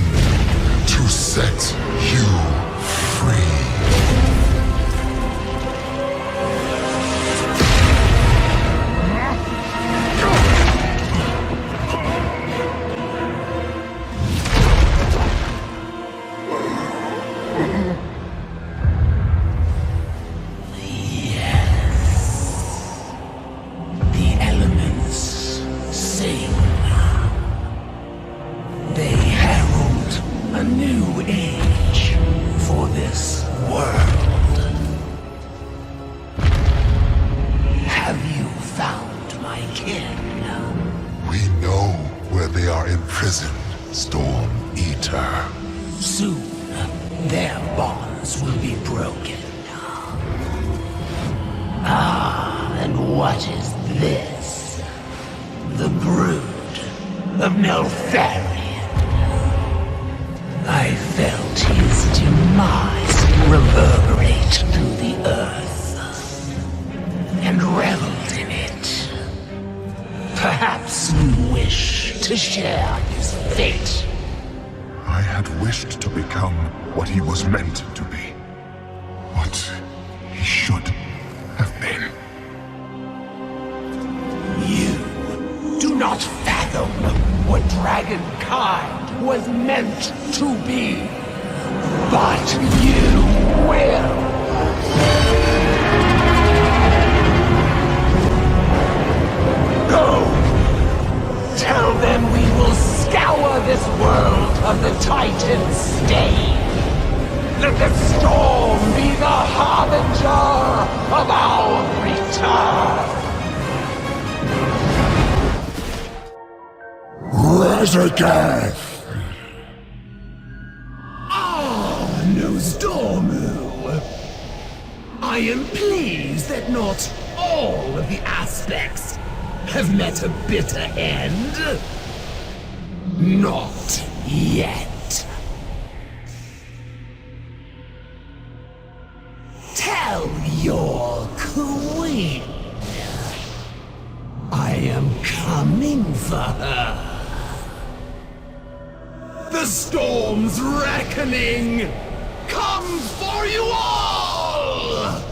to set you free. I am pleased that not all of the aspects have met a bitter end. Not yet. Tell your queen I am coming for her. The storm's reckoning comes for you all!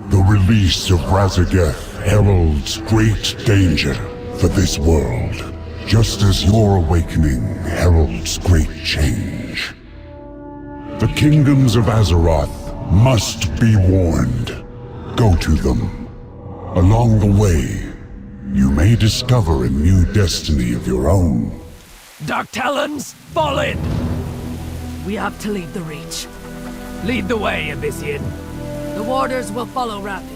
The release of Razageth heralds great danger for this world, just as your awakening heralds great change. The kingdoms of Azeroth must be warned. Go to them. Along the way, you may discover a new destiny of your own. Dark Talons, fall in! We have to leave the Reach. Lead the way, Abyssian. The warders will follow rapid.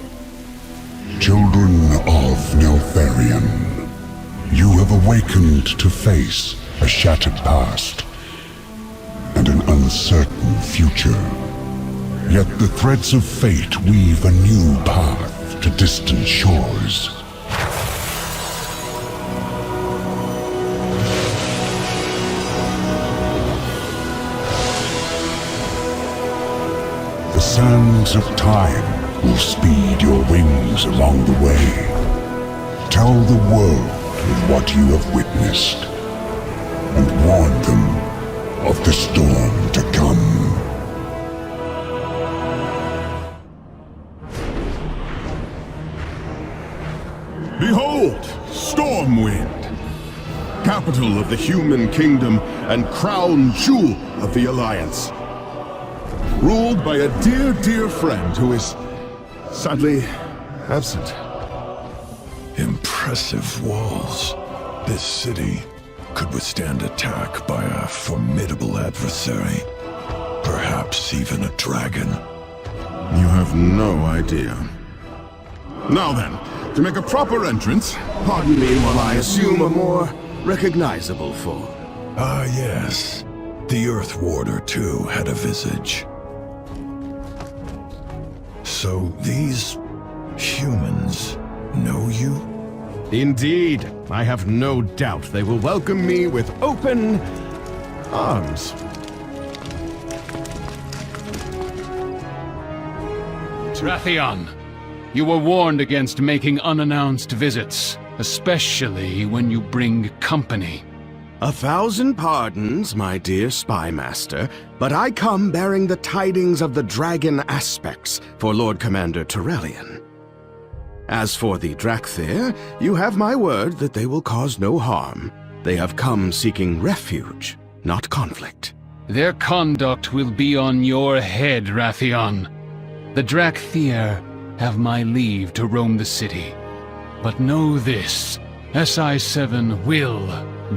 Children of Neltharion, you have awakened to face a shattered past and an uncertain future. Yet the threads of fate weave a new path to distant shores. The sands of time will speed your wings along the way. Tell the world of what you have witnessed, and warn them of the storm to come. Behold, Stormwind, capital of the human kingdom and crown jewel of the Alliance. Ruled by a dear, dear friend who is sadly absent. Impressive walls. This city could withstand attack by a formidable adversary. Perhaps even a dragon. You have no idea. Now then, to make a proper entrance, pardon me while I assume a more recognizable form. Ah, yes. The Earth Warder, too, had a visage. So these humans know you? Indeed. I have no doubt they will welcome me with open arms. Wrathion, you were warned against making unannounced visits, especially when you bring company. 1,000 pardons, my dear spy master, but I come bearing the tidings of the dragon aspects for Lord Commander Turellian. As for the Drakthir, you have my word that they will cause no harm. They have come seeking refuge, not conflict. Their conduct will be on your head, Wrathion. The Drakthir have my leave to roam the city. But know this, SI-7 will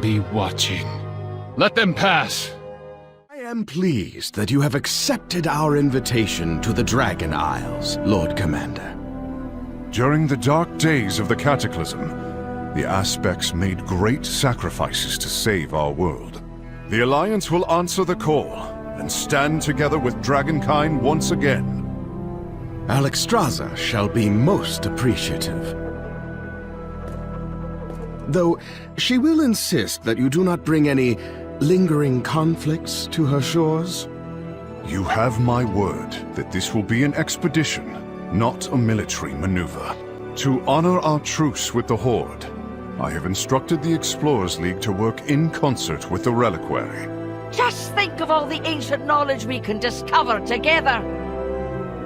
be watching. Let them pass! I am pleased that you have accepted our invitation to the Dragon Isles, Lord Commander. During the dark days of the Cataclysm, the Aspects made great sacrifices to save our world. The Alliance will answer the call and stand together with Dragonkind once again. Alexstrasza shall be most appreciative. Though she will insist that you do not bring any lingering conflicts to her shores. You have my word that this will be an expedition, not a military maneuver. To honor our truce with the Horde, I have instructed the Explorers League to work in concert with the Reliquary. Just think of all the ancient knowledge we can discover together!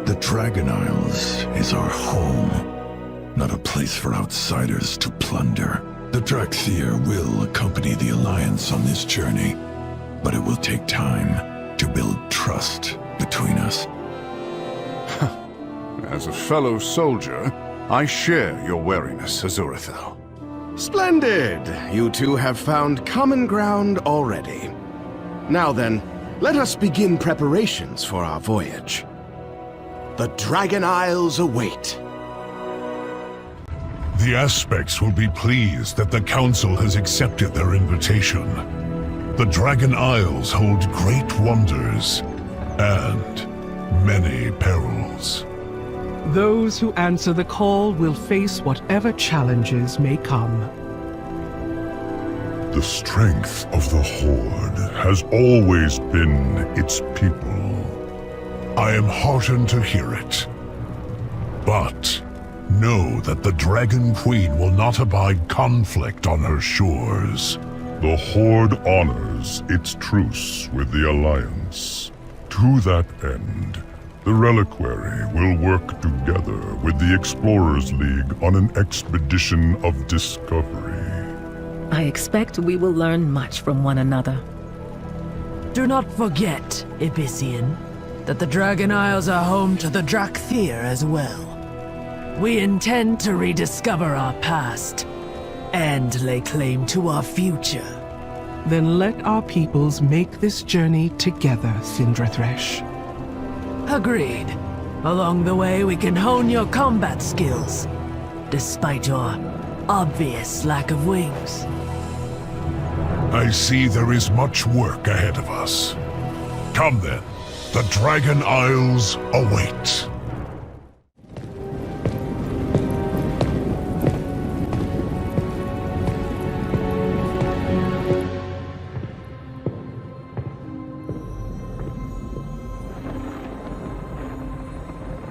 The Dragon Isles is our home, not a place for outsiders to plunder. The Drakthir will accompany the Alliance on this journey, but it will take time to build trust between us. As a fellow soldier, I share your wariness, Azurathel. Splendid! You two have found common ground already. Now then, let us begin preparations for our voyage. The Dragon Isles await. The Aspects will be pleased that the Council has accepted their invitation. The Dragon Isles hold great wonders and many perils. Those who answer the call will face whatever challenges may come. The strength of the Horde has always been its people. I am heartened to hear it. But know that the Dragon Queen will not abide conflict on her shores. The Horde honors its truce with the Alliance. To that end, the Reliquary will work together with the Explorers League on an expedition of discovery. I expect we will learn much from one another. Do not forget, Abyssian, that the Dragon Isles are home to the Drakthir as well. We intend to rediscover our past and lay claim to our future. Then let our peoples make this journey together, Sindrathresh. Agreed. Along the way, we can hone your combat skills, despite your obvious lack of wings. I see there is much work ahead of us. Come then, the Dragon Isles await.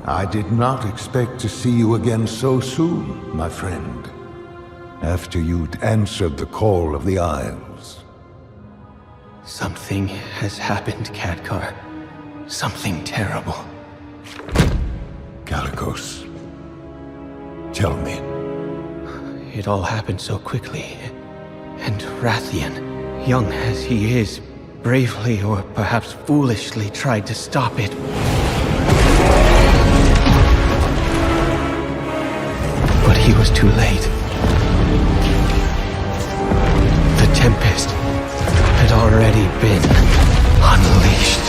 I did not expect to see you again so soon, my friend. After you'd answered the call of the Isles. Something has happened, Khadgar. Something terrible. Kalikos, tell me. It all happened so quickly. And Rathian, young as he is, bravely or perhaps foolishly tried to stop it. But he was too late. The Tempest had already been unleashed.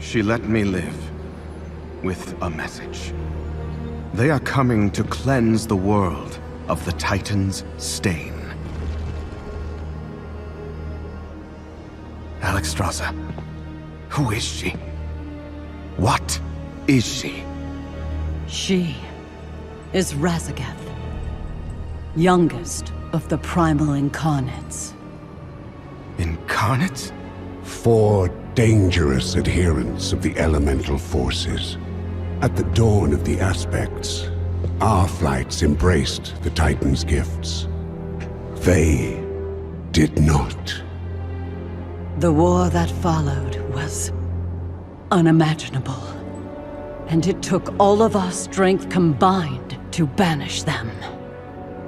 She let me live with a message. They are coming to cleanse the world of the Titan's stain. Alexstrasza, who is she? What is she? She is Raszageth, youngest of the primal incarnates. Incarnates? 4 dangerous adherents of the elemental forces. At the dawn of the aspects, our flights embraced the Titan's gifts. They did not. The war that followed was unimaginable. And it took all of our strength combined to banish them.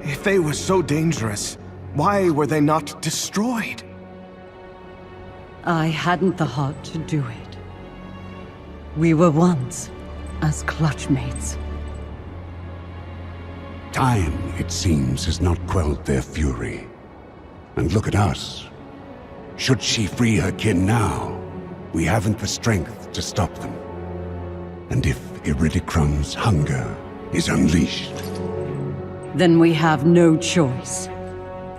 If they were so dangerous, why were they not destroyed? I hadn't the heart to do it. We were once as clutchmates. Time, it seems, has not quelled their fury. And look at us. Should she free her kin now, we haven't the strength to stop them. And if Iridicrum's hunger is unleashed... Then we have no choice.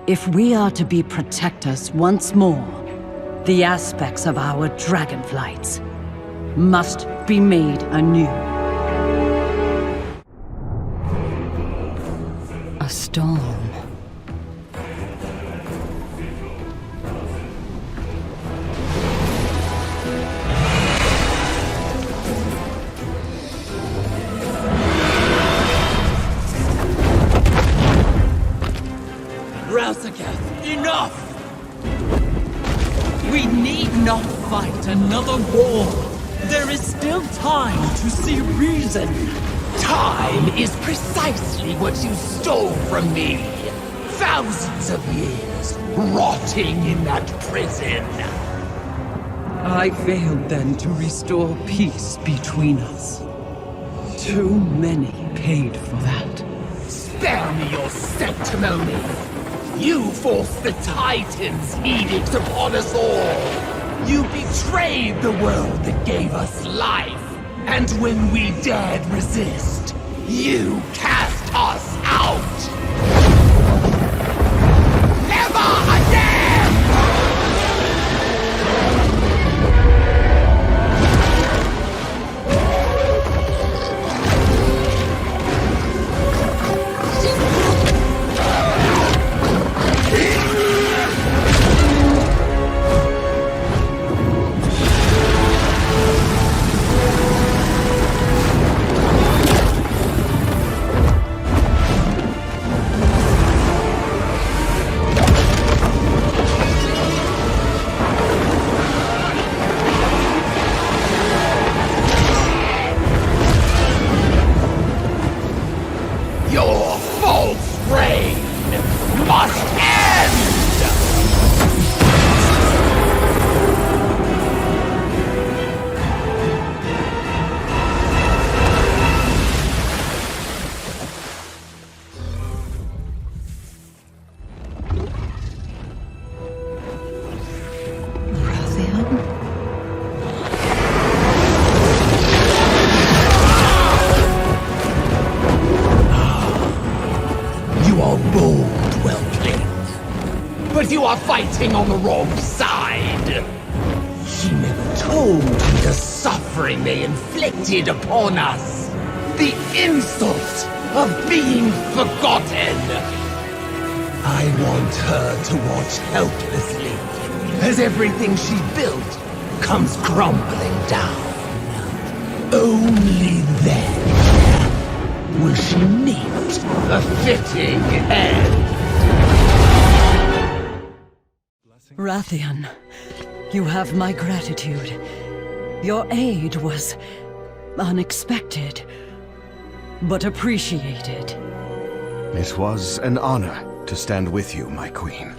If we are to be protectors once more, the aspects of our Dragonflights must be made anew. A storm. Raszageth, enough! We need not fight another war. There is still time to see reason. Time is precisely what you stole from me. Thousands of years rotting in that prison. I failed then to restore peace between us. Too many paid for that. Spare me your sanctimony. You forced the Titan's edict upon us all. You betrayed the world that gave us life. And when we dared resist, you cast us out. Never again! fighting on the wrong side. She never told me the suffering they inflicted upon us. The insult of being forgotten. I want her to watch helplessly as everything she built comes crumbling down. Only then will she meet a fitting end. Rathian, you have my gratitude. Your aid was unexpected, but appreciated. It was an honor to stand with you, my queen.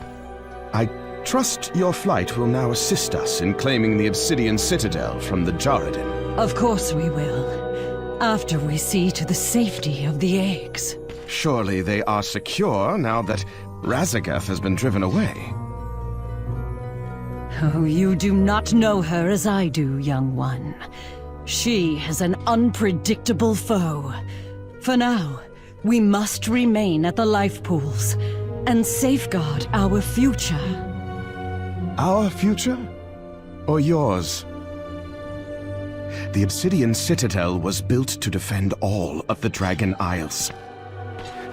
I trust your flight will now assist us in claiming the Obsidian Citadel from the Jarradin. Of course we will, after we see to the safety of the eggs. Surely they are secure now that Razagath has been driven away. Oh, you do not know her as I do, young one. She is an unpredictable foe. For now, we must remain at the life pools and safeguard our future. Our future? Or yours? The Obsidian Citadel was built to defend all of the Dragon Isles.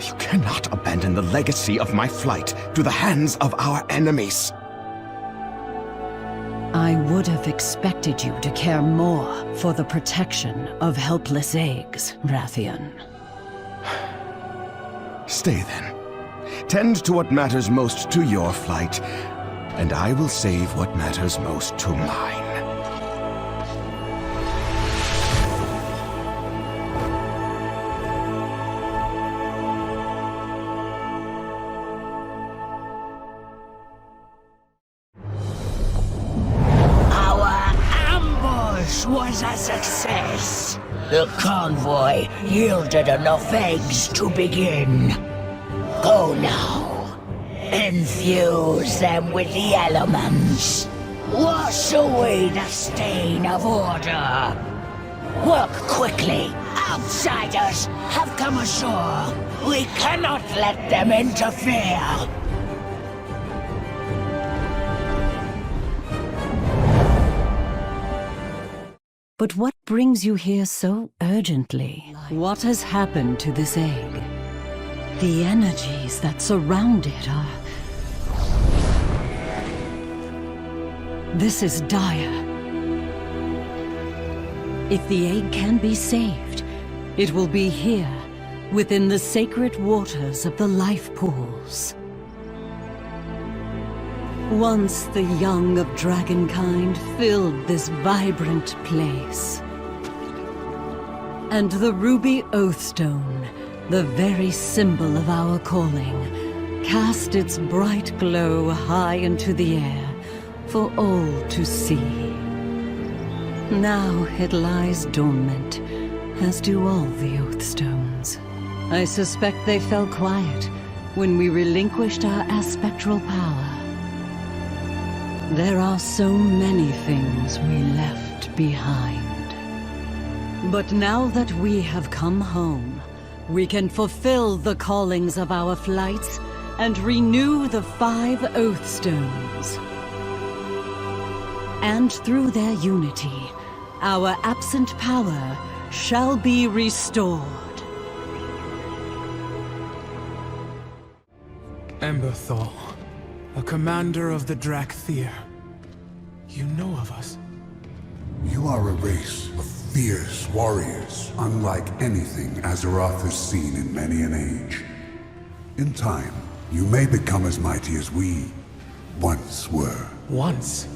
You cannot abandon the legacy of my flight to the hands of our enemies. I would have expected you to care more for the protection of helpless eggs, Rathian. Stay then. Tend to what matters most to your flight, and I will save what matters most to mine. Was a success. The convoy yielded enough eggs to begin. Go now. Infuse them with the elements. Wash away the stain of order. Work quickly. Outsiders have come ashore. We cannot let them interfere. But what brings you here so urgently? What has happened to this egg? The energies that surround it are... This is dire. If the egg can be saved, it will be here, within the sacred waters of the life pools. Once the young of dragonkind filled this vibrant place. And the ruby oathstone, the very symbol of our calling, cast its bright glow high into the air for all to see. Now it lies dormant, as do all the oathstones. I suspect they fell quiet when we relinquished our aspectral power. There are so many things we left behind. But now that we have come home, we can fulfill the callings of our flights and renew the 5 Oathstones. And through their unity, our absent power shall be restored. Emberthal, a commander of the Drakthir. You know of us. You are a race of fierce warriors, unlike anything Azeroth has seen in many an age. In time, you may become as mighty as we once were. Once?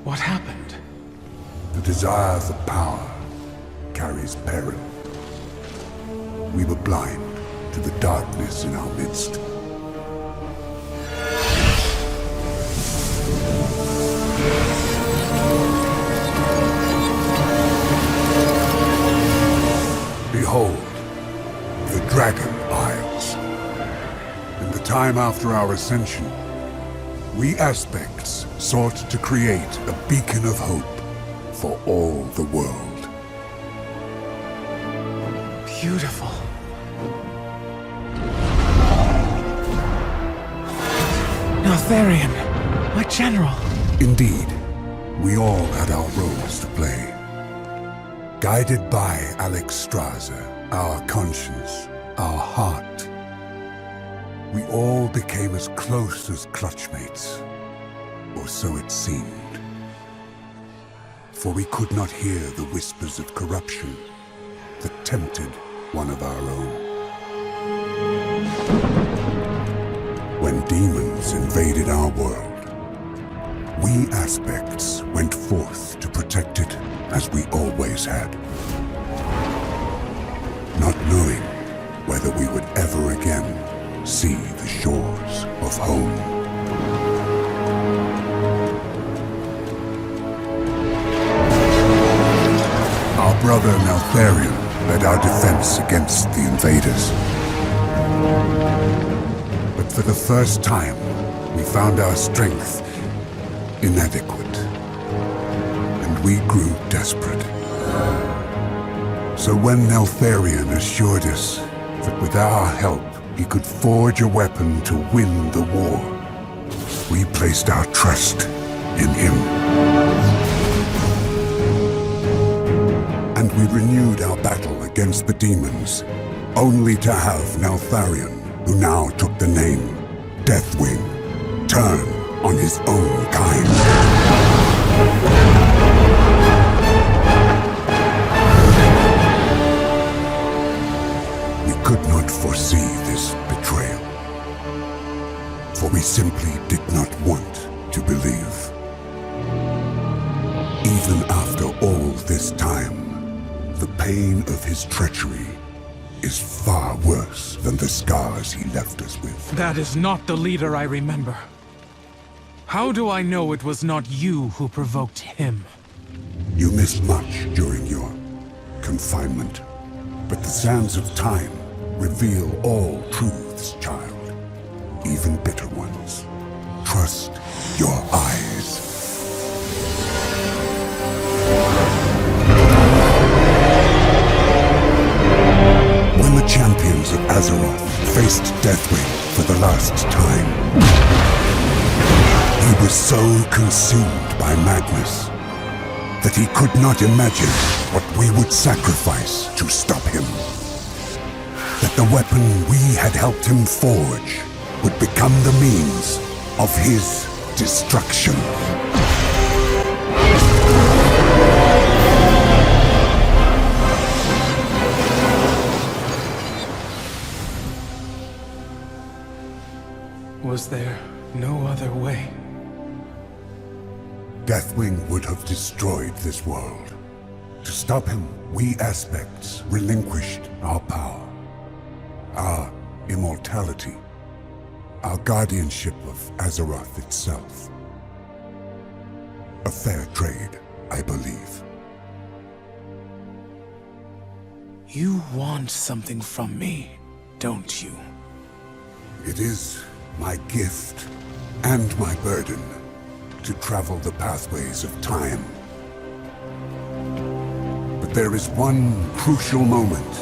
What happened? The desire for power carries peril. We were blind to the darkness in our midst. Behold, the Dragon Isles. In the time after our ascension, we aspects sought to create a beacon of hope for all the world. Beautiful. Now, Therian, My general. Indeed, we all had our roles to play. Guided by Alex Strasser, our conscience, our heart, we all became as close as clutchmates, or so it seemed. For we could not hear the whispers of corruption that tempted one of our own. When demons invaded our world, we aspects went forth to protect it as we always had. Not knowing whether we would ever again see the shores of home. Our brother Neltharion led our defense against the invaders. But for the first time, we found our strength inadequate, and we grew desperate. So when Neltharion assured us that with our help he could forge a weapon to win the war, we placed our trust in him. And we renewed our battle against the demons, only to have Neltharion, who now took the name Deathwing, turn on his own kind. We could not foresee this betrayal, for we simply did not want to believe. Even after all this time, the pain of his treachery is far worse than the scars he left us with. That is not the leader I remember. How do I know it was not you who provoked him? You missed much during your confinement, but the sands of time reveal all truths, child, even bitter ones. Trust your eyes. When the champions of Azeroth faced Deathwing for the last time, he was so consumed by madness that he could not imagine what we would sacrifice to stop him. That the weapon we had helped him forge would become the means of his destruction. Was there no other way? Deathwing would have destroyed this world. To stop him, we aspects relinquished our power, our immortality, our guardianship of Azeroth itself. A fair trade, I believe. You want something from me, don't you? It is my gift and my burden to travel the pathways of time. But there is one crucial moment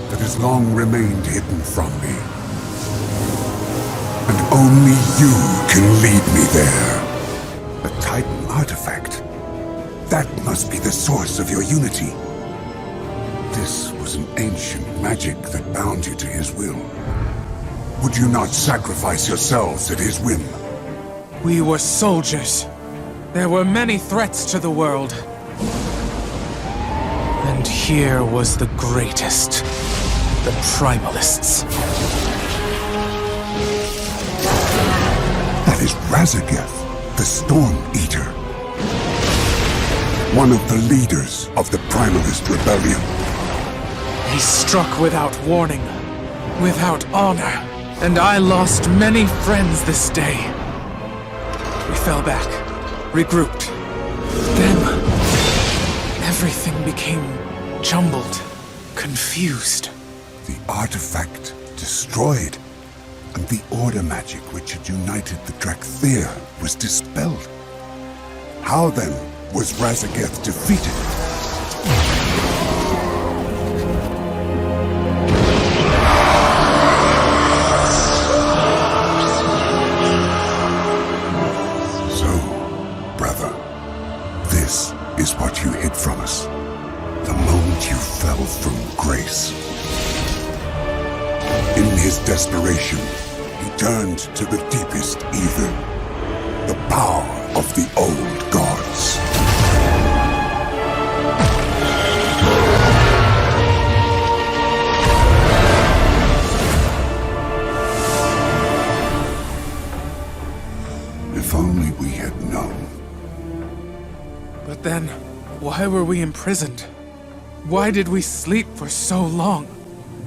that has long remained hidden from me. And only you can lead me there. A Titan artifact. That must be the source of your unity. This was an ancient magic that bound you to his will. Would you not sacrifice yourselves at his whim? We were soldiers. There were many threats to the world. And here was the greatest. The Primalists. That is Razageth, the Storm Eater. One of the leaders of the Primalist Rebellion. He struck without warning, without honor. And I lost many friends this day. We fell back, regrouped. Then, everything became jumbled, confused. The artifact destroyed, and the order magic which had united the Drakthir was dispelled. How then was Razageth defeated? This is what you hid from us. The moment you fell from grace. In his desperation, he turned to the deepest evil. The power of the old gods. If only we had known. But then, why were we imprisoned? Why did we sleep for so long?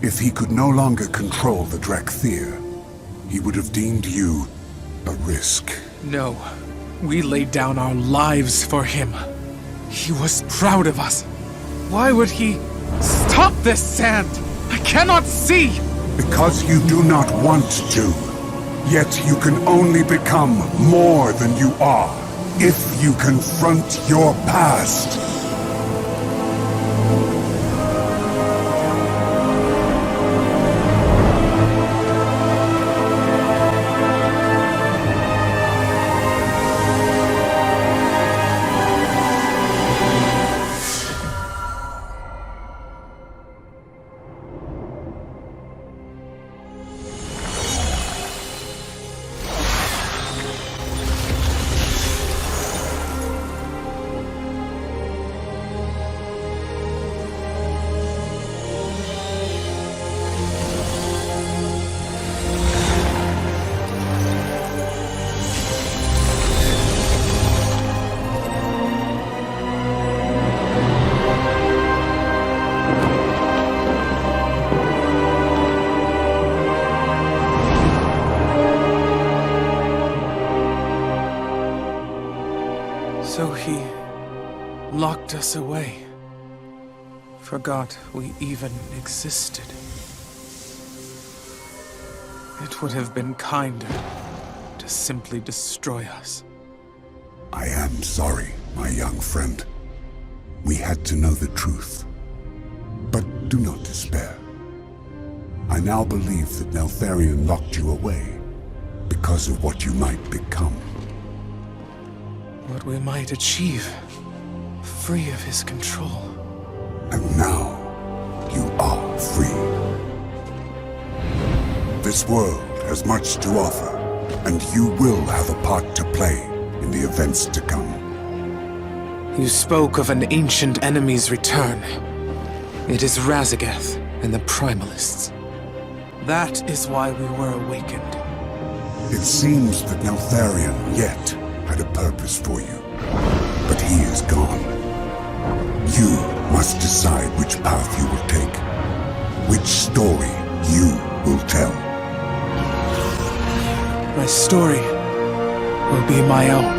If he could no longer control the Drakthir, he would have deemed you a risk. No. We laid down our lives for him. He was proud of us. Why would he... Stop this sand! I cannot see! Because you do not want to. Yet you can only become more than you are if you confront your past. So he locked us away. Forgot we even existed. It would have been kinder to simply destroy us. I am sorry, my young friend. We had to know the truth. But do not despair. I now believe that Neltharion locked you away because of what you might become. What we might achieve, free of his control. And now, you are free. This world has much to offer, and you will have a part to play in the events to come. You spoke of an ancient enemy's return. It is Raszageth and the Primalists. That is why we were awakened. It seems that Neltharion yet had a purpose for you, but he is gone. You must decide which path you will take, which story you will tell. My story will be my own.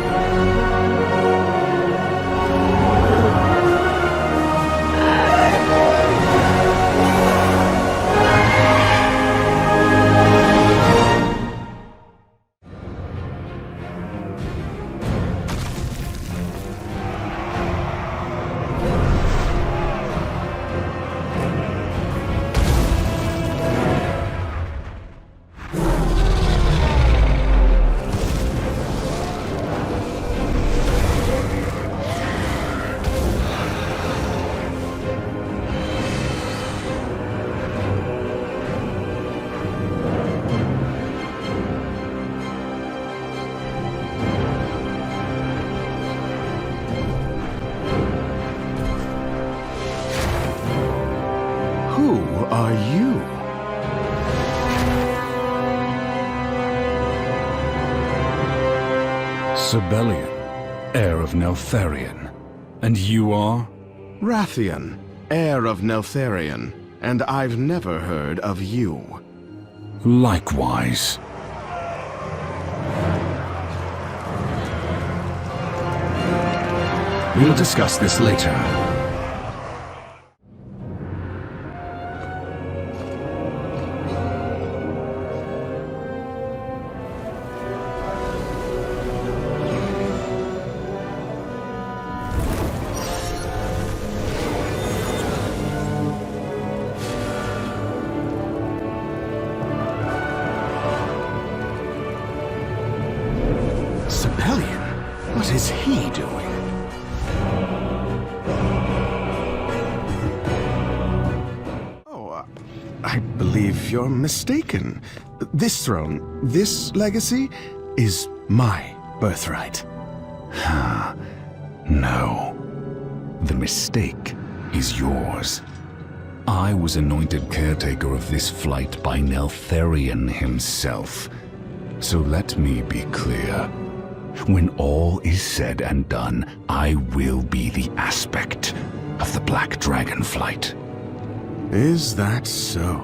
Who are you? Sibelian, heir of Neltharion. And you are? Rathian, heir of Neltharion. And I've never heard of you. Likewise. We'll discuss this later. Sibelian? What is he doing? I believe you're mistaken. This throne, this legacy, is my birthright. No. The mistake is yours. I was anointed caretaker of this flight by Neltharion himself. So let me be clear. When all is said and done, I will be the aspect of the Black Dragonflight. Is that so?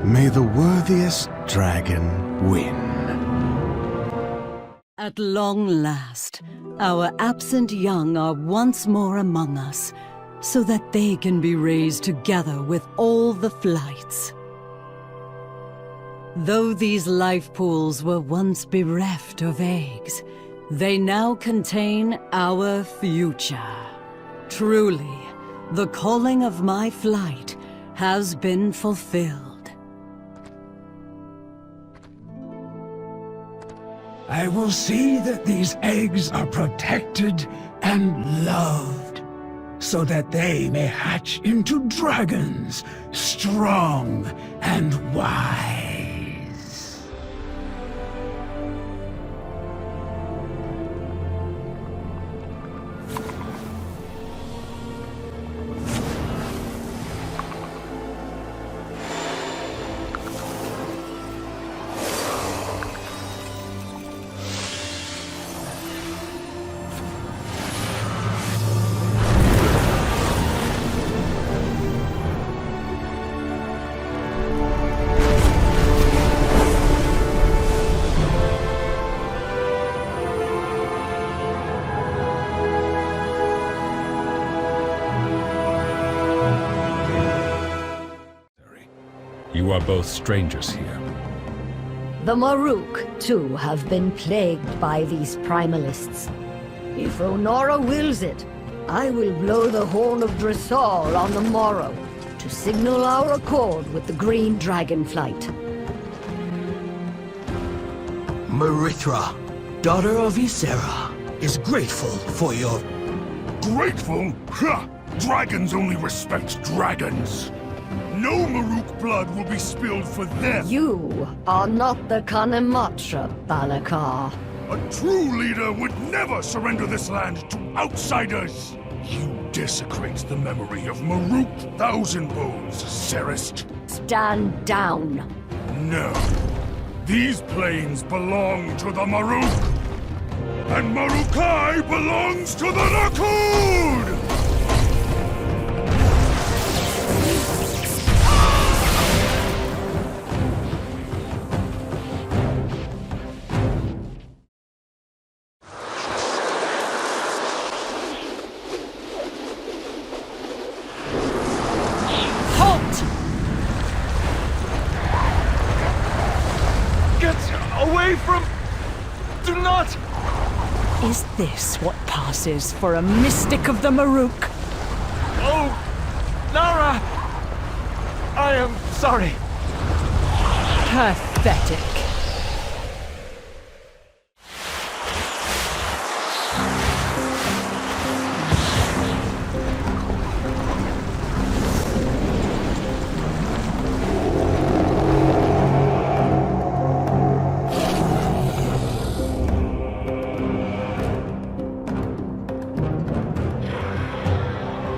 May the worthiest dragon win. At long last, our absent young are once more among us, so that they can be raised together with all the flights. Though these life pools were once bereft of eggs, they now contain our future. Truly, the calling of my flight has been fulfilled. I will see that these eggs are protected and loved, so that they may hatch into dragons, strong and wise. You are both strangers here. The Maruk, too, have been plagued by these primalists. If Onora wills it, I will blow the horn of Dressal on the morrow to signal our accord with the Green Dragonflight. Marithra, daughter of Ysera, is grateful for your... Grateful? Ha! Dragons only respect dragons! No Maruk blood will be spilled for them! You are not the Kanematra, Balakar. A true leader would never surrender this land to outsiders! You desecrate the memory of Maruk Thousandbones, Serist. Stand down. No. These plains belong to the Maruk! And Marukai belongs to the Nakud! Away from... Do not... Is this what passes for a mystic of the Maruk? Oh, Nara! I am sorry. Pathetic.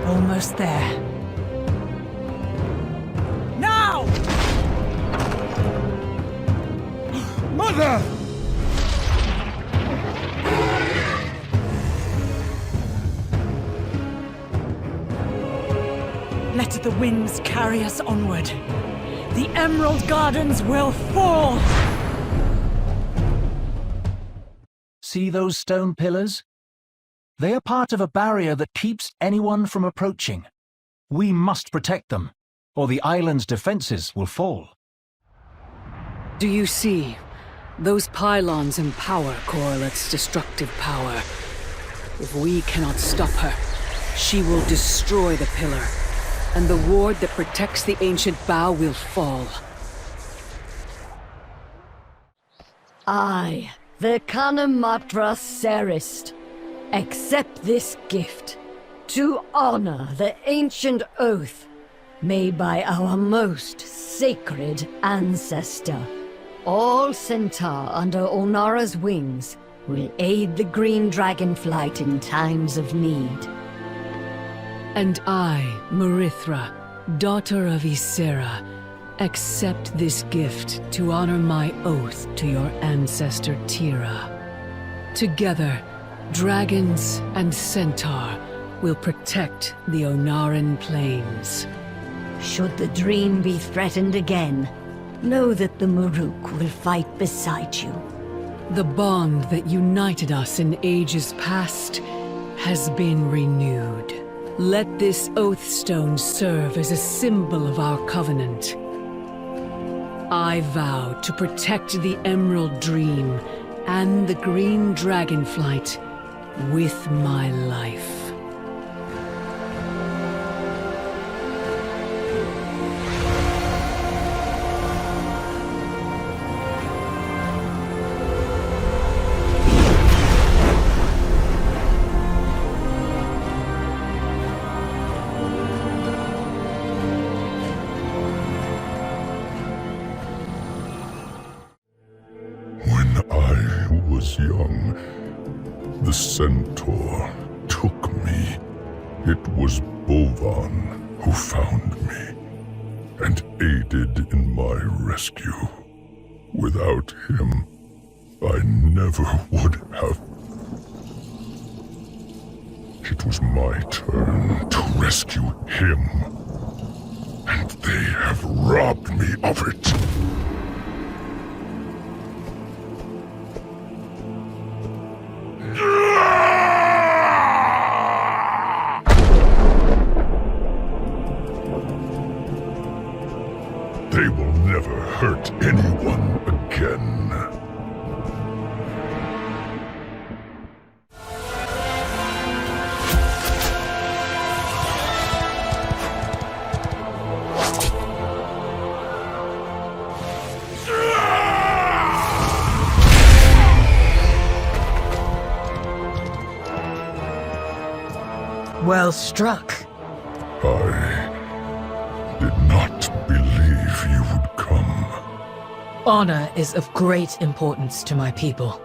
Almost there. Now! Mother! Let the winds carry us onward. The Emerald Gardens will fall! See those stone pillars? They are part of a barrier that keeps anyone from approaching. We must protect them, or the island's defenses will fall. Do you see? Those pylons empower Coreleth's destructive power. If we cannot stop her, she will destroy the pillar, and the ward that protects the ancient bow will fall. I, the Kanematra Serist, accept this gift to honor the ancient oath made by our most sacred ancestor. All Centaur under Onara's wings will aid the green dragonflight in times of need. And I, Marithra, daughter of Ysera, accept this gift to honor my oath to your ancestor Tira. Together, dragons and Centaur will protect the Onaran Plains. Should the dream be threatened again, know that the Maruk will fight beside you. The bond that united us in ages past has been renewed. Let this oath stone serve as a symbol of our covenant. I vow to protect the Emerald Dream and the Green Dragonflight with my life. Young, the centaur took me. It was Bovan who found me and aided in my rescue. Without him, I never would have. It was my turn to rescue him, and they have robbed me of it. They will never hurt anyone again. Well struck. I did not believe you would come. Honor is of great importance to my people.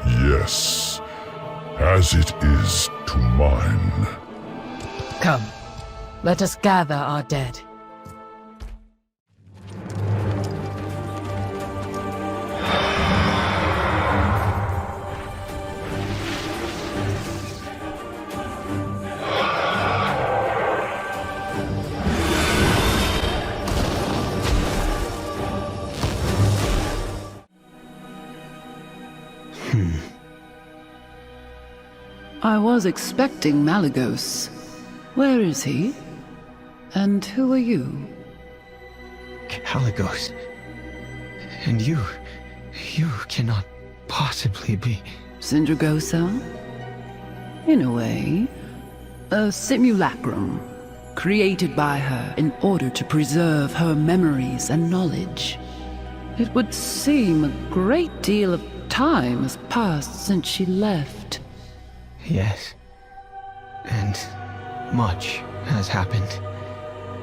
Yes, as it is to mine. Come, let us gather our dead. I was expecting Malygos. Where is he? And who are you? Caligos. And you cannot possibly be... Sindragosa? In a way, a simulacrum, created by her in order to preserve her memories and knowledge. It would seem a great deal of time has passed since she left. Yes. And much has happened.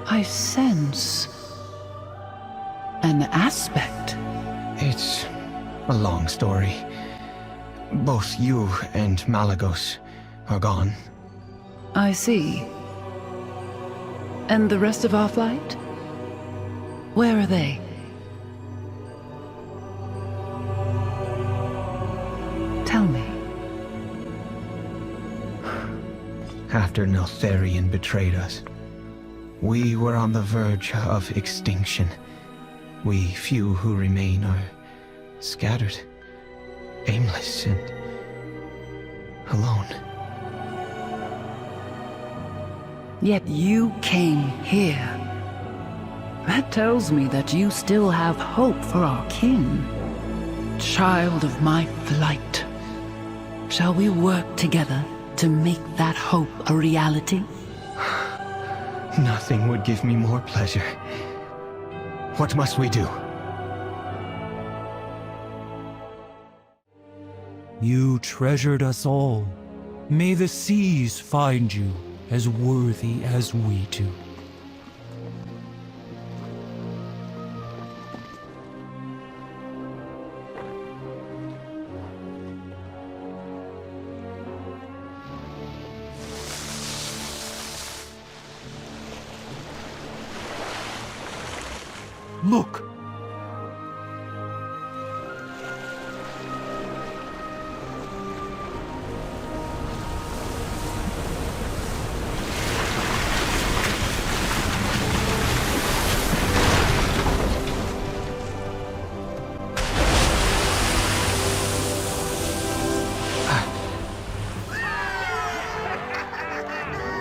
I sense an aspect. It's a long story. Both you and Malygos are gone. I see. And the rest of our flight? Where are they? Tell me. After Neltharion betrayed us, we were on the verge of extinction. We few who remain are scattered, aimless, and alone. Yet you came here. That tells me that you still have hope for our kin. Child of my flight. Shall we work together to make that hope a reality? Nothing would give me more pleasure. What must we do? You treasured us all. May the seas find you as worthy as we do. Look!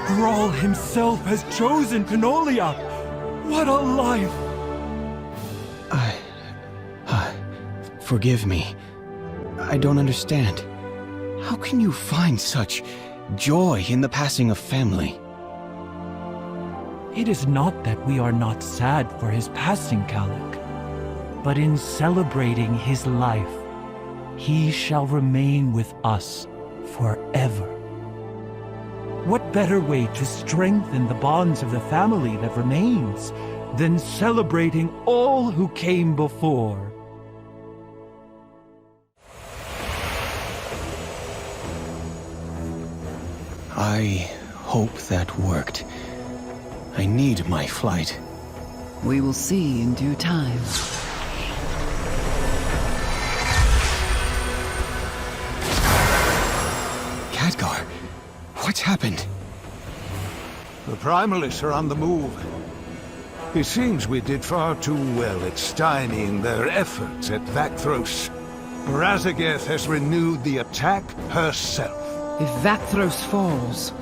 Thrall himself has chosen Penolia! What a life! Forgive me. I don't understand. How can you find such joy in the passing of family? It is not that we are not sad for his passing, Kalik, but in celebrating his life, he shall remain with us forever. What better way to strengthen the bonds of the family that remains than celebrating all who came before? I hope that worked. I need my flight. We will see in due time. Khadgar, what's happened? The Primalists are on the move. It seems we did far too well at stymieing their efforts at Vakthros. Razageth has renewed the attack herself. If Vakthros falls,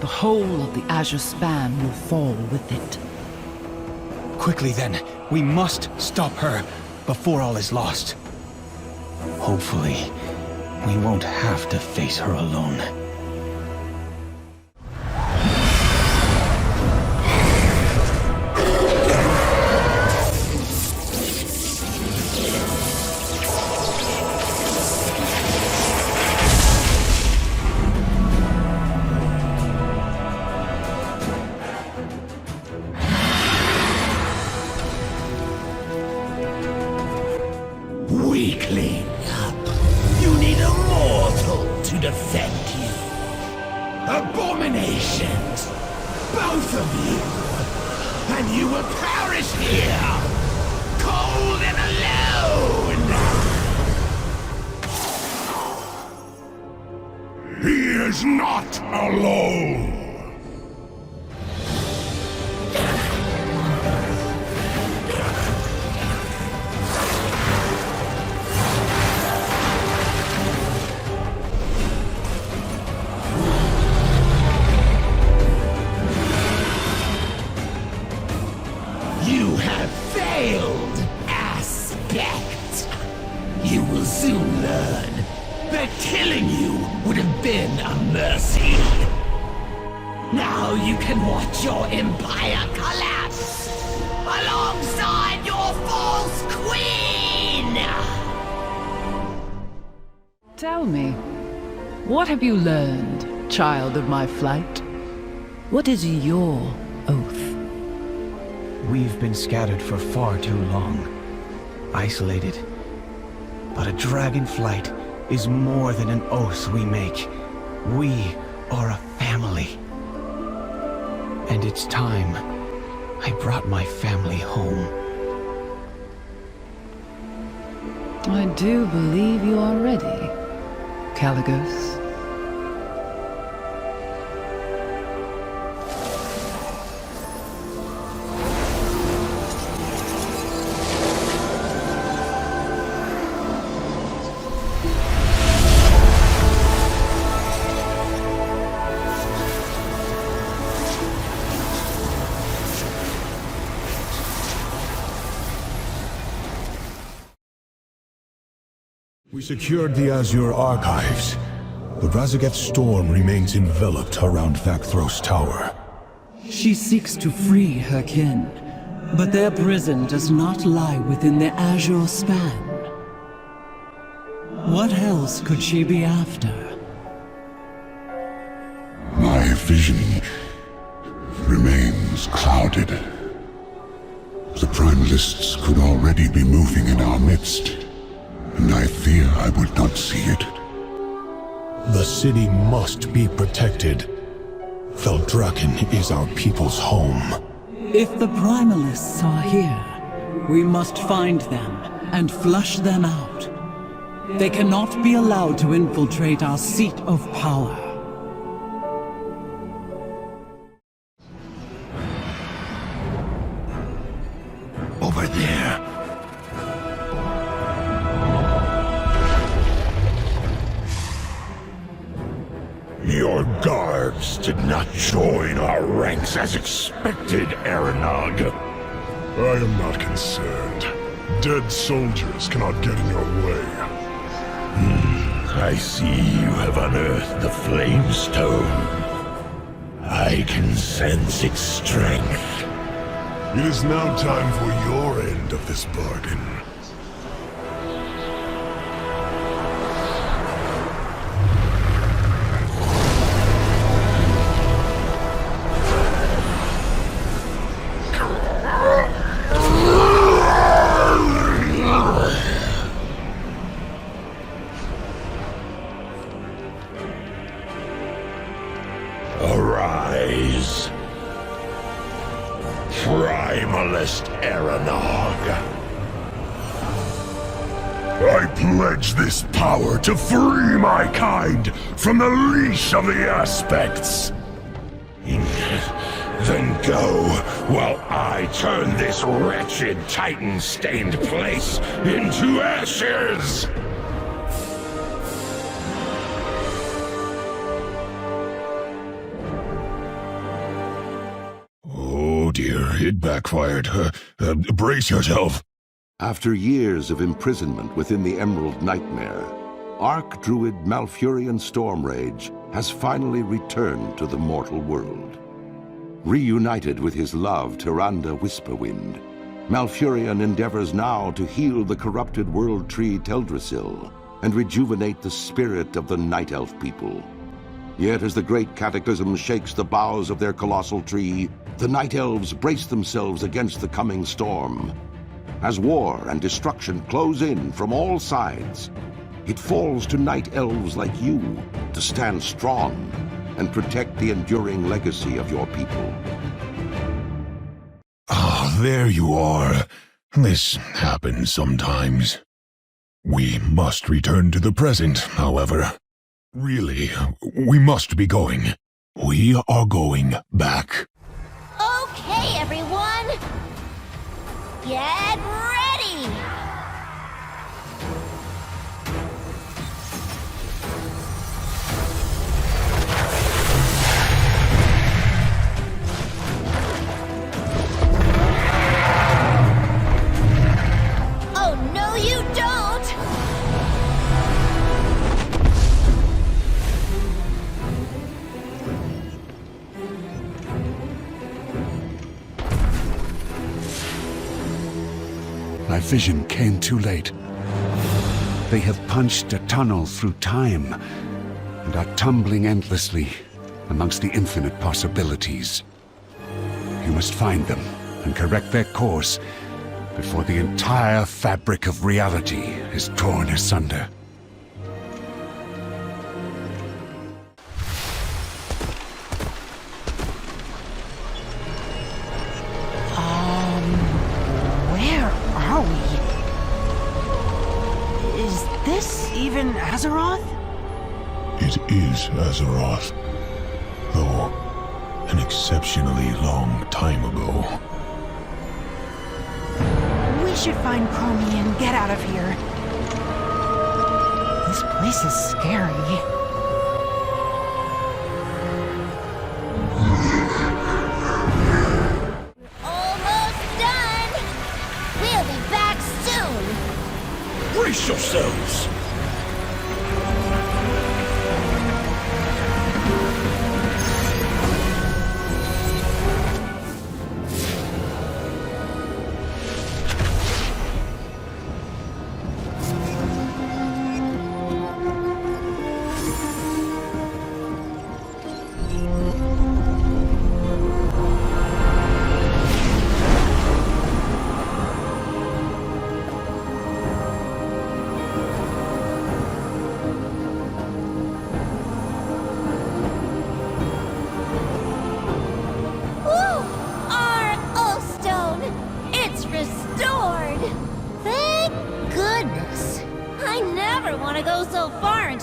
the whole of the Azure Span will fall with it. Quickly then, we must stop her before all is lost. Hopefully, we won't have to face her alone. Weakling! You need a mortal to defend you. Abominations! Both of you! And you will perish here! Cold and alone! He is not alone! You have failed, Aspect. You will soon learn that killing you would have been a mercy. Now you can watch your empire collapse alongside your false queen! Tell me, what have you learned, child of my flight? What is your oath? We've been scattered for far too long. Isolated. But a Dragonflight is more than an oath we make. We are a family. And it's time I brought my family home. I do believe you are ready, Kaligos. We secured the Azure archives. The Razageth storm remains enveloped around Vakthros Tower. She seeks to free her kin, but their prison does not lie within the Azure Span. What else could she be after? My vision remains clouded. The Primalists could already be moving in our midst, and I fear I would not see it. The city must be protected. Feldraken is our people's home. If the Primalists are here, We must find them and flush them out. They cannot be allowed to infiltrate our seat of power. Over there. Your guards did not join our ranks as expected, Aranog. I am not concerned. Dead soldiers cannot get in your way. I see you have unearthed the Flame Stone. I can sense its strength. It is now time for your end of this bargain. Arise, Primalist Aranog. I pledge this power to free my kind from the leash of the aspects. Then go, while I turn this wretched Titan-stained place into ashes! Oh dear, it backfired. Brace yourself. After years of imprisonment within the Emerald Nightmare, Archdruid Malfurion Stormrage has finally returned to the mortal world. Reunited with his love, Tyrande Whisperwind, Malfurion endeavors now to heal the corrupted world tree Teldrassil and rejuvenate the spirit of the Night Elf people. Yet as the great cataclysm shakes the boughs of their colossal tree, the Night Elves brace themselves against the coming storm. As war and destruction close in from all sides, it falls to Night Elves like you to stand strong and protect the enduring legacy of your people. Ah, there you are. This happens sometimes. We must return to the present, however. Really, we must be going. We are going back. Okay, everyone! Get ready! Oh, no you don't! My vision came too late. They have punched a tunnel through time and are tumbling endlessly amongst the infinite possibilities. You must find them and correct their course before the entire fabric of reality is torn asunder. Where are we? Is this even Azeroth? It is Azeroth, though an exceptionally long time ago. We should find Chromie and get out of here. This place is scary. Brace yourselves!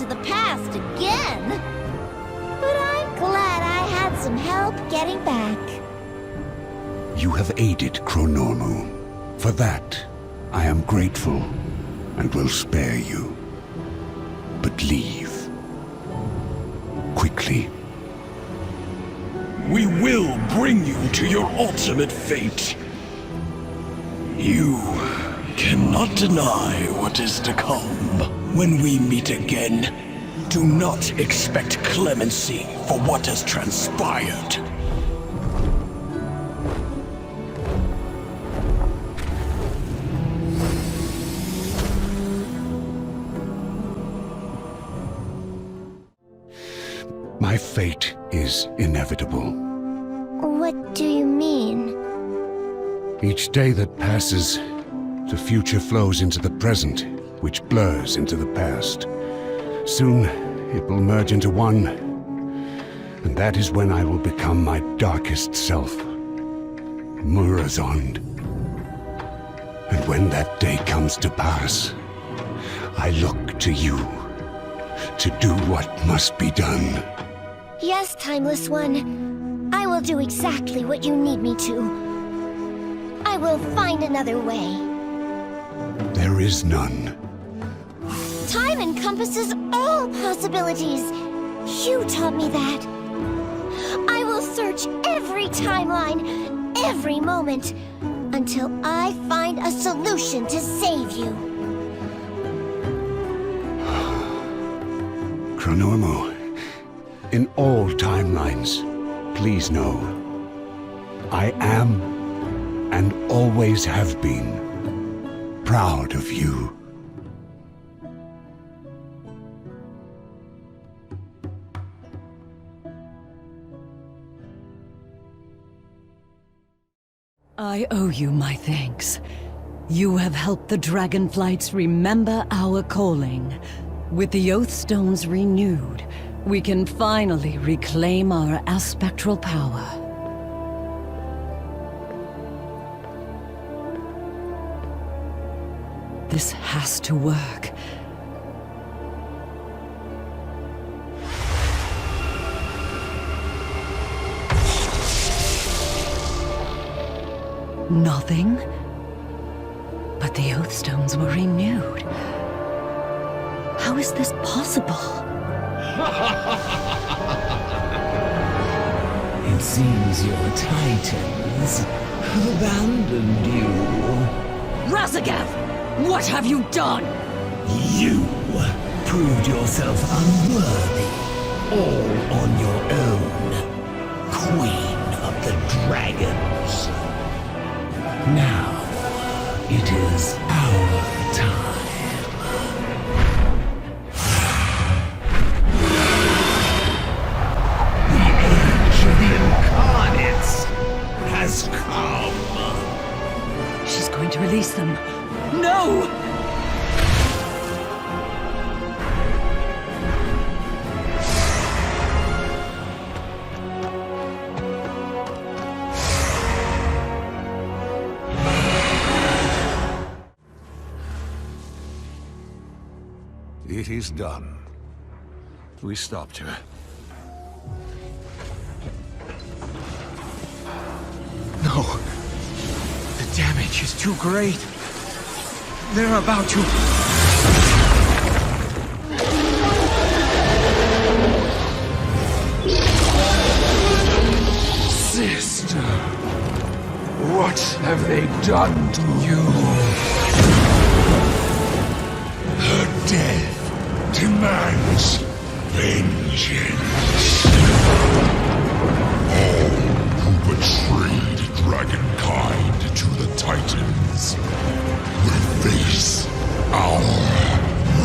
to the past again. But I'm glad I had some help getting back. You have aided Chronormu. For that, I am grateful and will spare you. But leave. Quickly. We will bring you to your ultimate fate. You cannot deny what is to come. When we meet again, do not expect clemency for what has transpired. My fate is inevitable. What do you mean? Each day that passes, the future flows into the present, which blurs into the past. Soon, it will merge into one, and that is when I will become my darkest self, Murazond. And when that day comes to pass, I look to you to do what must be done. Yes, Timeless One. I will do exactly what you need me to. I will find another way. There is none. Time encompasses all possibilities. You taught me that. I will search every timeline, every moment, until I find a solution to save you. Chronormu, in all timelines, please know, I am, and always have been, proud of you. I owe you my thanks. You have helped the Dragonflights remember our calling. With the Oathstones renewed, we can finally reclaim our aspectral power. This has to work. Nothing? But the Oathstones were renewed. How is this possible? It seems your titans have abandoned you. Razagath! What have you done? You proved yourself unworthy, all on your own, Queen of the Dragons. Now, it is our time. The age of the incarnates has come. She's going to release them. No! It is done. We stopped her. No. The damage is too great. They're about to... Sister, what have they done to you? Her death demands vengeance. All who betrayed dragonkind to the Titans will face our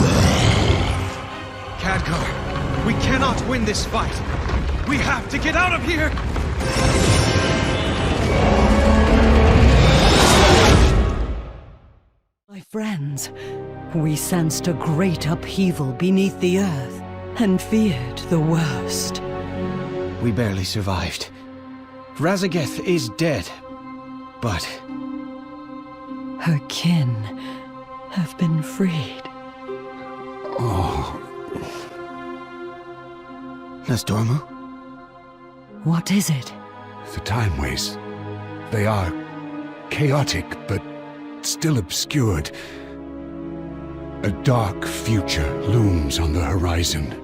wrath. Khadgar, we cannot win this fight. We have to get out of here! My friends, we sensed a great upheaval beneath the earth, and feared the worst. We barely survived. Razagath is dead, but... her kin have been freed. Oh... Nastormu? What is it? The time ways. They are chaotic, but still obscured. A dark future looms on the horizon.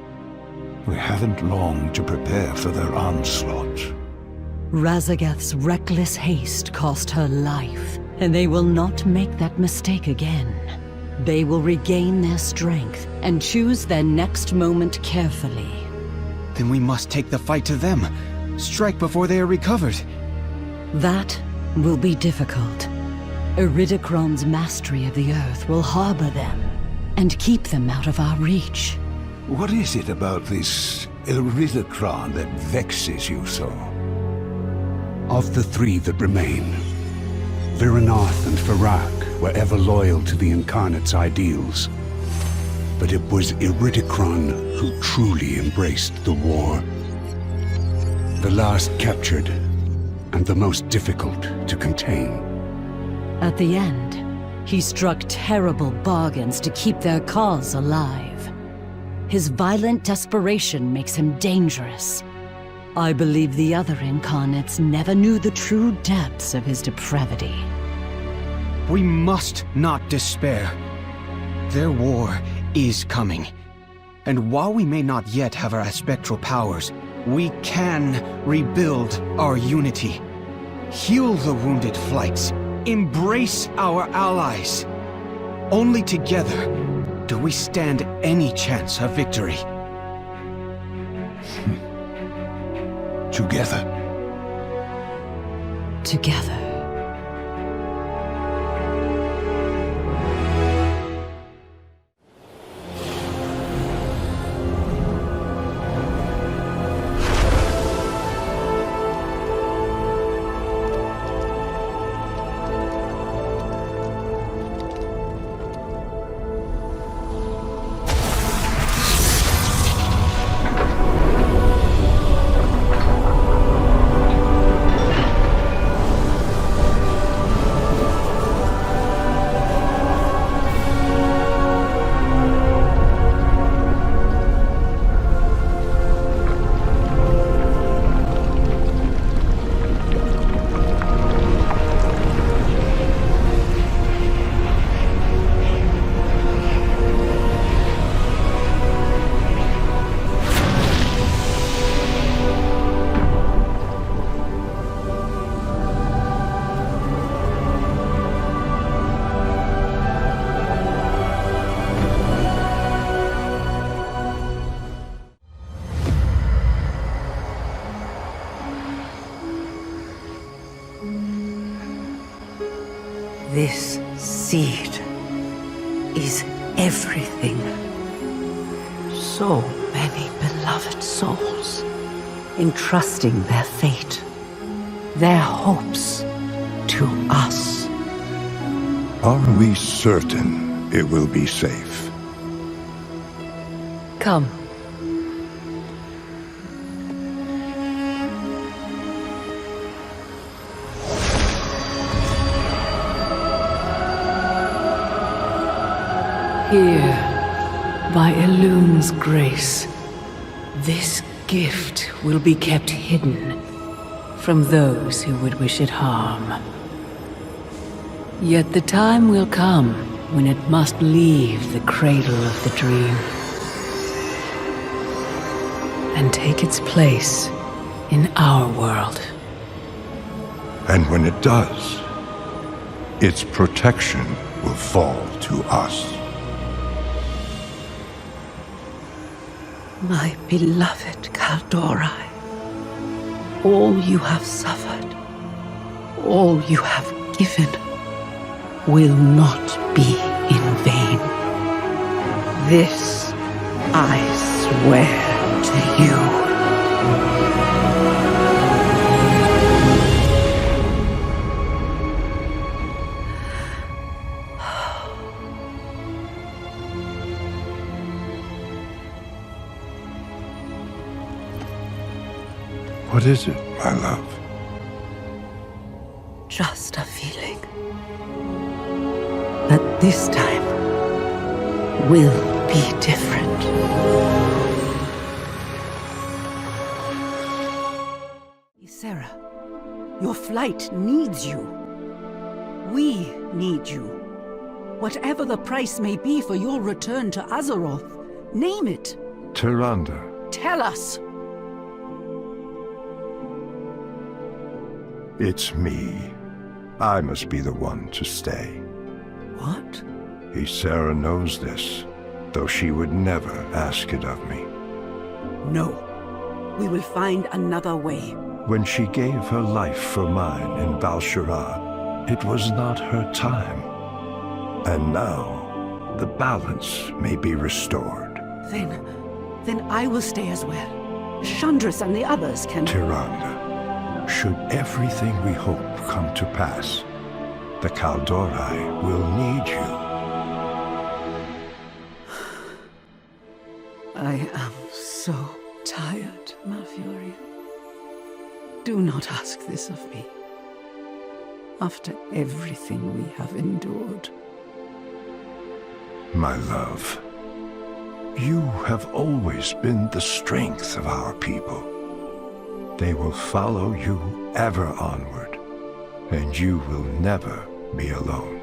We haven't long to prepare for their onslaught. Razageth's reckless haste cost her life, and they will not make that mistake again. They will regain their strength and choose their next moment carefully. Then we must take the fight to them. Strike before they are recovered. That will be difficult. Iridikron's mastery of the Earth will harbor them and keep them out of our reach. What is it about this Iridikron that vexes you so? Of the three that remain, Viranath and Farak were ever loyal to the Incarnate's ideals. But it was Iridikron who truly embraced the war. The last captured, and the most difficult to contain. At the end, he struck terrible bargains to keep their cause alive. His violent desperation makes him dangerous. I believe the other incarnates never knew the true depths of his depravity. We must not despair. Their war is coming. And while we may not yet have our spectral powers, we can rebuild our unity. Heal the wounded flights. Embrace our allies. Only together do we stand any chance of victory. Together. Together. This seed is everything. So many beloved souls, entrusting their fate, their hopes, to us. Are we certain it will be safe? Come. Here, by Elune's grace, this gift will be kept hidden from those who would wish it harm. Yet the time will come when it must leave the cradle of the dream and take its place in our world. And when it does, its protection will fall to us. My beloved Kaldorai, all you have suffered, all you have given, will not be in vain. This I swear to you. What is it, my love? Just a feeling. But this time will be different. Sarah, your flight needs you. We need you. Whatever the price may be for your return to Azeroth, name it. Tyrande. Tell us. It's me. I must be the one to stay. What? Ysera knows this, though she would never ask it of me. No. We will find another way. When she gave her life for mine in Val'sharah, it was not her time. And now, the balance may be restored. Then I will stay as well. Chandris and the others can... Tyrande, should everything we hope come to pass, the Kaldorei will need you. I am so tired, Malfurion. Do not ask this of me. After everything we have endured. My love, you have always been the strength of our people. They will follow you ever onward, and you will never be alone.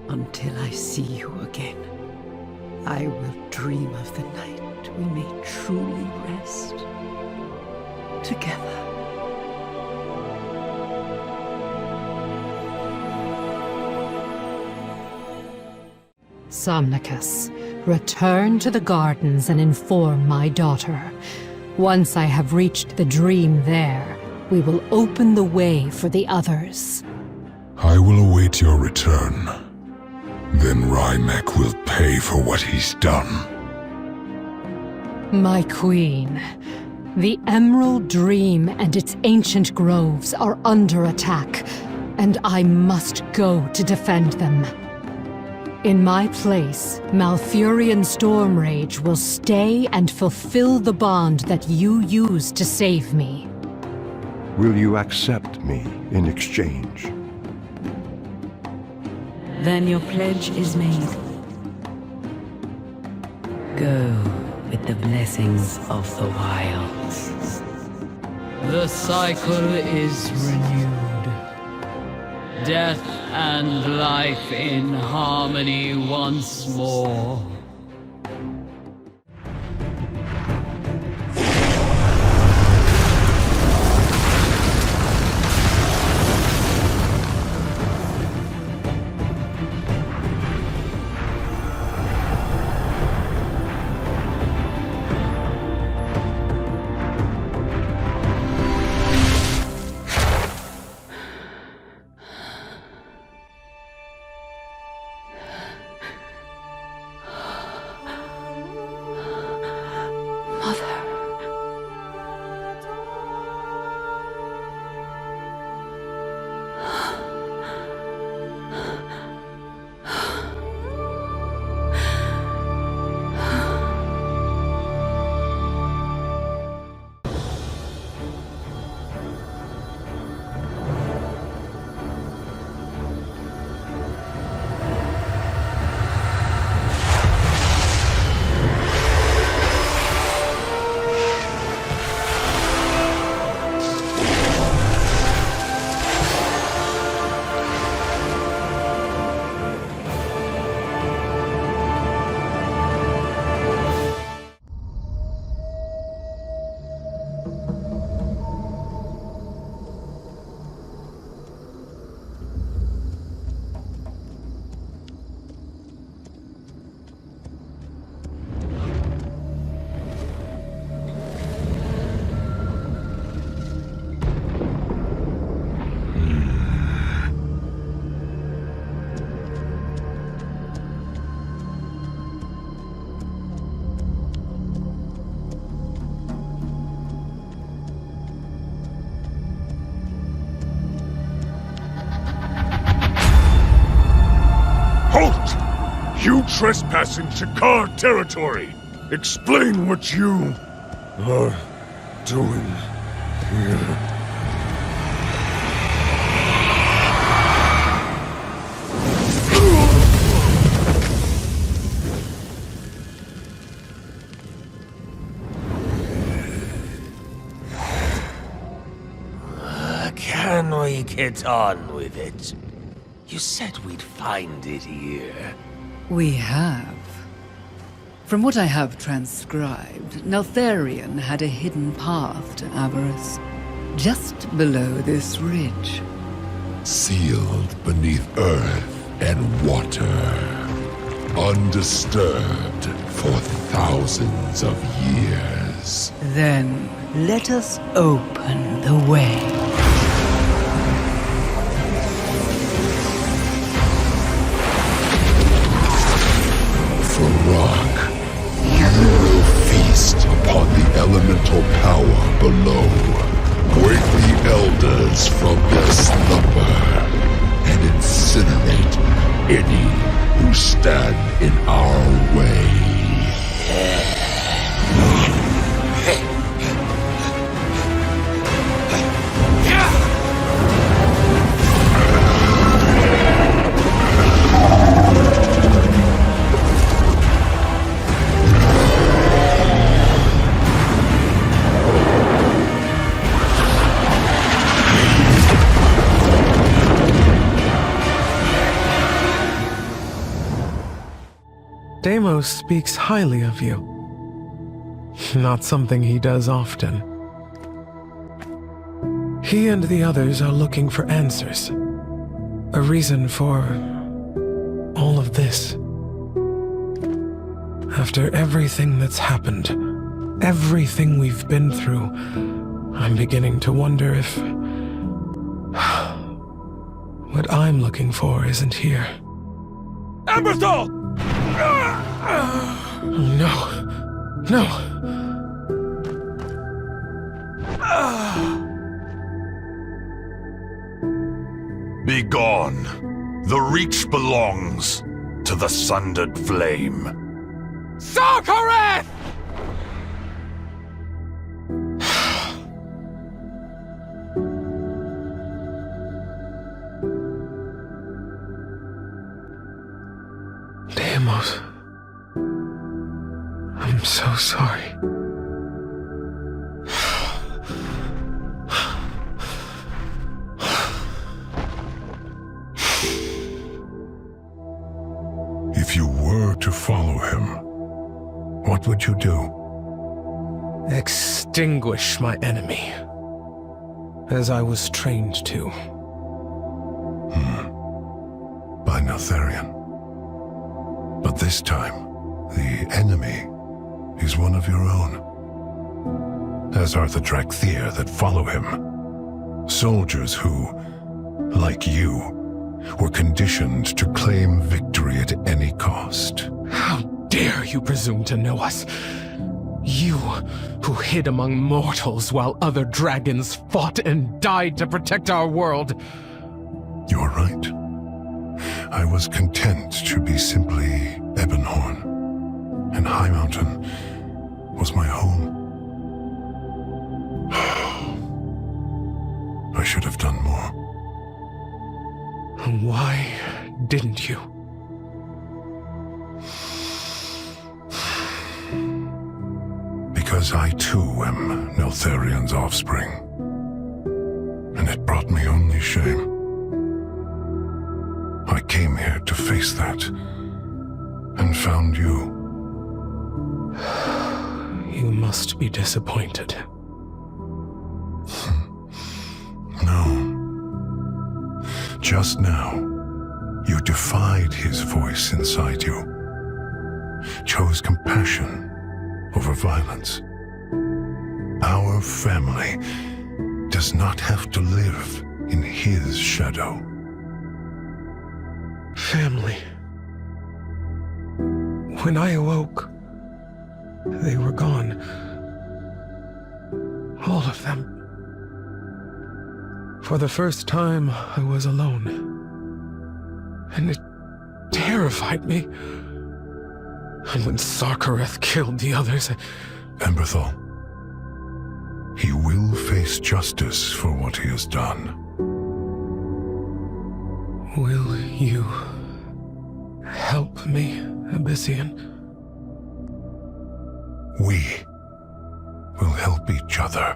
Until I see you again, I will dream of the night we may truly rest together. Somnicus, return to the gardens and inform my daughter. Once I have reached the dream there, we will open the way for the others. I will await your return. Then Rymek will pay for what he's done. My queen, the Emerald Dream and its ancient groves are under attack, and I must go to defend them. In my place, Malfurion Stormrage will stay and fulfill the bond that you used to save me. Will you accept me in exchange? Then your pledge is made. Go with the blessings of the wilds. The cycle is renewed. Death and life in harmony once more. You trespass in Shakar territory! Explain what you are doing here. get on with it. You said we'd find it here. We have. From what I have transcribed, Neltharion had a hidden path to avarice, just below this ridge. Sealed beneath earth and water, undisturbed for thousands of years. Then let us open the way. For rock, you will feast upon the elemental power below. Wake the elders from their slumber and incinerate any who stand in our way. Deimos speaks highly of you. Not something he does often. He and the others are looking for answers. A reason for all of this. After everything that's happened, everything we've been through, I'm beginning to wonder if what I'm looking for isn't here. Emberthal! No. No. Be gone. The Reach belongs to the Sundered Flame. Sarkareth! Deimos. I'm so sorry. If you were to follow him, what would you do? Extinguish my enemy, as I was trained to. By Neltharion. But this time, the enemy is one of your own. As are the Drakthir that follow him. Soldiers who, like you, were conditioned to claim victory at any cost. How dare you presume to know us? You, who hid among mortals while other dragons fought and died to protect our world. You're right. I was content to be simply Ebonhorn, and High Mountain was my home. I should have done more. Why didn't you? Because I too am Neltharion's offspring, and it brought me only shame. I came here to face that, and found you. You must be disappointed. No. Just now, you defied his voice inside you. Chose compassion over violence. Our family does not have to live in his shadow. Family. When I awoke, they were gone. All of them. For the first time, I was alone. And it terrified me. And when Sarkareth killed the others, Emberthal. He will face justice for what he has done. Will you help me, Abyssian? We will help each other.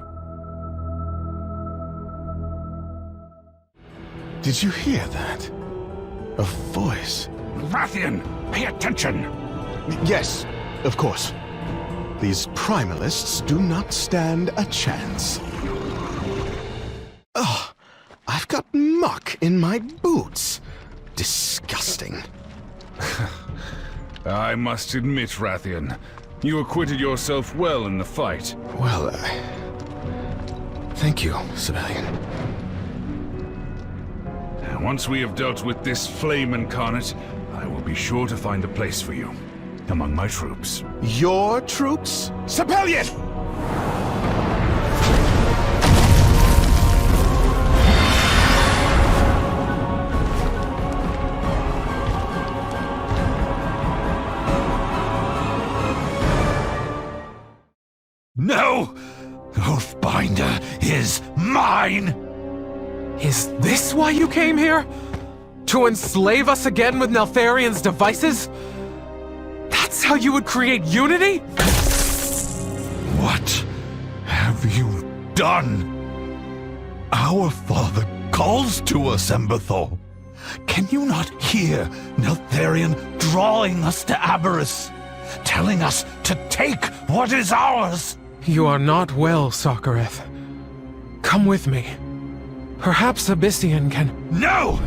Did you hear that? A voice. Rathian, pay attention! Yes, of course. These primalists do not stand a chance. Ugh, I've got muck in my boots. Disgusting. I must admit, Rathian, you acquitted yourself well in the fight. Well, thank you, Civilian. Once we have dealt with this flame incarnate, I will be sure to find a place for you among my troops. Your troops? Civilian! No! Oathbinder is mine! Is this why you came here? To enslave us again with Neltharion's devices? That's how you would create unity? What have you done? Our father calls to us, Emberthor. Can you not hear Neltharion drawing us to Aberys? Telling us to take what is ours? You are not well, Sokareth. Come with me. Perhaps Abyssian can... No!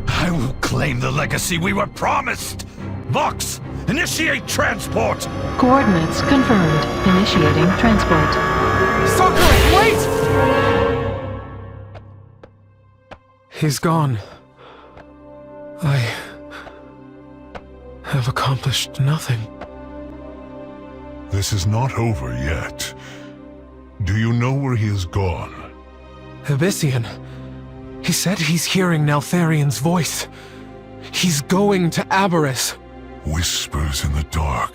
I will claim the legacy we were promised! Vox, initiate transport! Coordinates confirmed. Initiating transport. Sokareth, wait! He's gone. I have accomplished nothing. This is not over yet. Do you know where he has gone? Abyssian. He said he's hearing Neltharion's voice. He's going to Aberys. Whispers in the dark.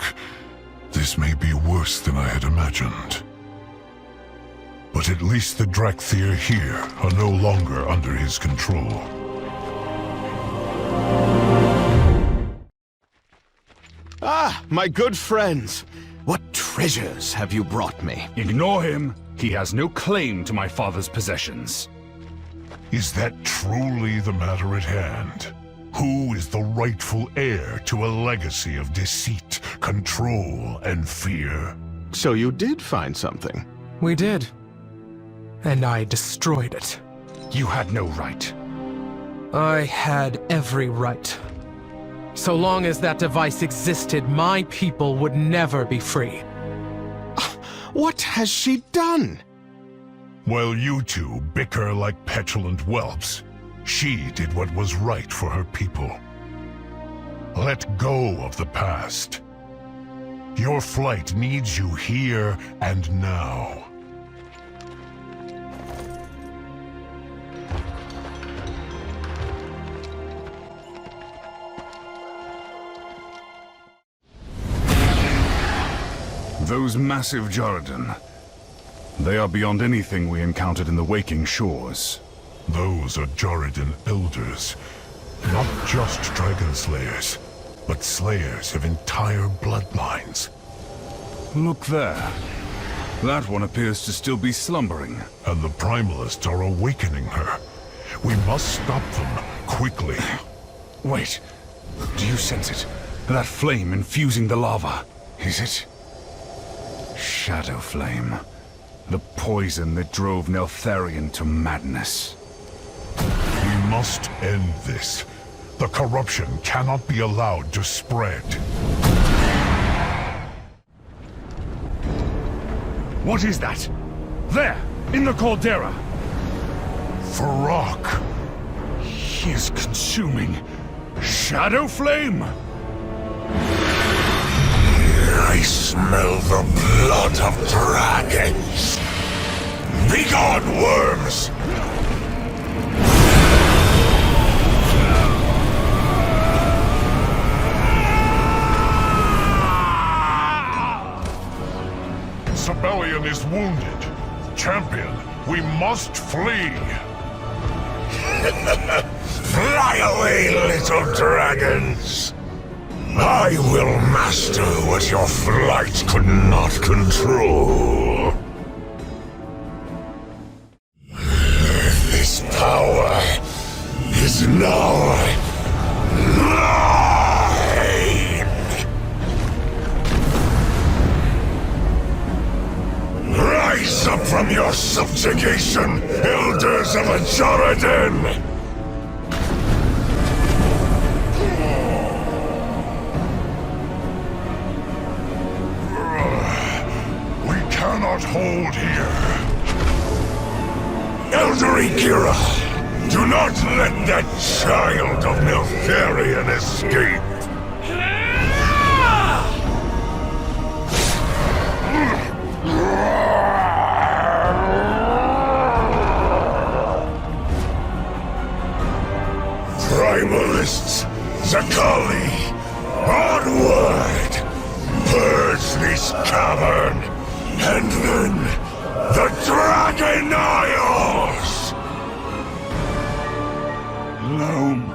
This may be worse than I had imagined. But at least the Drakthir here are no longer under his control. Ah, my good friends! What treasures have you brought me? Ignore him. He has no claim to my father's possessions. Is that truly the matter at hand? Who is the rightful heir to a legacy of deceit, control, and fear? So you did find something? We did. And I destroyed it. You had no right. I had every right. So long as that device existed, my people would never be free. What has she done? While you two bicker like petulant whelps, she did what was right for her people. Let go of the past. Your flight needs you here and now. Those massive Jordan. They are beyond anything we encountered in the Waking Shores. Those are Jordan elders. Not just dragon slayers, but slayers of entire bloodlines. Look there. That one appears to still be slumbering. And the primalists are awakening her. We must stop them, quickly. Wait. Do you sense it? That flame infusing the lava. Is it? Shadow flame. The poison that drove Neltharion to madness. We must end this. The corruption cannot be allowed to spread. What is that? There! In the caldera! Farrak! He is consuming shadow flame! I smell the blood of dragons! Begone, worms! Sibelian is wounded. Champion, we must flee! Fly away, little dragons! I will master what your flight could not control. This power is is now mine! Rise up from your subjugation, elders of Azeroth! We cannot hold here. Elder Ikira, do not let that child of Neltharion escape! Primalists, Zakali, onward! Purge this cavern, and then the Dragon Isles! Loam.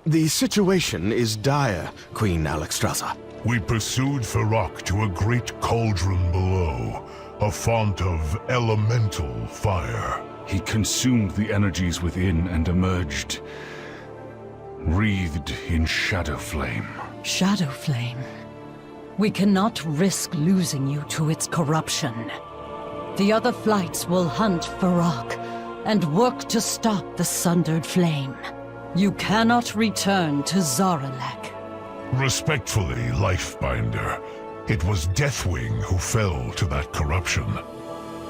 The situation is dire, Queen Alexstrasza. We pursued Feroc to a great cauldron below, a font of elemental fire. He consumed the energies within and emerged, wreathed in shadow flame. Shadow flame? We cannot risk losing you to its corruption. The other flights will hunt Feroc and work to stop the sundered flame. You cannot return to Zaralek. Respectfully, Lifebinder, it was Deathwing who fell to that corruption.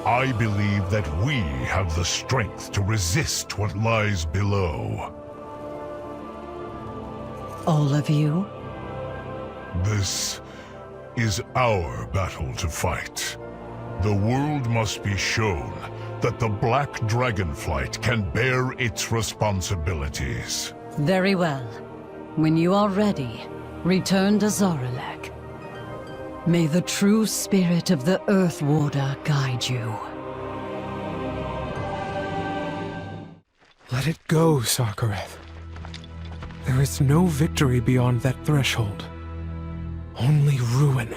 I believe that we have the strength to resist what lies below. All of you? This is our battle to fight. The world must be shown that the Black Dragonflight can bear its responsibilities. Very well. When you are ready, return to Zaralek. May the true spirit of the Earth Warder guide you. Let it go, Sarkareth. There is no victory beyond that threshold. Only ruin.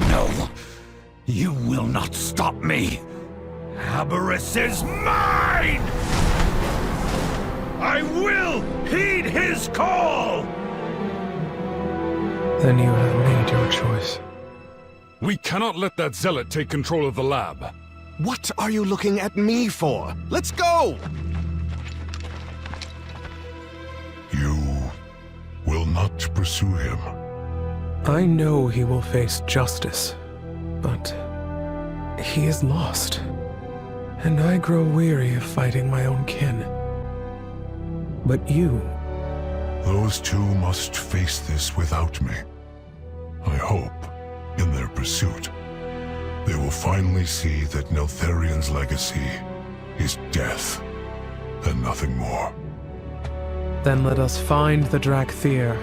No! You will not stop me! Aberrus is mine! I will heed his call! Then you have made your choice. We cannot let that zealot take control of the lab. What are you looking at me for? Let's go! You will not pursue him. I know he will face justice, but he is lost. And I grow weary of fighting my own kin. But you... Those two must face this without me. I hope, in their pursuit, they will finally see that Neltharion's legacy is death, and nothing more. Then let us find the Drakthir,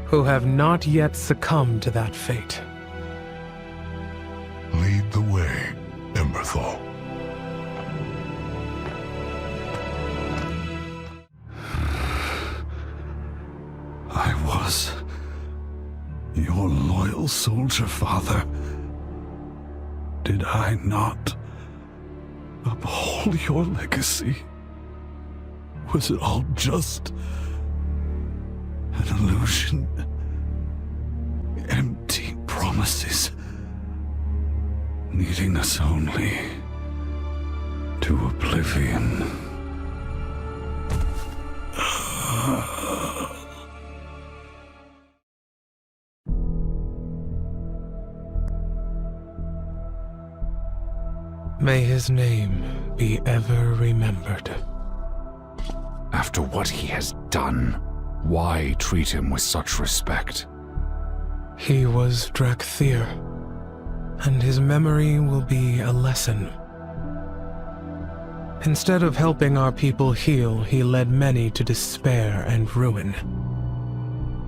who have not yet succumbed to that fate. Lead the way, Emberthal. I was your loyal soldier, Father. Did I not uphold your legacy? Was it all just an illusion? Empty promises, leading us only to oblivion. May his name be ever remembered. After what he has done, why treat him with such respect? He was Drakthir, and his memory will be a lesson. Instead of helping our people heal, he led many to despair and ruin.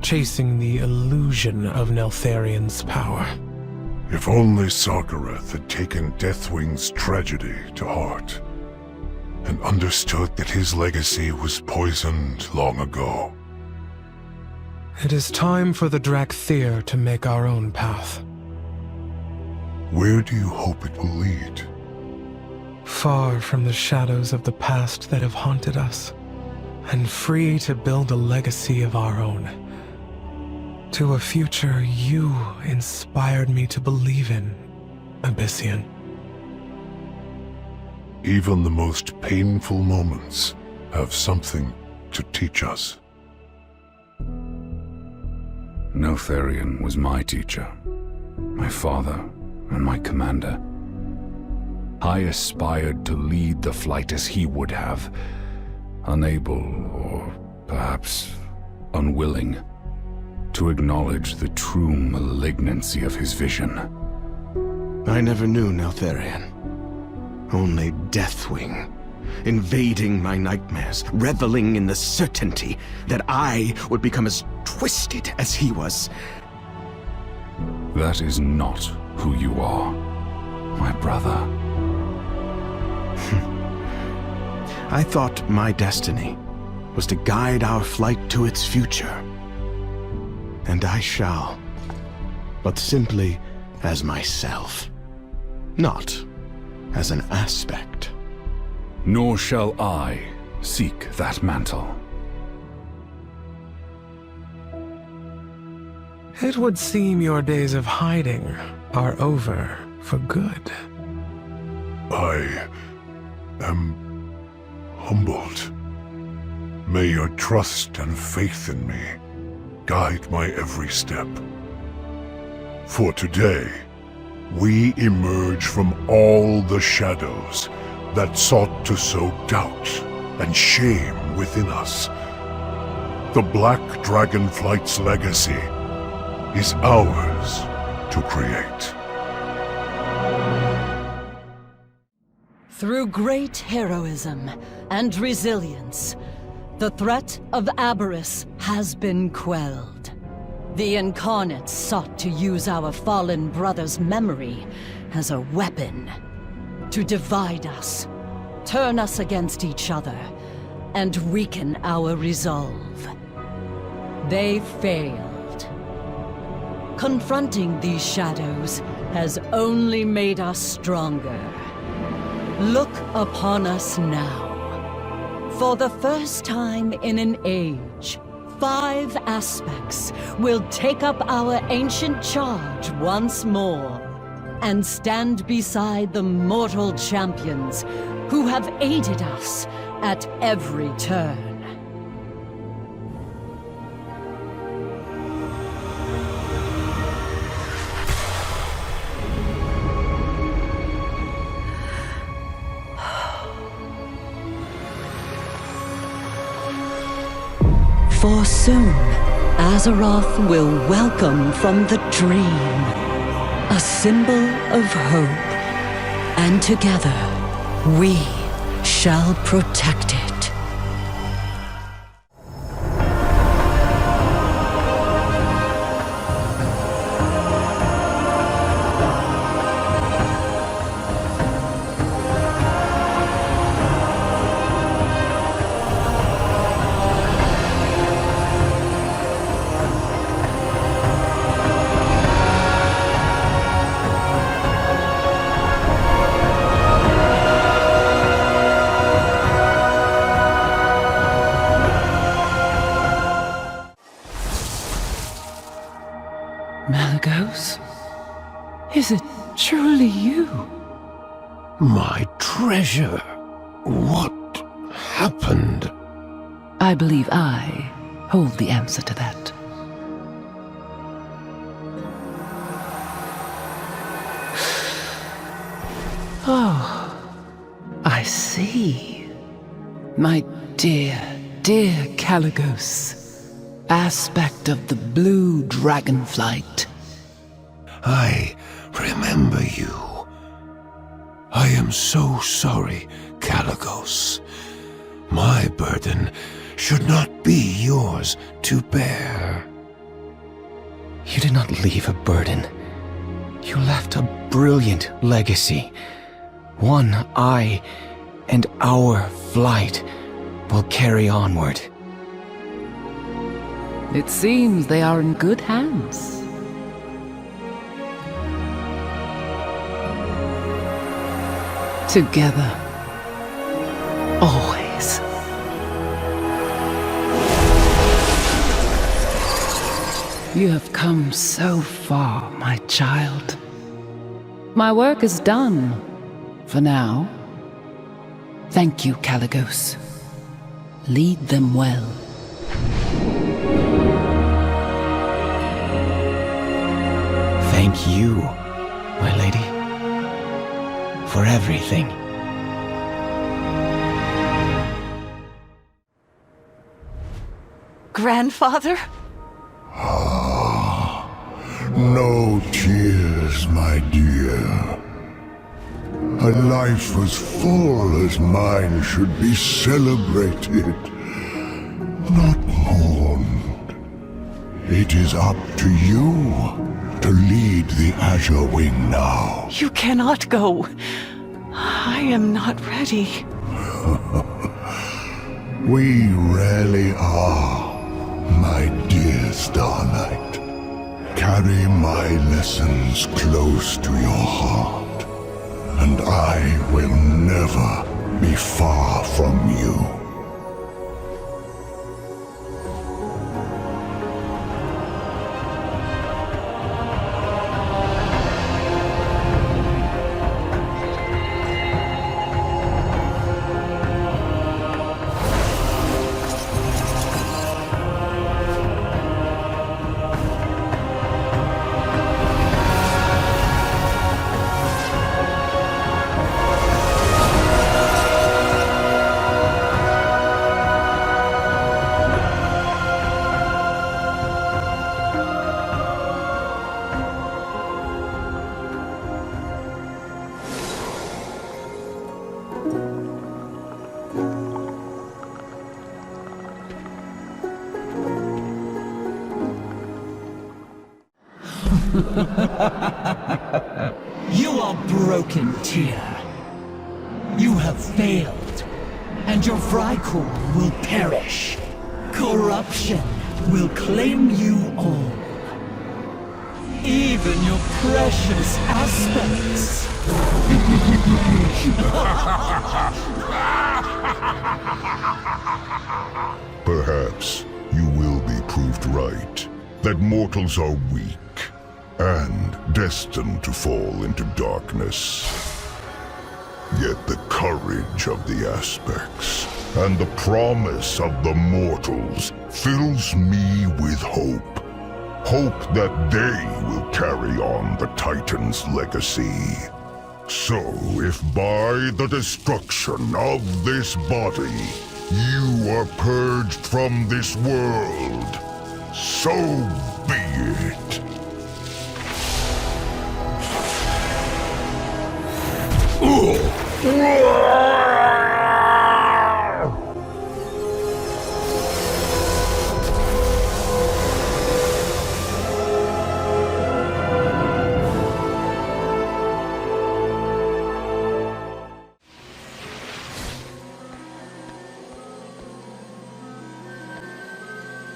chasing the illusion of Neltharion's power. If only Sarkareth had taken Deathwing's tragedy to heart, and understood that his legacy was poisoned long ago. It is time for the Drakthir to make our own path. Where do you hope it will lead? Far from the shadows of the past that have haunted us, and free to build a legacy of our own. To a future you inspired me to believe in, Abyssian. Even the most painful moments have something to teach us. Neltharion was my teacher, my father, and my commander. I aspired to lead the flight as he would have, unable, or perhaps unwilling, to acknowledge the true malignancy of his vision. I never knew Neltharion. Only Deathwing, invading my nightmares, reveling in the certainty that I would become as twisted as he was. That is not who you are, my brother. I thought my destiny was to guide our flight to its future. And I shall, but simply as myself, not as an aspect. Nor shall I seek that mantle. It would seem your days of hiding are over for good. I am humbled. May your trust and faith in me guide my every step. For today, we emerge from all the shadows that sought to sow doubt and shame within us. The Black Dragonflight's legacy is ours to create. Through great heroism and resilience, the threat of Aberrus has been quelled. The Incarnates sought to use our fallen brother's memory as a weapon to divide us, turn us against each other, and weaken our resolve. They failed. Confronting these shadows has only made us stronger. Look upon us now. For the first time in an age, 5 aspects will take up our ancient charge once more and stand beside the mortal champions who have aided us at every turn. For soon, Azeroth will welcome from the dream a symbol of hope, and together we shall protect it. Malygos? Is it truly you? My treasure. What happened? I believe I hold the answer to that. Oh, I see. My dear, dear Malygos. Aspect of the blue Dragonflight. I remember you. I am so sorry, Malygos. My burden should not be yours to bear. You did not leave a burden. You left a brilliant legacy. One I and our flight will carry onward. It seems they are in good hands. Together. Always. You have come so far, my child. My work is done. For now. Thank you, Caligos. Lead them well. Thank you, my lady, for everything. Grandfather? No tears, my dear. A life as full as mine should be celebrated, not mourned. It is up to you to lead the Azure Wing now. You cannot go. I am not ready. We rarely are, my dear Star Knight. Carry my lessons close to your heart, and I will never be far from you. You are broken, Tyr. You have failed, and your Vrykul will perish. Corruption will claim you all. Even your precious aspects. Perhaps you will be proved right, that mortals are weak and destined to fall into darkness. Yet the courage of the aspects and the promise of the mortals fills me with hope. Hope that they will carry on the Titan's legacy. So, if by the destruction of this body, you are purged from this world, so be it.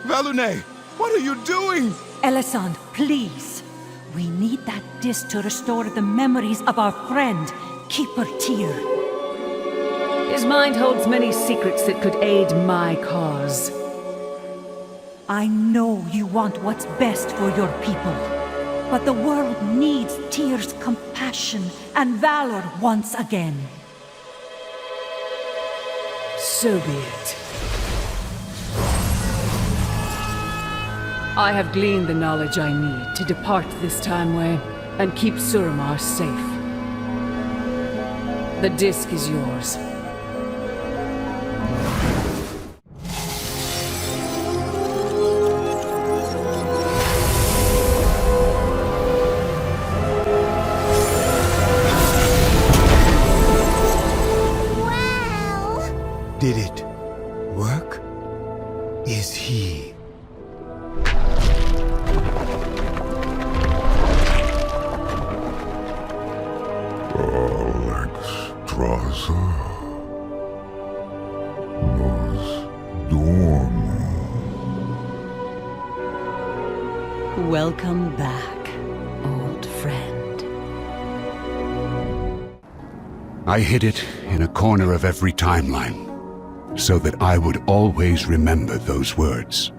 Valune, what are you doing? Elisand, please. We need that disc to restore the memories of our friend, Keeper Tyr. His mind holds many secrets that could aid my cause. I know you want what's best for your people, but the world needs Tyr's compassion and valor once again. So be it. I have gleaned the knowledge I need to depart this time way and keep Suramar safe. The disc is yours. Did it work? Is he Welcome back, old friend. I hid it in a corner of every timeline, so that I would always remember those words.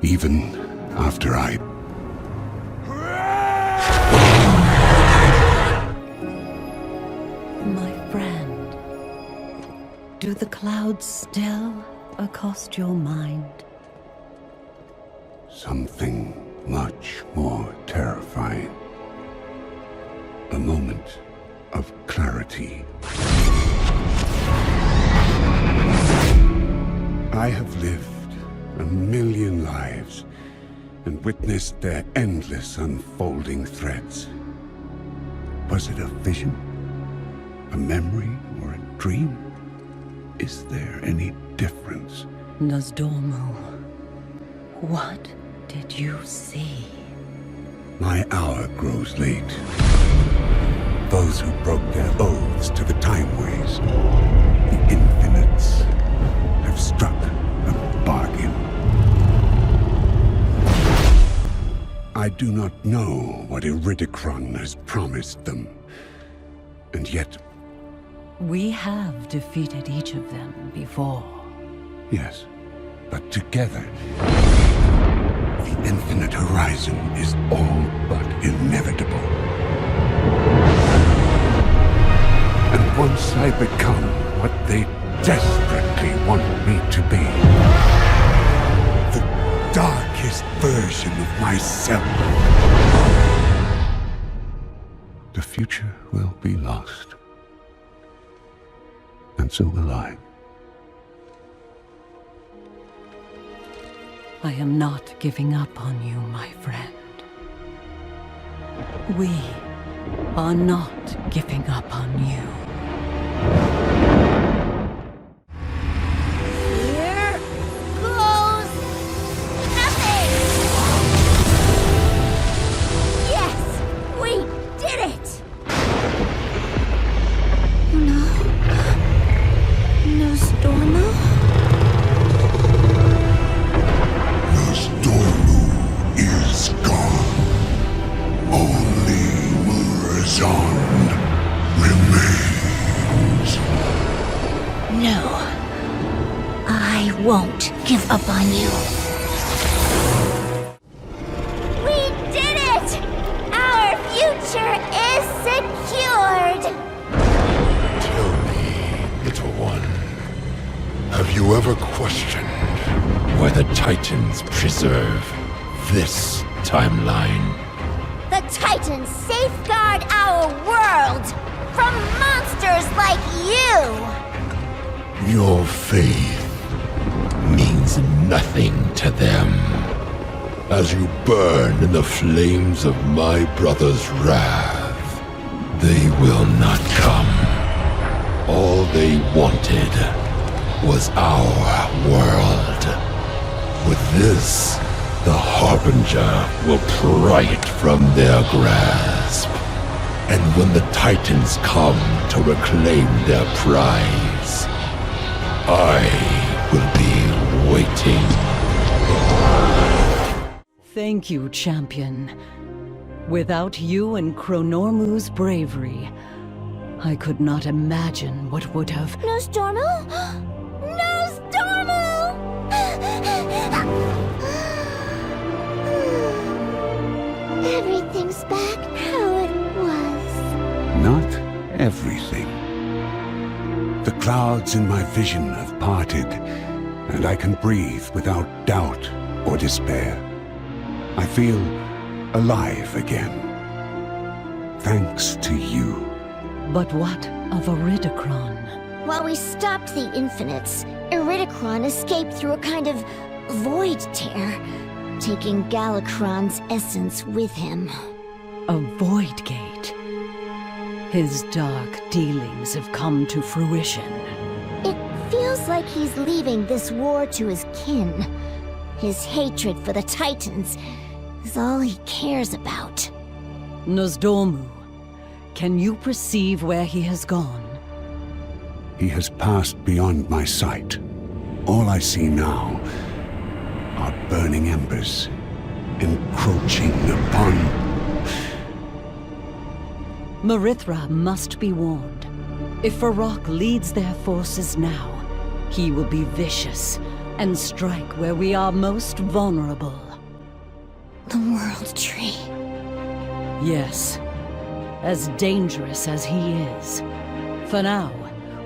Even after I... My friend, do the clouds still accost your mind? Something much more terrifying. A moment of clarity. I have lived 1,000,000 lives and witnessed their endless unfolding threads. Was it a vision? A memory or a dream? Is there any difference? Nosdormu, what did you see? My hour grows late. Those who broke their oaths to the Timeways, the Infinites, have struck a bargain. I do not know what Iridikron has promised them, and yet... We have defeated each of them before. Yes, but together... The infinite horizon is all but inevitable. And once I become what they desperately want me to be, the darkest version of myself, the future will be lost. And so will I. I am not giving up on you, my friend. We are not giving up on you. Here goes nothing! Yes! We did it! No. Nosdormu? Is gone. Only Murazan remains. No. I won't give up on you. We did it! Our future is secured! Tell me, little one, have you ever questioned why the Titans preserve this timeline? The Titans safeguard our world from monsters like you! Your faith means nothing to them. As you burn in the flames of my brother's wrath, they will not come. All they wanted was our world. With this, the Harbinger will pry it from their grasp. And when the Titans come to reclaim their prize, I will be waiting. Thank you, champion. Without you and Chronormu's bravery, I could not imagine what would have... Nosdormu? Nosdormu! Everything's back how it was. Not everything. The clouds in my vision have parted, and I can breathe without doubt or despair. I feel alive again. Thanks to you. But what of Iridikron? While we stopped the Infinites, Iridikron escaped through a kind of void tear, taking Galakrond's essence with him. A void gate. His dark dealings have come to fruition. It feels like he's leaving this war to his kin. His hatred for the Titans is all he cares about. Nosdormu, Can you perceive where he has gone? He has passed beyond my sight. All I see now are burning embers encroaching upon... Marithra must be warned. If Varrock leads their forces now, he will be vicious and strike where we are most vulnerable. The World Tree. Yes, as dangerous as he is. For now,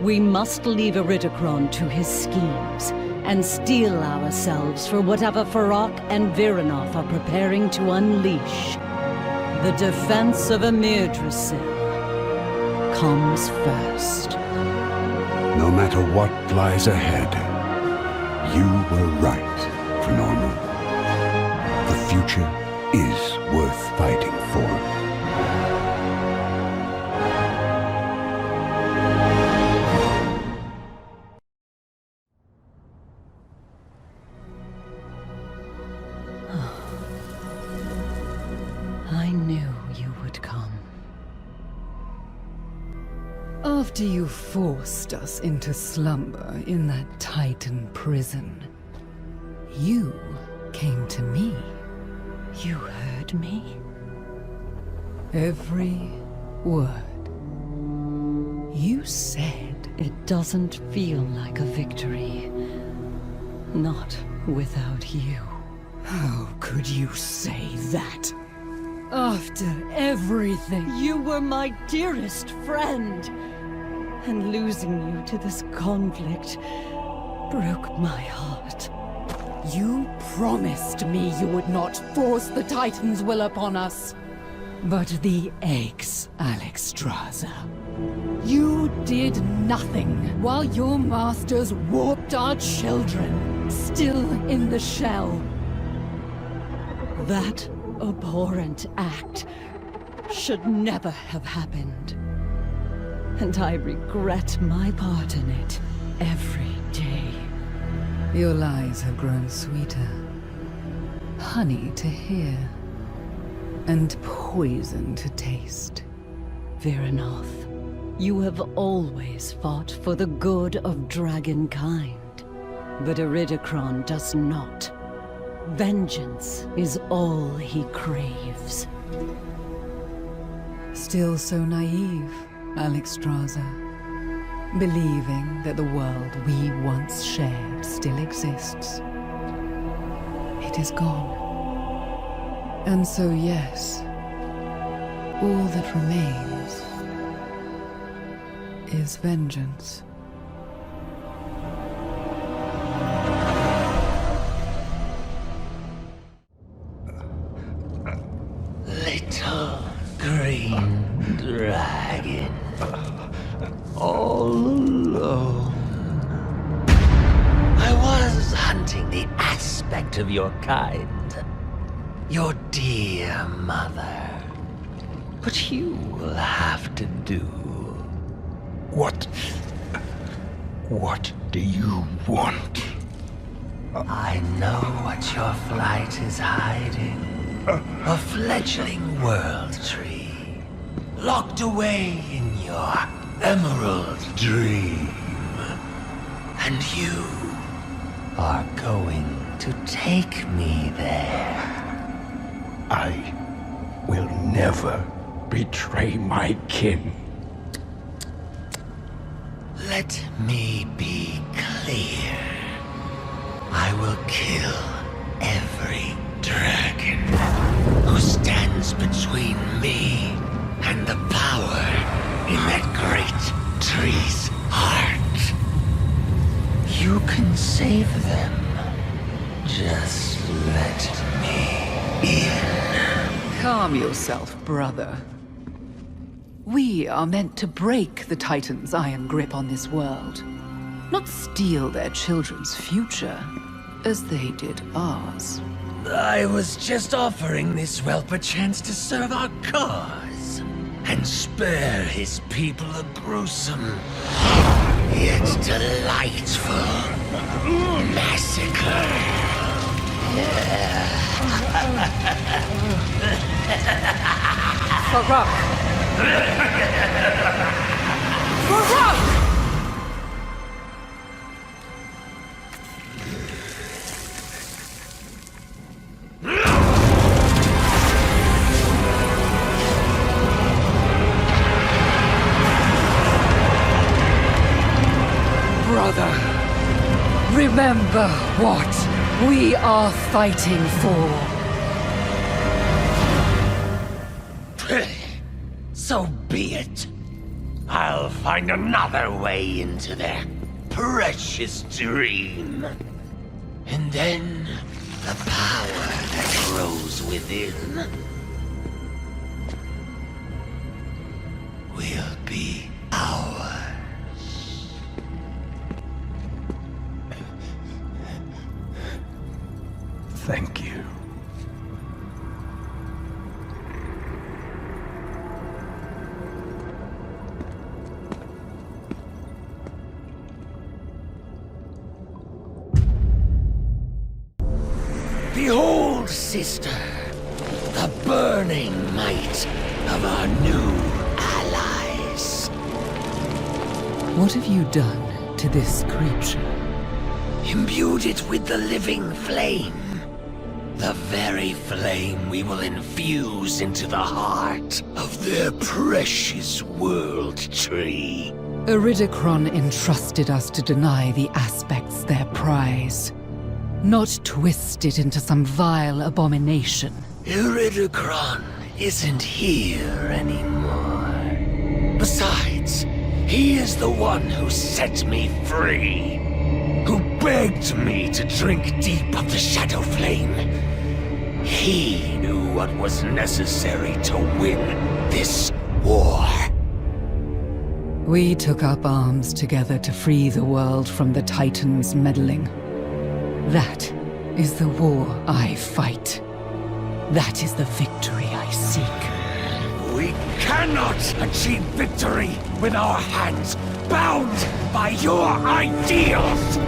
we must leave Iridikron to his schemes and steel ourselves for whatever Varrock and Viranov are preparing to unleash. The defense of Amirdrasil comes first. No matter what lies ahead, you were right, Chronormal. The future is worth fighting for. I knew you would come. After you forced us into slumber in that Titan prison, you came to me. You heard me? Every word. You said... It doesn't feel like a victory. Not without you. How could you say that? After everything... You were my dearest friend. And losing you to this conflict broke my heart. You promised me you would not force the Titan's will upon us. But the eggs, Alexstrasza. You did nothing while your masters warped our children, still in the shell. That abhorrent act should never have happened. And I regret my part in it every day. Your lies have grown sweeter. Honey to hear. And poison to taste. Viranov, you have always fought for the good of dragonkind. But Iridikron does not. Vengeance is all he craves. Still so naive, Alexstrasza. Believing that the world we once shared still exists. It is gone. And so yes, all that remains is vengeance. Little green dragon, all alone. I was hunting the aspect of your kind, your dear mother. But you will have to do. What do you want? I know what your flight is hiding. A fledgling world tree, locked away in your emerald dream. And you are going to take me there. I will never betray my kin. Let me be clear. I will kill every dragon who stands between me and the power in that great tree's heart. You can save them. Just let me in. Calm yourself, brother. We are meant to break the Titan's iron grip on this world, not steal their children's future, as they did ours. I was just offering this whelp a chance to serve our cause, and spare his people a gruesome, yet delightful massacre. Varrock! Brother, remember what we are fighting for. So be it. I'll find another way into their precious dream. And then the power that grows within will be ours. Thank you. Behold, sister, the burning might of our new allies. What have you done to this creature? Imbued it with the living flame. The very flame we will infuse into the heart of their precious world tree. Iridikron entrusted us to deny the aspects their prize, not twist it into some vile abomination. Iridikron isn't here anymore. Besides, he is the one who set me free, who begged me to drink deep of the shadow flame. He knew what was necessary to win this war. We took up arms together to free the world from the Titans' meddling. That is the war I fight. That is the victory I seek. We cannot achieve victory with our hands bound by your ideals!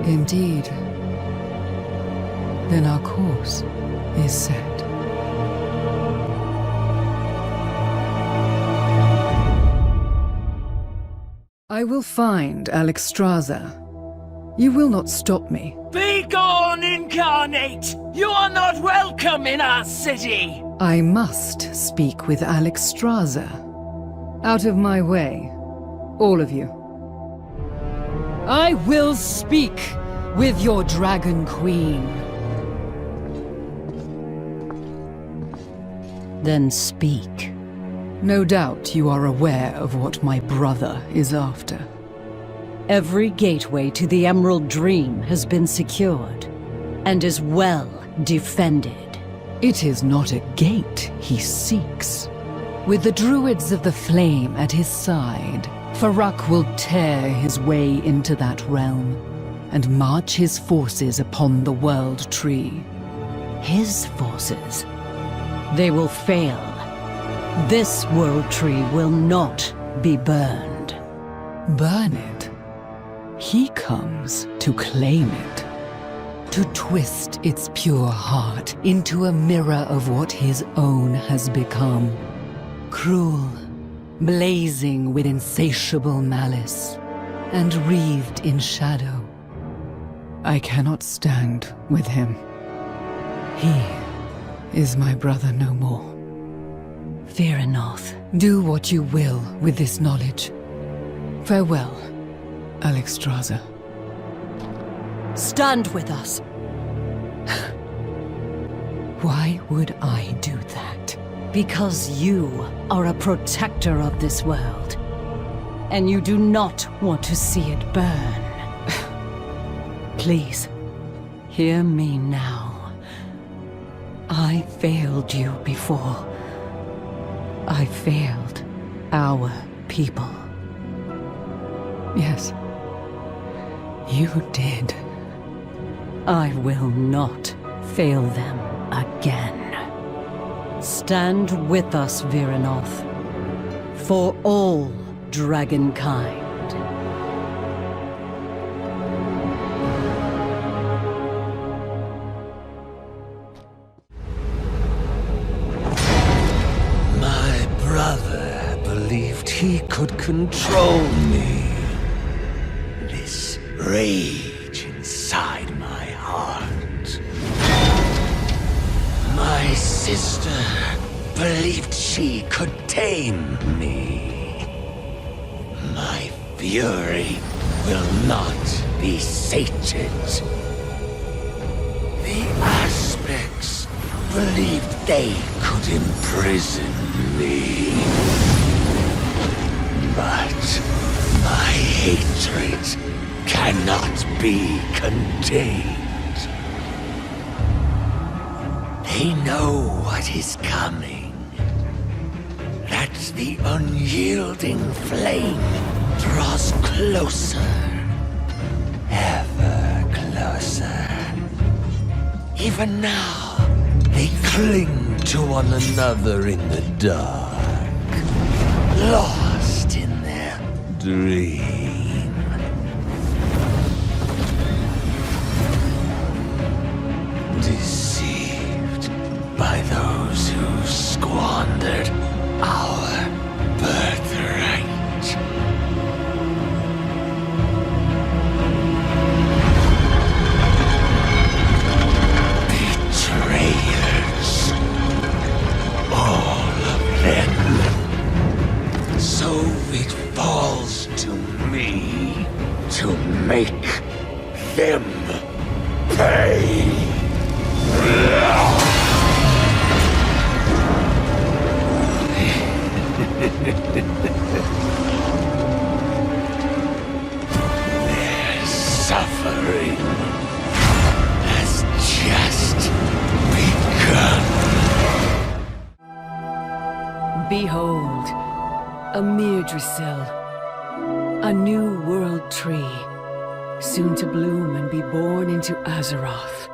Indeed. Then our course is set. I will find Alexstrasza. You will not stop me. Be gone, incarnate! You are not welcome in our city! I must speak with Alexstrasza. Out of my way, all of you. I will speak with your Dragon Queen. Then speak. No doubt you are aware of what my brother is after. Every gateway to the Emerald Dream has been secured, and is well defended. It is not a gate he seeks. With the Druids of the Flame at his side, Farak will tear his way into that realm, and march his forces upon the World Tree. His forces? They will fail. This World Tree will not be burned. Burn it? He comes to claim it. To twist its pure heart into a mirror of what his own has become. Cruel, blazing with insatiable malice, and wreathed in shadow. I cannot stand with him. He is my brother no more. Vyranoth. Do what you will with this knowledge. Farewell, Alexstrasza. Stand with us. Why would I do that? Because you are a protector of this world, and you do not want to see it burn. Please, hear me now. I failed you before. I failed our people. Yes, you did. I will not fail them again. Stand with us, Vyranoth, for all dragonkind. he could control me. This rage inside my heart. My sister believed she could tame me. My fury will not be sated. The aspects believed they could imprison me. But my hatred cannot be contained. They know what is coming. That the unyielding flame draws closer, ever closer. Even now, they cling to one another in the dark, lost in their dream. Deceived by those who squandered our birthright. Betrayers. All of them. So it falls to me to make them pay. Their suffering has just begun. Behold, a Myrddrasil, a new world tree, soon to bloom and be born into Azeroth.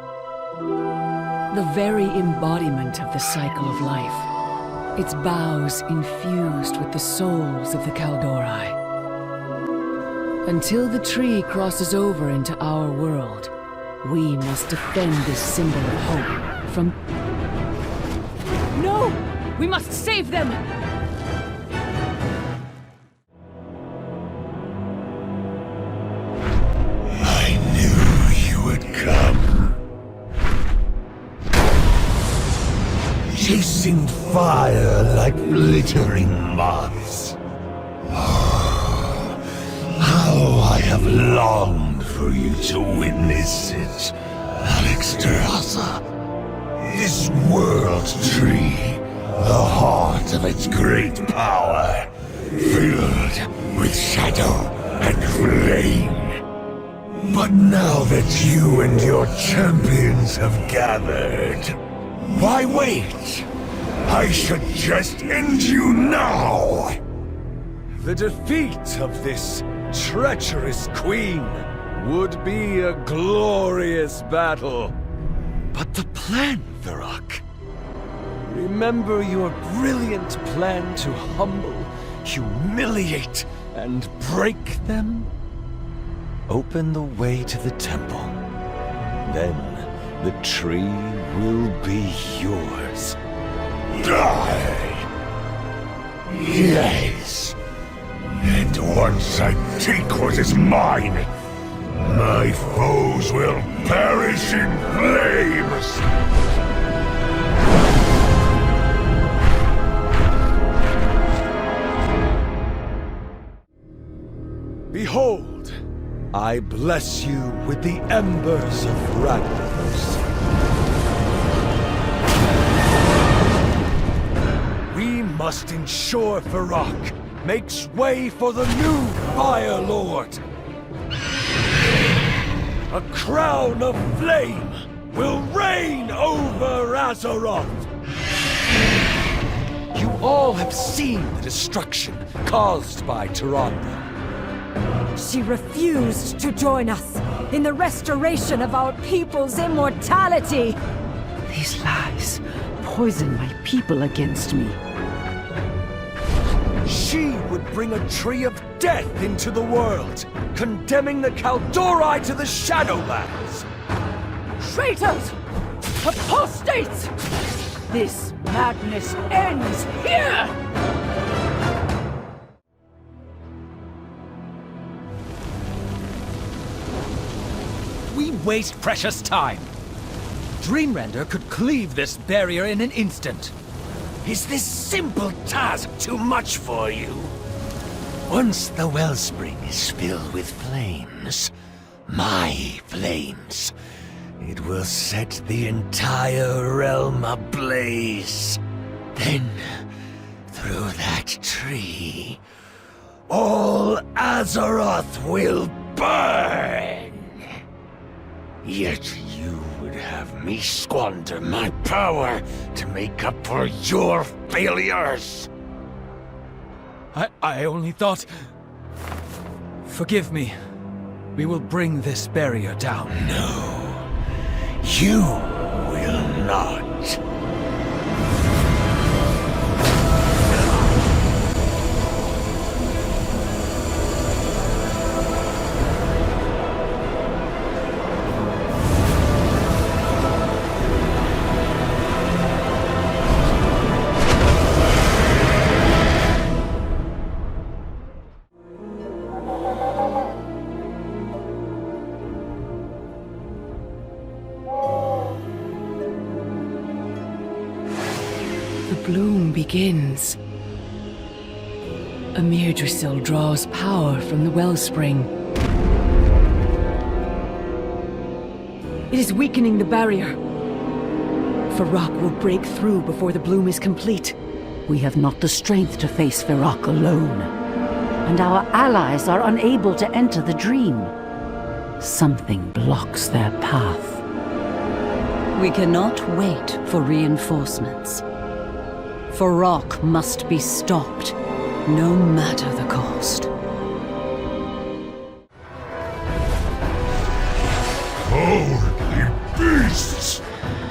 The very embodiment of the cycle of life. Its boughs infused with the souls of the Kaldorei. Until the tree crosses over into our world, we must defend this symbol of hope from... No! We must save them! I knew you would come. Chasing fire like glittering moths. How I have longed for you to witness it, Alexstrasza. This world tree, the heart of its great power, filled with shadow and flame. But now that you and your champions have gathered, why wait? I should just end you now! The defeat of this treacherous queen would be a glorious battle. But the plan, Varrock. Remember your brilliant plan to humble, humiliate, and break them? Open the way to the temple. Then the tree will be yours. Die! Yes! And once I take what is mine, my foes will perish in flames! Behold, I bless you with the embers of Ragnaros. We must ensure Varrock makes way for the new Fire Lord. A crown of flame will reign over Azeroth. You all have seen the destruction caused by Tyrande. She refused to join us in the restoration of our people's immortality. These lies poison my people against me. She would bring a tree of death into the world, condemning the Kaldorei to the Shadowlands. Traitors! Apostates! This madness ends here! waste precious time. Dreamrender could cleave this barrier in an instant. Is this simple task too much for you? Once the wellspring is filled with flames, my flames, it will set the entire realm ablaze. Then, through that tree, all Azeroth will burn. Yet you would have me squander my power to make up for your failures. I only thought... Forgive me. We will bring this barrier down. No, you will not. Bloom begins. Immerse draws power from the wellspring. It is weakening the barrier. Feroc will break through before the bloom is complete. We have not the strength to face Feroc alone. And our allies are unable to enter the dream. Something blocks their path. We cannot wait for reinforcements. Feroc must be stopped, no matter the cost. Cowardly beasts!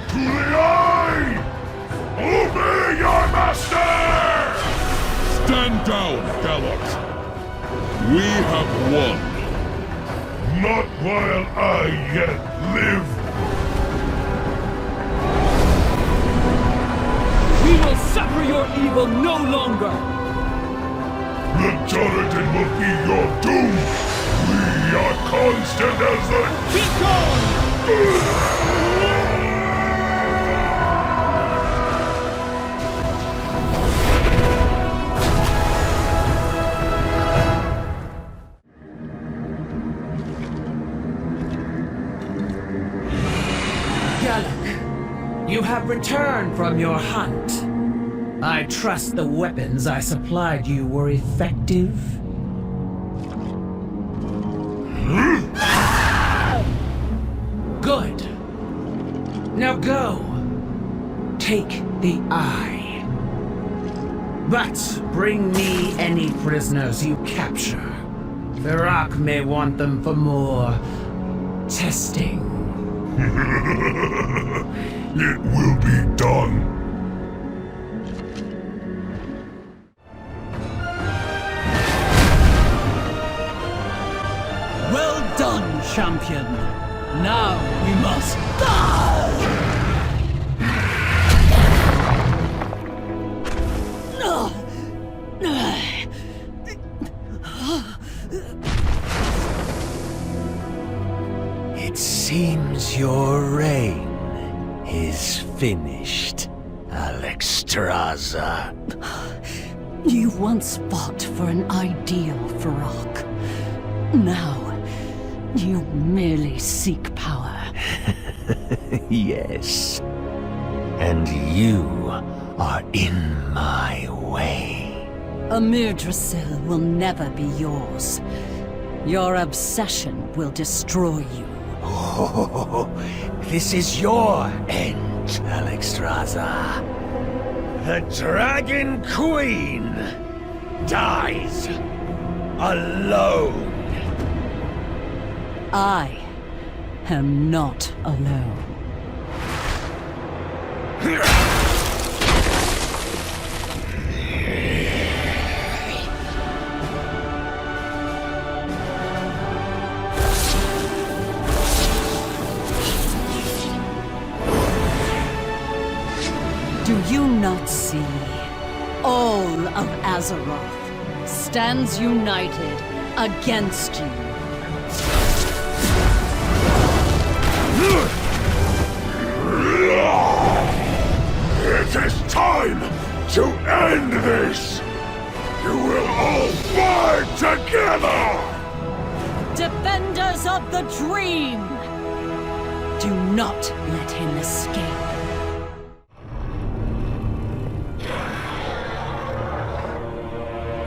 To the eye! Obey your master! Stand down, Gallox. We have won. Not while I yet live. We will suffer your evil no longer! The Jordan will be your doom! We are constant as the... Be gone! You have returned from your hunt. I trust the weapons I supplied you were effective. Good. Now go. Take the eye. But bring me any prisoners you capture. Feroc may want them for more testing. It will be done. Well done, champion. Now we must die! It seems your reign is finished, Alexstrasza. You once fought for an ideal, Feroc. Now, you merely seek power. Yes. And you are in my way. Immerse will never be yours. Your obsession will destroy you. Oh, this is your end, Alexstrasza. The Dragon Queen dies alone. I am not alone. Do you not see? All of Azeroth stands united against you. It is time to end this! You will all fight together! Defenders of the Dream! Do not let him escape.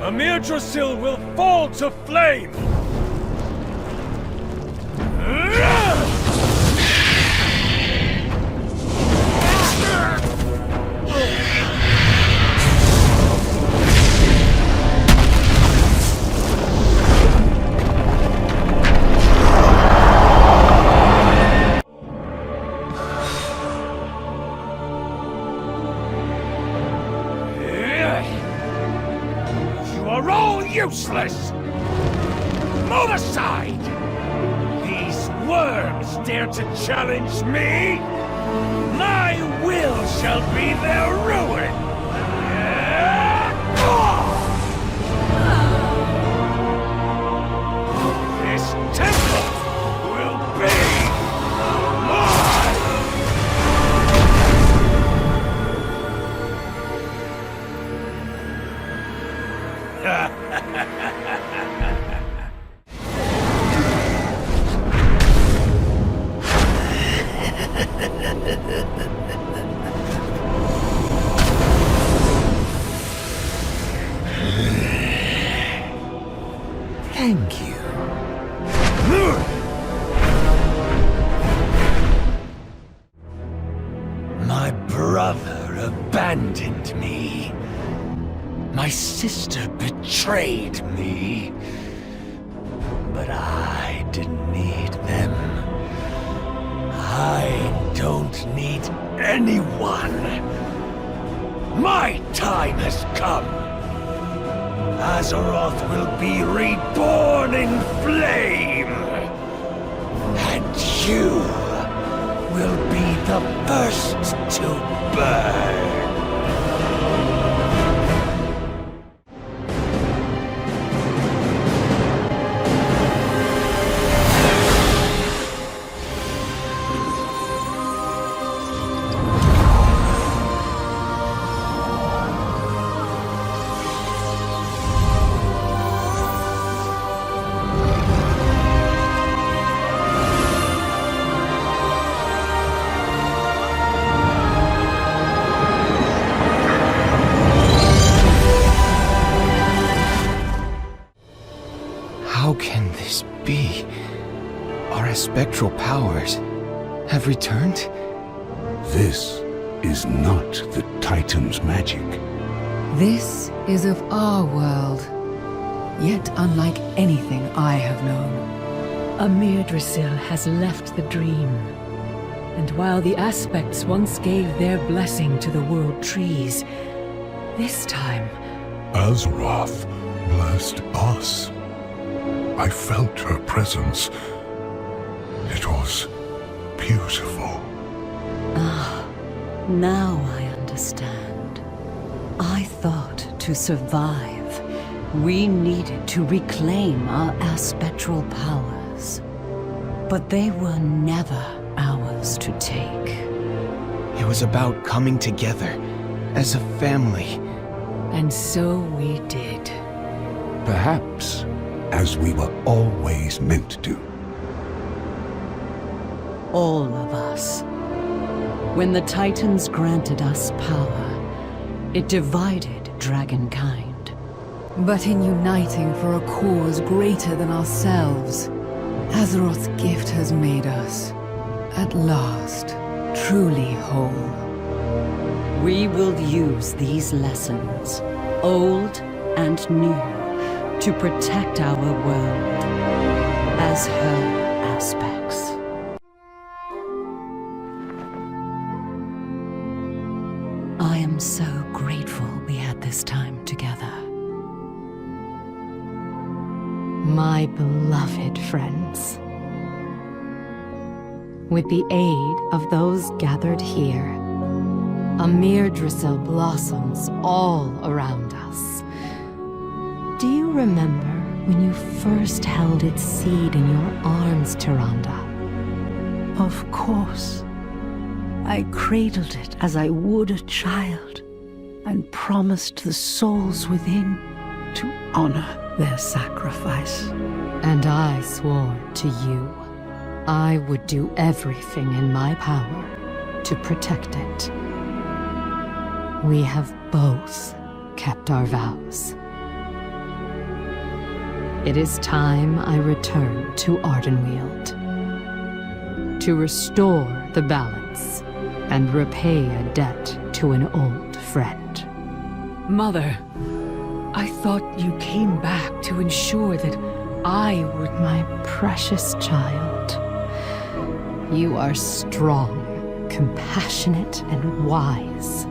Yggdrasil will fall to flame! Useless! Move aside! These worms dare to challenge me? My will shall be their ruin! This temple will be mine! Thank you. My brother abandoned me. My sister betrayed me. But I didn't need them. I don't need anyone. My time has come. Azeroth will be reborn in flame. And you will be the first to burn. How can this be? Our spectral powers have returned? This is not the Titan's magic. This is of our world, yet unlike anything I have known. Yggdrasil has left the dream. And while the aspects once gave their blessing to the world trees, this time... Azeroth blessed us. I felt her presence. It was beautiful. Ah, now I understand. I thought to survive, we needed to reclaim our aspectral powers. But they were never ours to take. It was about coming together as a family. And so we did. Perhaps as we were always meant to. All of us. When the Titans granted us power, it divided dragonkind. But in uniting for a cause greater than ourselves, Azeroth's gift has made us, at last, truly whole. We will use these lessons, old and new, to protect our world as her aspects. I am so grateful we had this time together. My beloved friends. With the aid of those gathered here, Yggdrasil blossoms all around us. Do you remember when you first held its seed in your arms, Tyrande? Of course. I cradled it as I would a child, and promised the souls within to honor their sacrifice. And I swore to you I would do everything in my power to protect it. We have both kept our vows. It is time I return to Ardenweald to restore the balance and repay a debt to an old friend. Mother, I thought you came back to ensure that I would... My precious child, you are strong, compassionate, and wise.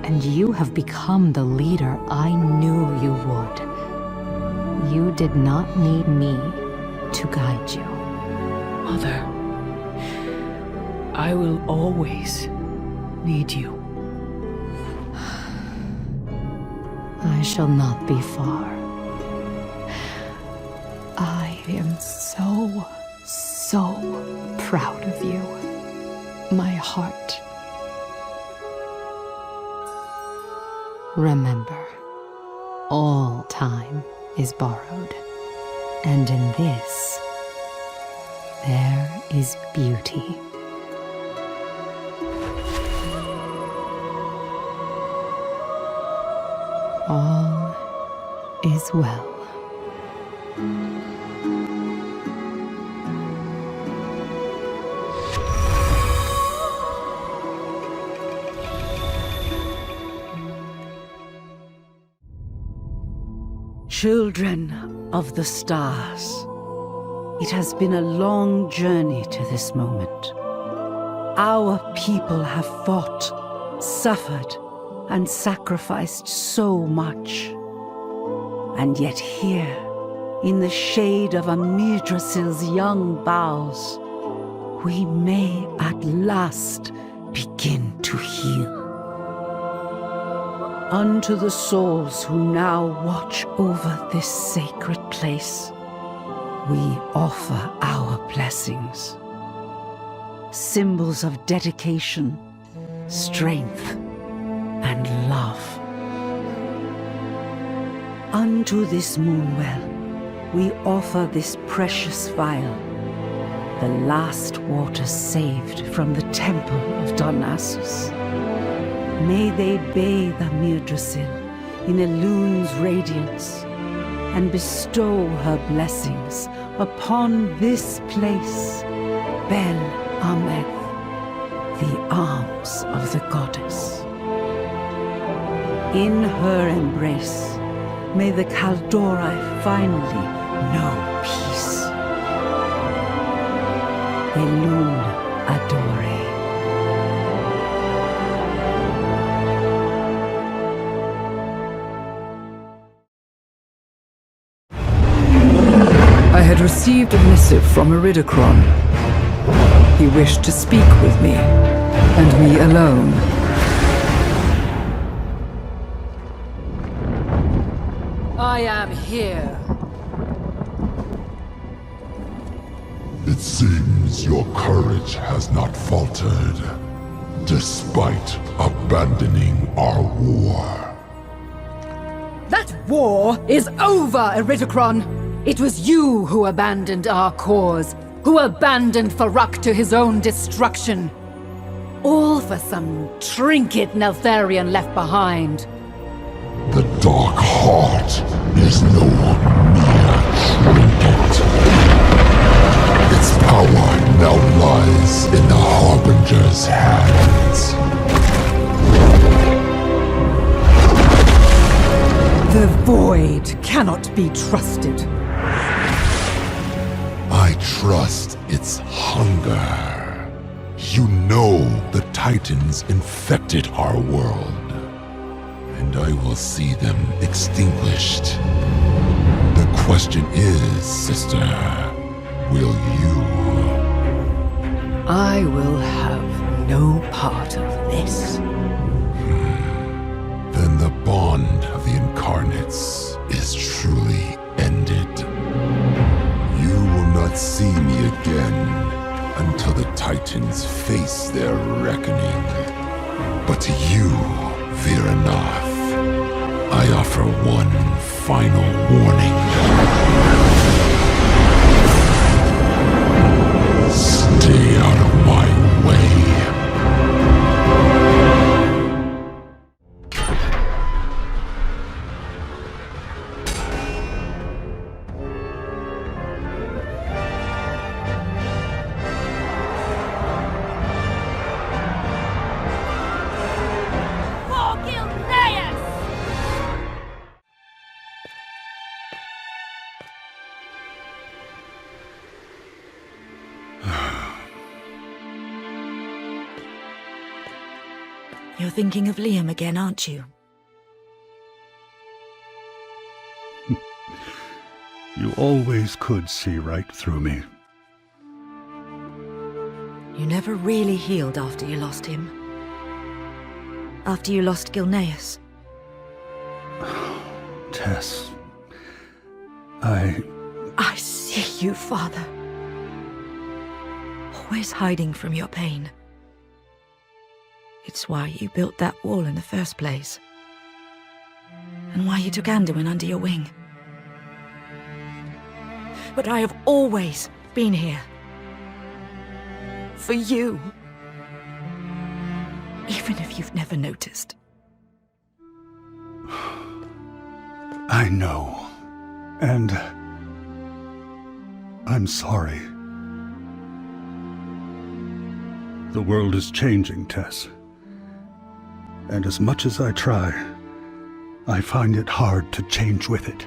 And you have become the leader I knew you would. You did not need me to guide you. Mother, I will always need you. I shall not be far. I am so proud of you. My heart. Remember, all time is borrowed, and in this, there is beauty. All is well. Children of the stars, it has been a long journey to this moment. Our people have fought, suffered, and sacrificed so much. And yet here, in the shade of Yggdrasil's young boughs, we may at last begin to heal. Unto the souls who now watch over this sacred place, we offer our blessings. Symbols of dedication, strength, and love. Unto this moonwell, we offer this precious vial, the last water saved from the temple of Darnassus. May they bathe Yggdrasil in Elune's radiance and bestow her blessings upon this place, Bel Ameth, the arms of the goddess. In her embrace, may the Kaldori finally know peace. Elune Adore. I had received a missive from Iridikron. He wished to speak with me, and me alone. I am here. It seems your courage has not faltered, despite abandoning our war. That war is over, Iridikron! It was you who abandoned our cause, who abandoned Farak to his own destruction. All for some trinket Neltharion left behind. The Dark Heart is no mere trinket. Its power now lies in the Harbinger's hands. The Void cannot be trusted. I trust its hunger. You know the Titans infected our world, and I will see them extinguished. The question is, sister, will you? I will have no part of this. Then the bond of the incarnates is truly ended. You will not see me again until the Titans face their reckoning. But to you, Viranath, I offer one final warning. Stay out of my way. You're thinking of Liam again, aren't you? You always could see right through me. You never really healed after you lost him. After you lost Gilneas. Tess, I see you, Father. Always hiding from your pain. It's why you built that wall in the first place. And why you took Anduin under your wing. But I have always been here. For you. Even if you've never noticed. I know. And I'm sorry. The world is changing, Tess. And as much as I try, I find it hard to change with it.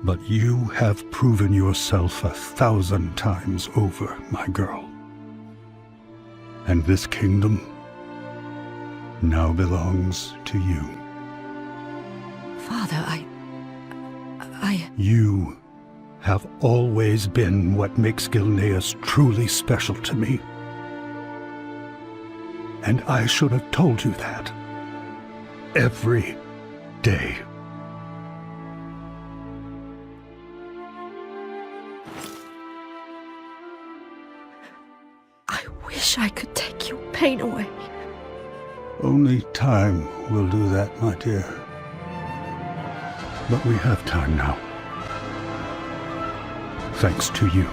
But you have proven yourself 1,000 times over, my girl. And this kingdom now belongs to you. Father, I... You have always been what makes Gilneas truly special to me. And I should have told you that. Every day. I wish I could take your pain away. Only time will do that, my dear. But we have time now. Thanks to you.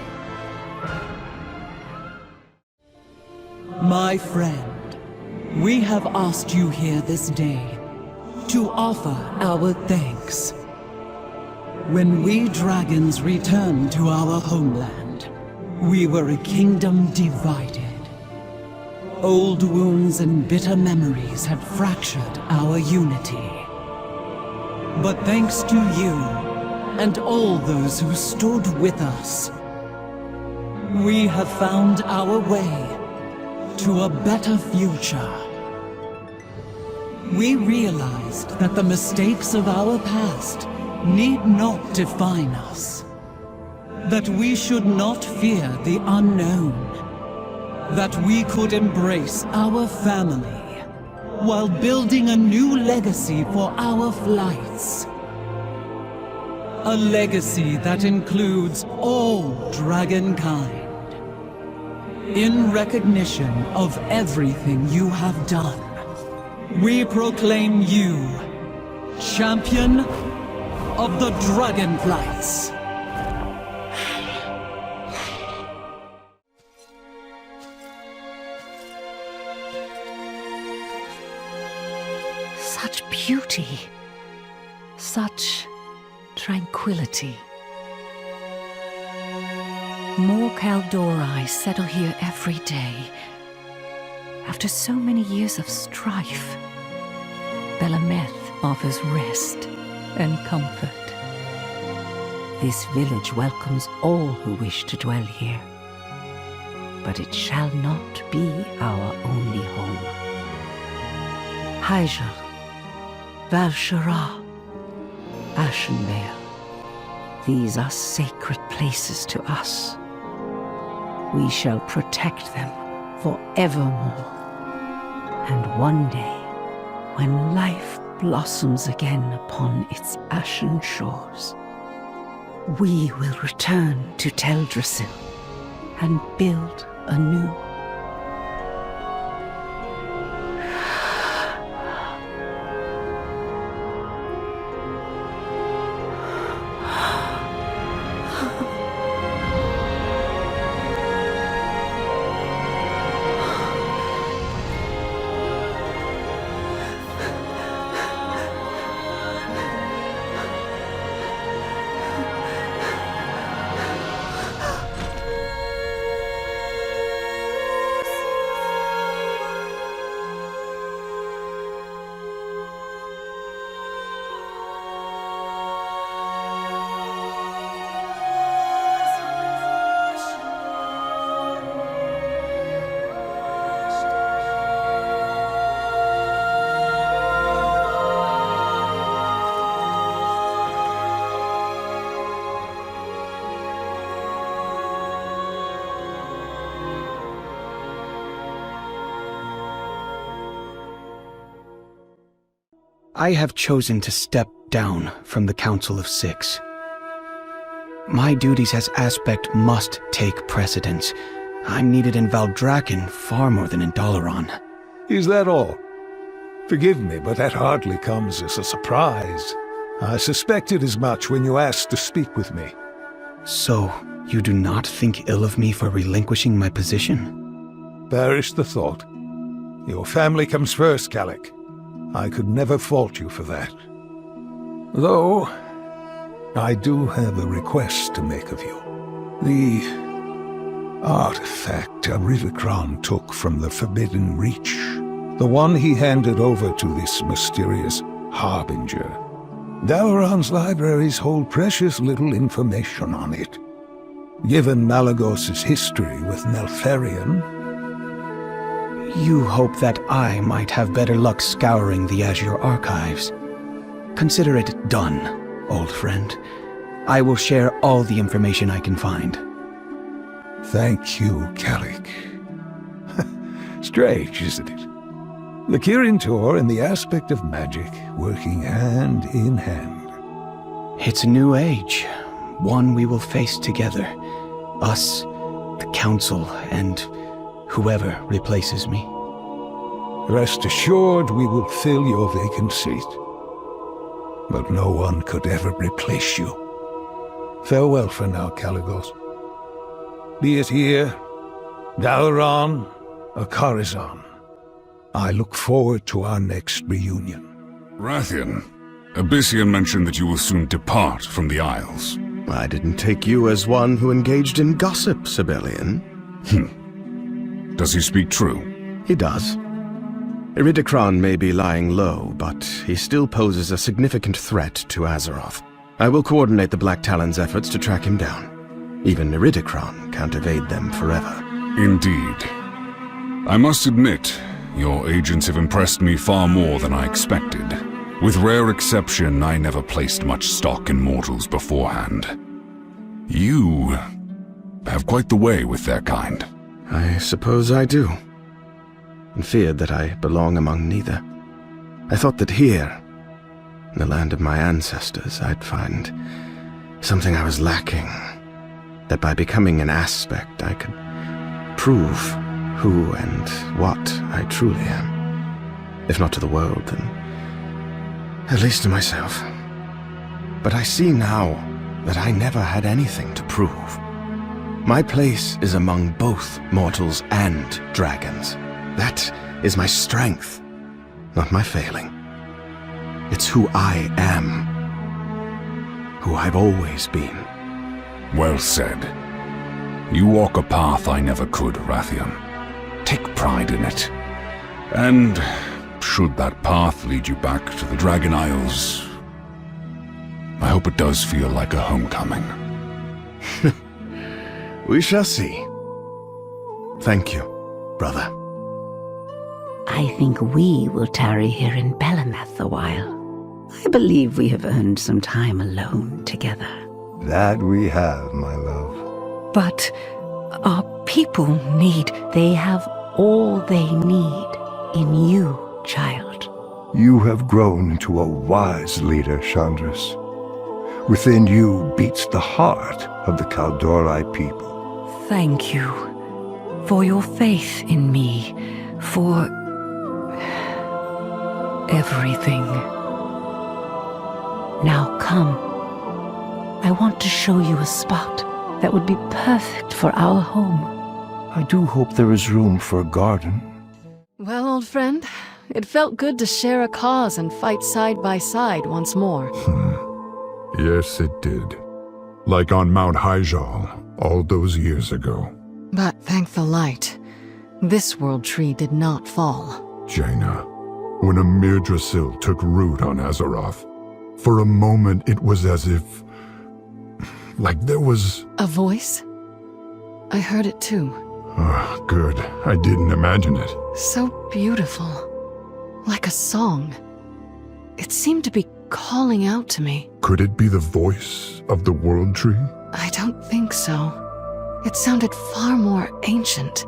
My friend, we have asked you here this day to offer our thanks. When we dragons returned to our homeland, we were a kingdom divided. Old wounds and bitter memories had fractured our unity. But thanks to you, and all those who stood with us, we have found our way to a better future. We realized that the mistakes of our past need not define us. That we should not fear the unknown. That we could embrace our family while building a new legacy for our flights. A legacy that includes all dragonkind. In recognition of everything you have done, we proclaim you champion of the Dragonflights. Such beauty. Such tranquility. More Kaldori settle here every day. After so many years of strife, Belameth offers rest and comfort. This village welcomes all who wish to dwell here. But it shall not be our only home. Hyjal, Val'Sharah, Ashenvale. These are sacred places to us. We shall protect them forevermore. And one day, when life blossoms again upon its ashen shores, we will return to Teldrassil and build anew. I have chosen to step down from the Council of Six. My duties as Aspect must take precedence. I'm needed in Valdrakken far more than in Dalaran. Is that all? Forgive me, but that hardly comes as a surprise. I suspected as much when you asked to speak with me. So, you do not think ill of me for relinquishing my position? Perish the thought. Your family comes first, Calic. I could never fault you for that. Though, I do have a request to make of you. The artifact Aridikron took from the Forbidden Reach, the one he handed over to this mysterious Harbinger. Dalaran's libraries hold precious little information on it. Given Malagos's history with Neltharion, you hope that I might have better luck scouring the Azure archives. Consider it done, old friend. I will share all the information I can find. Thank you, Calic. Strange, isn't it? The Kirin Tor and the aspect of magic working hand in hand. It's a new age, one we will face together. Us, the Council, and whoever replaces me. Rest assured we will fill your vacant seat. But no one could ever replace you. Farewell for now, Caligos. Be it here, Dalaran, or Karazhan, I look forward to our next reunion. Rathian, Abyssian mentioned that you will soon depart from the Isles. I didn't take you as one who engaged in gossip, Sibelian. Does he speak true? He does. Iridikron may be lying low, but he still poses a significant threat to Azeroth. I will coordinate the Black Talon's efforts to track him down. Even Iridikron can't evade them forever. Indeed. I must admit, your agents have impressed me far more than I expected. With rare exception, I never placed much stock in mortals beforehand. You have quite the way with their kind. I suppose I do, and feared that I belong among neither. I thought that here, in the land of my ancestors, I'd find something I was lacking, that by becoming an aspect I could prove who and what I truly am. If not to the world, then at least to myself. But I see now that I never had anything to prove. My place is among both mortals and dragons. That is my strength, not my failing. It's who I am, who I've always been. Well said. You walk a path I never could, Rathian. Take pride in it. And should that path lead you back to the Dragon Isles, I hope it does feel like a homecoming. We shall see. Thank you, brother. I think we will tarry here in Belamath a while. I believe we have earned some time alone together. That we have, my love. But our people they have all they need in you, child. You have grown into a wise leader, Chandras. Within you beats the heart of the Kaldorite people. Thank you. for your faith in me, for everything. Now come. I want to show you a spot that would be perfect for our home. I do hope there is room for a garden. Well, old friend, it felt good to share a cause and fight side by side once more. Yes, it did. Like on Mount Hyjal, all those years ago. But thank the light, this world tree did not fall. Jaina, when a Mirdrasil took root on Azeroth, for a moment it was as if... like there was... A voice? I heard it too. Oh, good. I didn't imagine it. So beautiful. Like a song. It seemed to be calling out to me. Could it be the voice of the World Tree? I don't think so. It sounded far more ancient.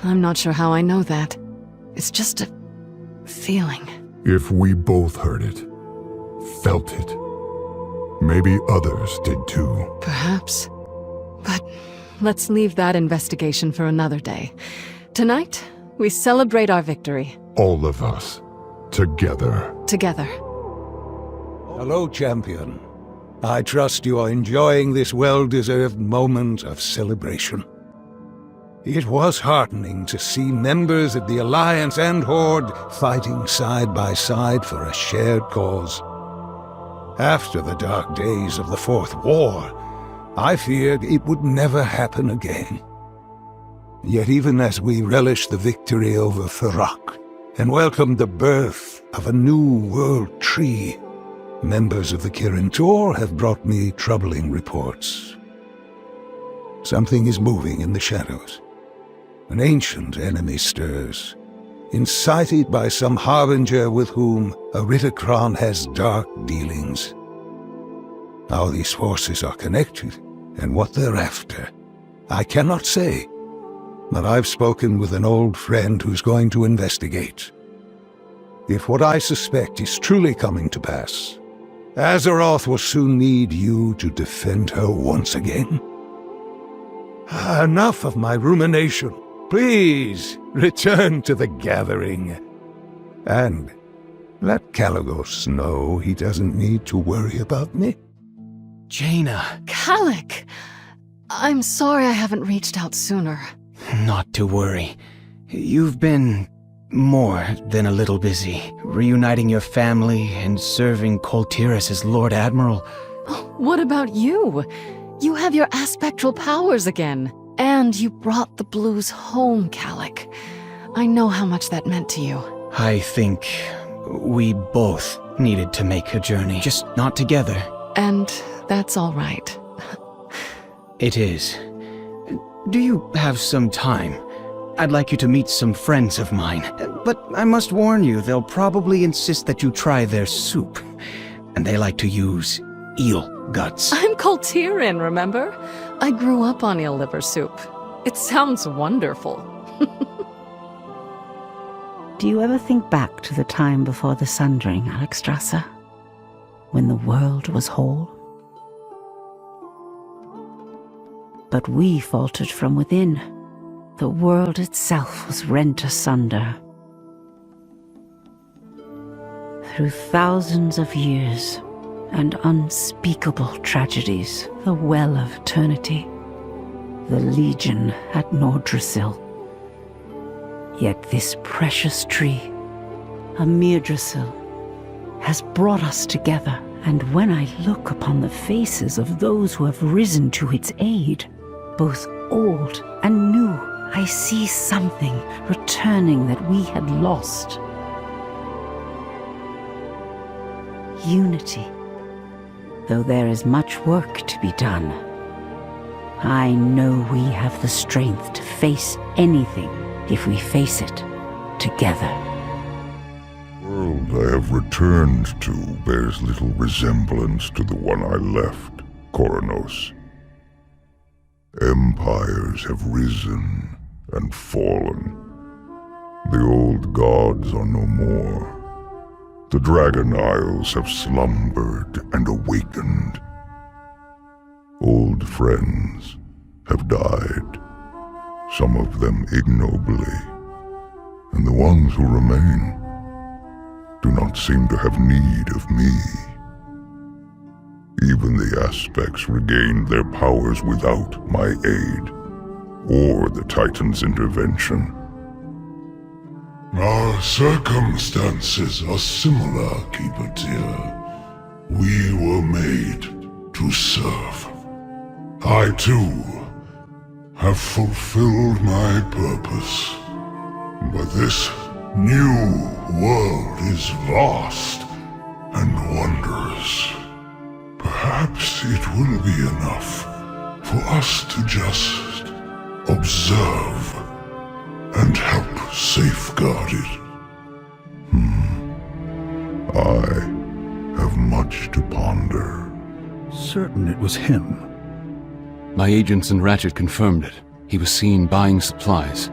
I'm not sure how I know that. It's just a feeling. If we both heard it, felt it, maybe others did too. Perhaps. But let's leave that investigation for another day. Tonight, we celebrate our victory. All of us. Together. Together. Hello, champion. I trust you are enjoying this well-deserved moment of celebration. It was heartening to see members of the Alliance and Horde fighting side by side for a shared cause. After the dark days of the Fourth War, I feared it would never happen again. Yet even as we relish the victory over Ferak and welcome the birth of a new world tree, members of the Kirin Tor have brought me troubling reports. Something is moving in the shadows. An ancient enemy stirs, incited by some harbinger with whom Eridikron has dark dealings. How these forces are connected, and what they're after, I cannot say, but I've spoken with an old friend who's going to investigate. If what I suspect is truly coming to pass, Azeroth will soon need you to defend her once again. Enough of my rumination. Please, return to the gathering. And let Kalecgos know he doesn't need to worry about me. Jaina. Kalik! I'm sorry I haven't reached out sooner. Not to worry. You've been more than a little busy, reuniting your family and serving Kol Tiras as Lord Admiral. What about you? You have your aspectral powers again. And you brought the blues home, Kalik. I know how much that meant to you. I think we both needed to make a journey, just not together. And that's all right. It is. Do you have some time? I'd like you to meet some friends of mine, but I must warn you, they'll probably insist that you try their soup. And they like to use eel guts. I'm Kol Tiran, remember? I grew up on eel liver soup. It sounds wonderful. Do you ever think back to the time before the Sundering, Alexstrasza? When the world was whole? But we faltered from within. The world itself was rent asunder. Through thousands of years and unspeakable tragedies, the Well of Eternity, the Legion at Nordrassil. Yet this precious tree, a Mirdrassil, has brought us together, and when I look upon the faces of those who have risen to its aid, both old and new, I see something returning that we had lost. Unity. Though there is much work to be done, I know we have the strength to face anything if we face it together. The world I have returned to bears little resemblance to the one I left, Koronos. Empires have risen and fallen. The old gods are no more. The Dragon Isles have slumbered and awakened. Old friends have died, some of them ignobly, and the ones who remain do not seem to have need of me. Even the aspects regained their powers without my aid, or the Titan's intervention. Our circumstances are similar, Keeper Tyr. We were made to serve. I, too, have fulfilled my purpose. But this new world is vast and wondrous. Perhaps it will be enough for us to just observe and help safeguard it. I have much to ponder. Certain it was him. My agents and Ratchet confirmed it. He was seen buying supplies.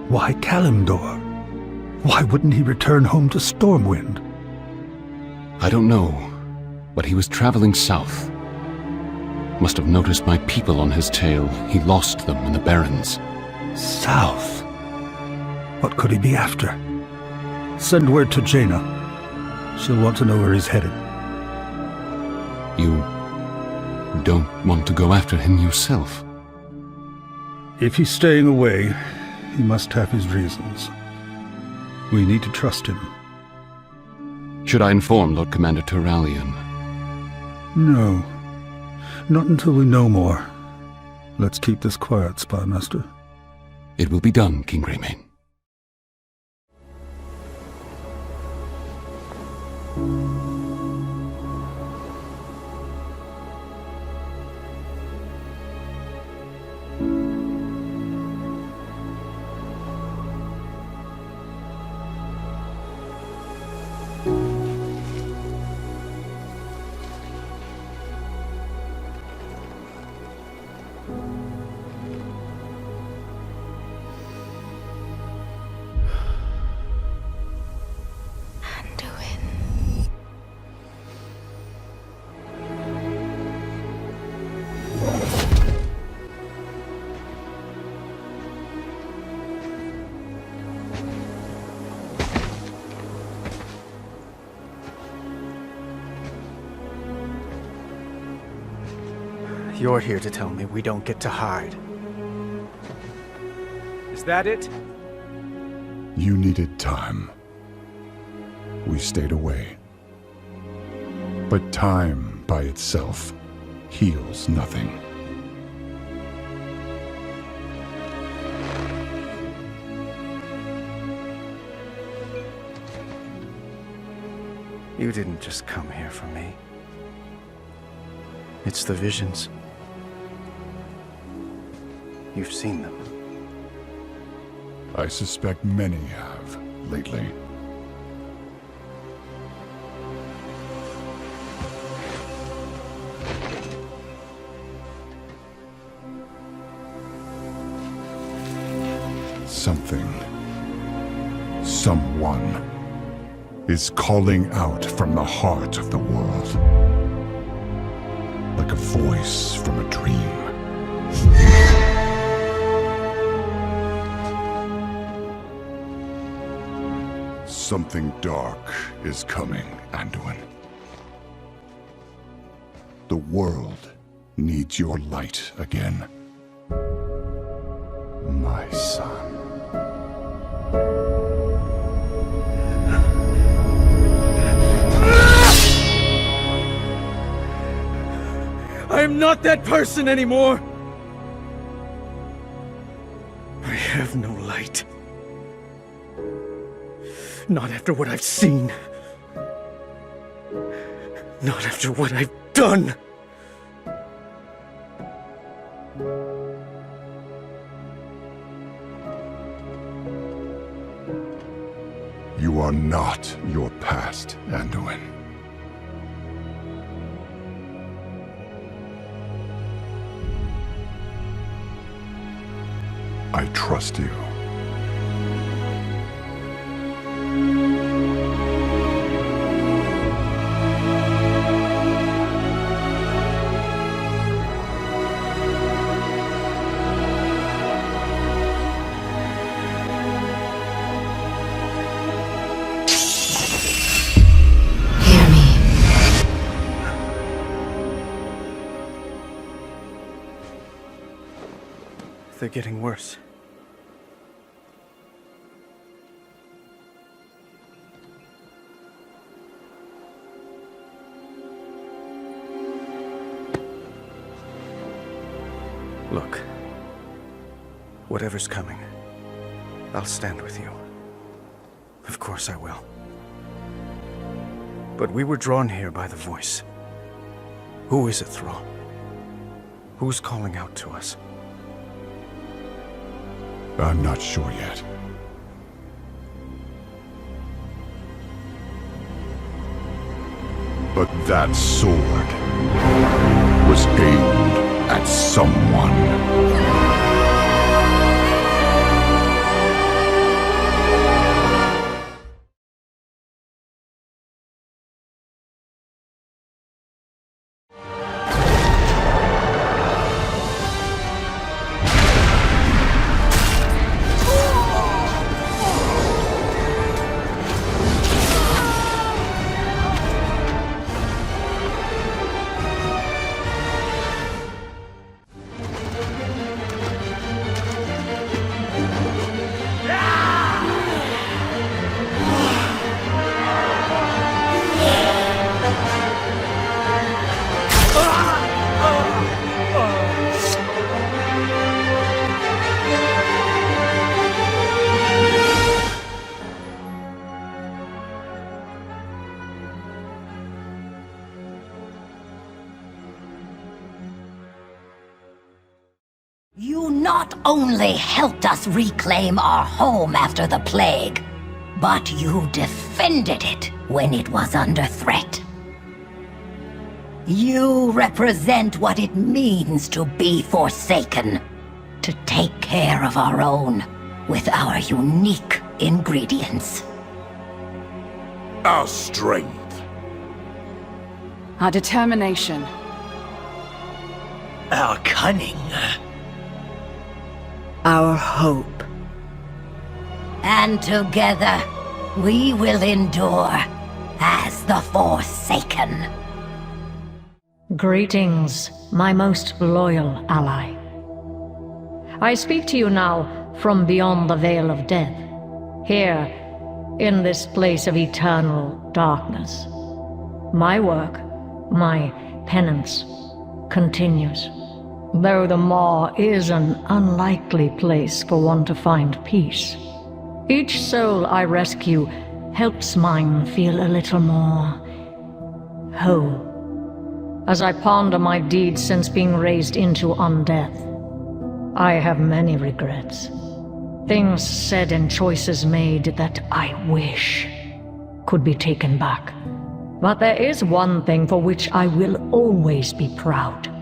Why Kalimdor? Why wouldn't he return home to Stormwind? I don't know, but he was traveling south. Must have noticed my people on his tail. He lost them in the Barrens. South? What could he be after? Send word to Jaina. She'll want to know where he's headed. You don't want to go after him yourself? If he's staying away, he must have his reasons. We need to trust him. Should I inform Lord Commander Turalian? No. Not until we know more. Let's keep this quiet, Spymaster. It will be done, King Greymane. You're here to tell me we don't get to hide. Is that it? You needed time. We stayed away. But time by itself heals nothing. You didn't just come here for me. It's the visions. You've seen them. I suspect many have, lately. Something, someone, is calling out from the heart of the world. Like a voice from a dream. Something dark is coming, Anduin. The world needs your light again. My son. I am not that person anymore! I have no light. Not after what I've seen. Not after what I've done. You are not your past, Anduin. I trust you. they're getting worse. Look, whatever's coming, I'll stand with you. Of course I will. But we were drawn here by the voice. Who is it, Thrall? Who's calling out to us? I'm not sure yet. But that sword was aimed at someone. You not only helped us reclaim our home after the plague, but you defended it when it was under threat. You represent what it means to be Forsaken, to take care of our own with our unique ingredients. Our strength. Our determination. Our cunning. Our hope. And together, we will endure as the Forsaken. Greetings, my most loyal ally. I speak to you now from beyond the Veil of Death, here, in this place of eternal darkness. My work, my penance, continues. Though the Maw is an unlikely place for one to find peace. Each soul I rescue helps mine feel a little more whole. As I ponder my deeds since being raised into undeath, I have many regrets. Things said and choices made that I wish could be taken back. But there is one thing for which I will always be proud.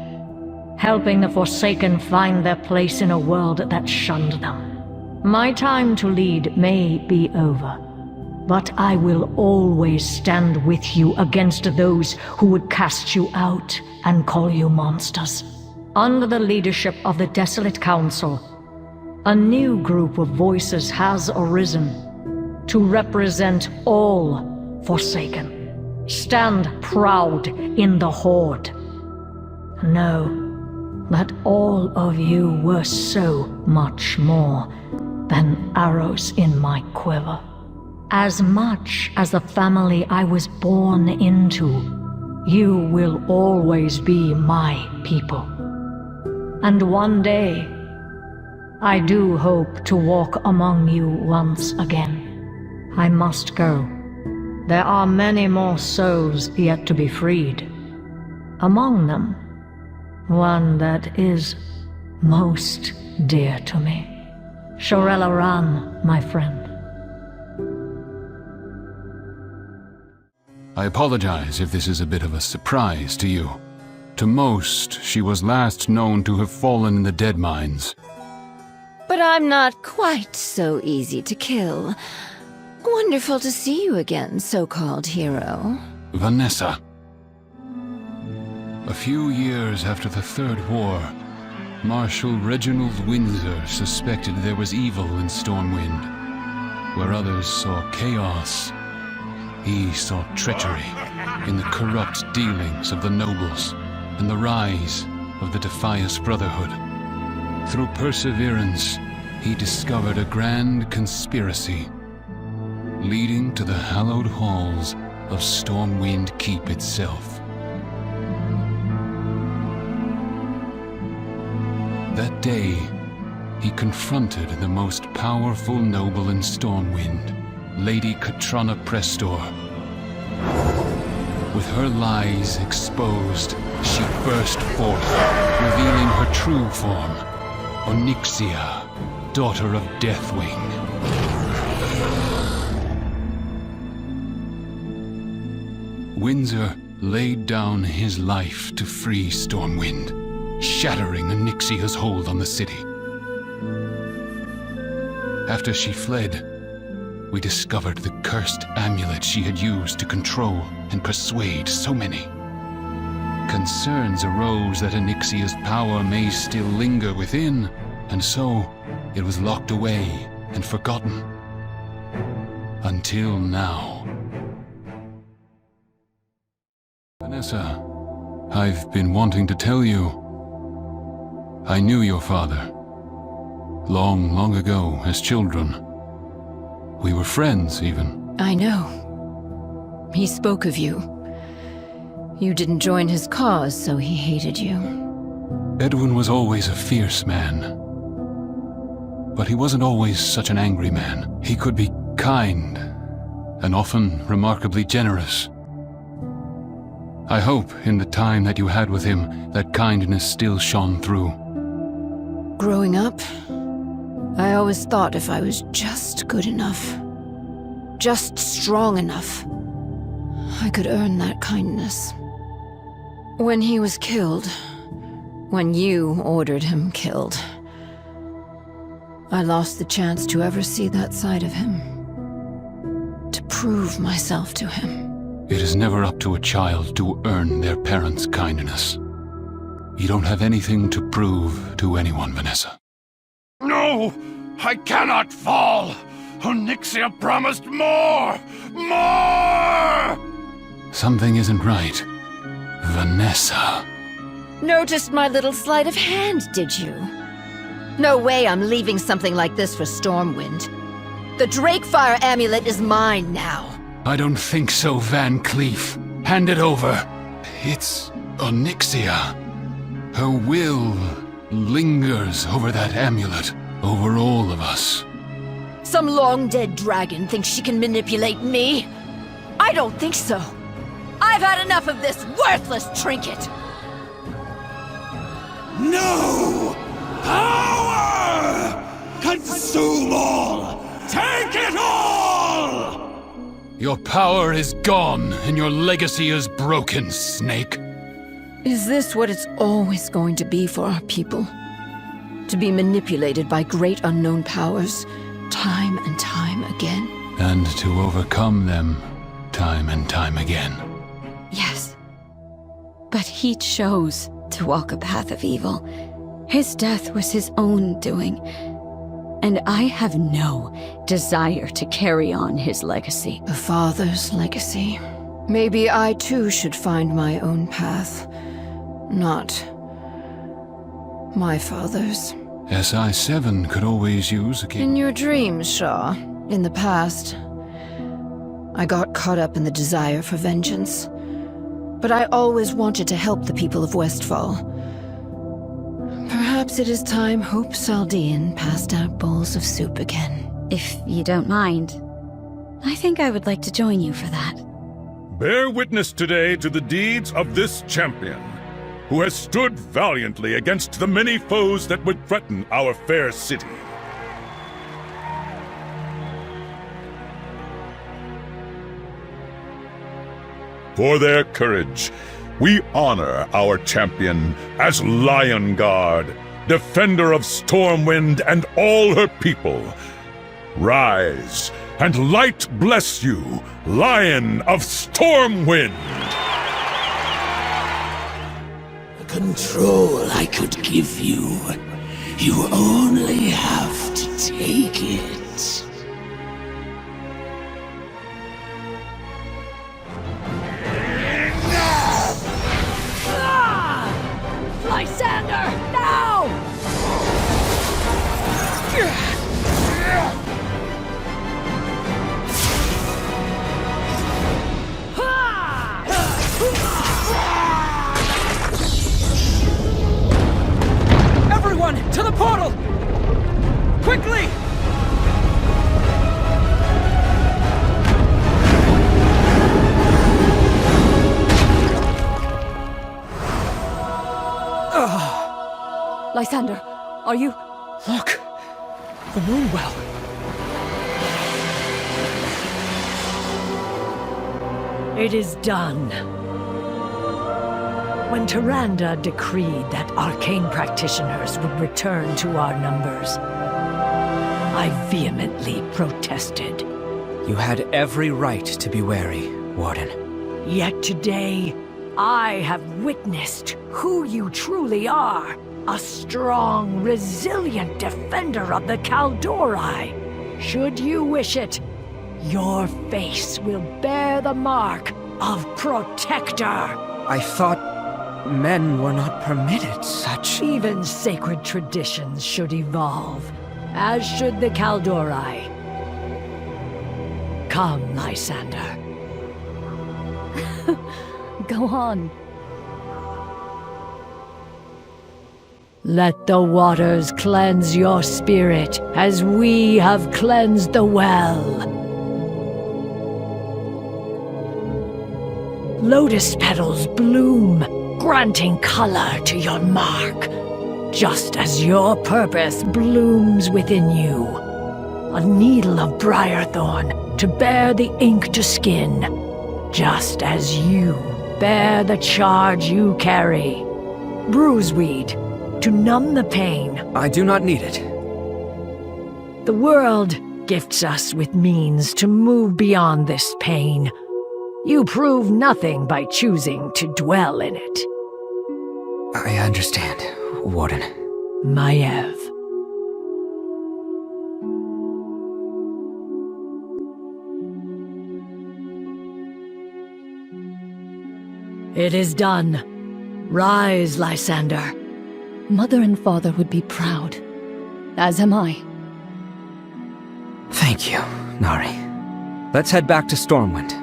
Helping the Forsaken find their place in a world that shunned them. My time to lead may be over, but I will always stand with you against those who would cast you out and call you monsters. Under the leadership of the Desolate Council, a new group of voices has arisen to represent all Forsaken. Stand proud in the Horde. Know that all of you were so much more than arrows in my quiver. As much as the family I was born into, you will always be my people. And one day, I do hope to walk among you once again. I must go. There are many more souls yet to be freed. Among them, one that is most dear to me. Shorella Ran, my friend. I apologize if this is a bit of a surprise to you. To most, she was last known to have fallen in the dead mines. But I'm not quite so easy to kill. Wonderful to see you again, so-called hero. Vanessa. A few years after the Third War, Marshal Reginald Windsor suspected there was evil in Stormwind. Where others saw chaos, he saw treachery in the corrupt dealings of the nobles and the rise of the Defias Brotherhood. Through perseverance, he discovered a grand conspiracy, leading to the hallowed halls of Stormwind Keep itself. That day, he confronted the most powerful noble in Stormwind, Lady Katrana Prestor. With her lies exposed, she burst forth, revealing her true form, Onyxia, daughter of Deathwing. Windsor laid down his life to free Stormwind, shattering Onyxia's hold on the city. After she fled, we discovered the cursed amulet she had used to control and persuade so many. Concerns arose that Onyxia's power may still linger within, and so it was locked away and forgotten. Until now. Vanessa, I've been wanting to tell you. I knew your father. Long, long ago, as children. We were friends, even. I know. He spoke of you. You didn't join his cause, so he hated you. Edwin was always a fierce man. But he wasn't always such an angry man. He could be kind, and often remarkably generous. I hope, in the time that you had with him, that kindness still shone through. Growing up, I always thought if I was just good enough, just strong enough, I could earn that kindness. When he was killed, when you ordered him killed, I lost the chance to ever see that side of him, to prove myself to him. It is never up to a child to earn their parents' kindness. You don't have anything to prove to anyone, Vanessa. No! I cannot fall! Onyxia promised more! More! Something isn't right. Vanessa. Noticed my little sleight of hand, did you? No way I'm leaving something like this for Stormwind. The Drakefire amulet is mine now. I don't think so, Van Cleef. Hand it over. It's Onyxia. Her will lingers over that amulet, over all of us. Some long-dead dragon thinks she can manipulate me? I don't think so. I've had enough of this worthless trinket. No! Power! Consume all! Take it all! Your power is gone, and your legacy is broken, Snake. Is this what it's always going to be for our people? To be manipulated by great unknown powers, time and time again? And to overcome them, time and time again. Yes. But he chose to walk a path of evil. His death was his own doing. And I have no desire to carry on his legacy. The father's legacy. Maybe I too should find my own path. Not my father's. SI-7 could always use a In your dreams, Shaw. In the past, I got caught up in the desire for vengeance. But I always wanted to help the people of Westfall. Perhaps it is time Hope Saldean passed out bowls of soup again. If you don't mind, I think I would like to join you for that. Bear witness today to the deeds of this champion, who has stood valiantly against the many foes that would threaten our fair city. For their courage, we honor our champion as Lion Guard, defender of Stormwind and all her people. Rise, and light bless you, Lion of Stormwind! The control I could give you, you only have to take it. Lysander, now! Lysander, are you... Look! The moon well! It is done. When Tyrande decreed that arcane practitioners would return to our numbers, I vehemently protested. You had every right to be wary, Warden. Yet today, I have witnessed who you truly are. A strong, resilient defender of the Kaldori. Should you wish it, your face will bear the mark of Protector. I thought men were not permitted such... Even sacred traditions should evolve, as should the Kaldori. Come, Lysander. Go on. Let the waters cleanse your spirit as we have cleansed the well. Lotus petals bloom, granting color to your mark, just as your purpose blooms within you. A needle of briarthorn to bear the ink to skin, just as you bear the charge you carry. Bruiseweed to numb the pain. I do not need it. The world gifts us with means to move beyond this pain. You prove nothing by choosing to dwell in it. I understand, Warden. Maiev. It is done. Rise, Lysander. Mother and father would be proud. As am I. Thank you, Nari. Let's head back to Stormwind.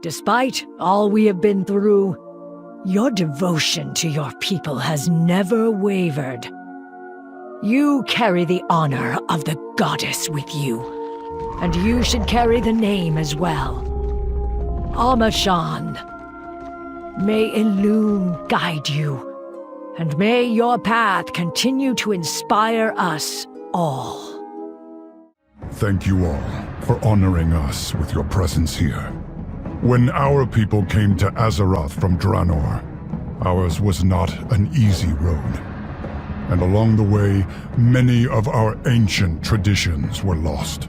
Despite all we have been through, your devotion to your people has never wavered. You carry the honor of the goddess with you, and you should carry the name as well. Amashan. May Elune guide you, and may your path continue to inspire us all. Thank you all for honoring us with your presence here. When our people came to Azeroth from Draenor, ours was not an easy road. And along the way, many of our ancient traditions were lost.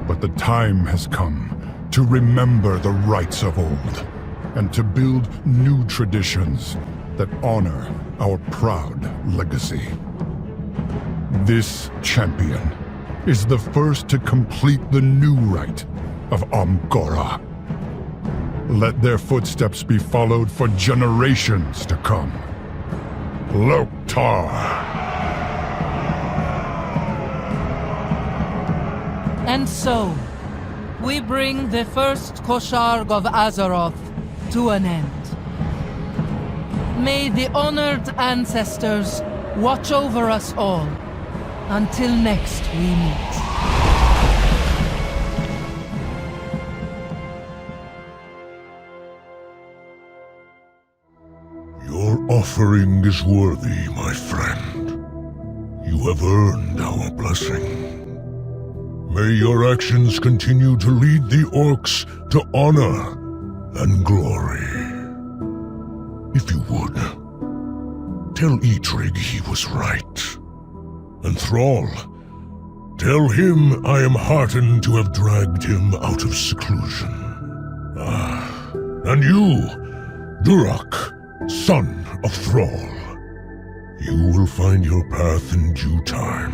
But the time has come to remember the rites of old, and to build new traditions that honor our proud legacy. This champion is the first to complete the new rite of Amgora. Let their footsteps be followed for generations to come. Loktar. And so, we bring the first Kosharg of Azeroth to an end. May the honored ancestors watch over us all until next we meet. Your offering is worthy, my friend. You have earned our blessing. May your actions continue to lead the orcs to honor and glory. If you would, tell Eitrig he was right. And Thrall, tell him I am heartened to have dragged him out of seclusion. Ah, and you, Durak, son of Thrall, you will find your path in due time,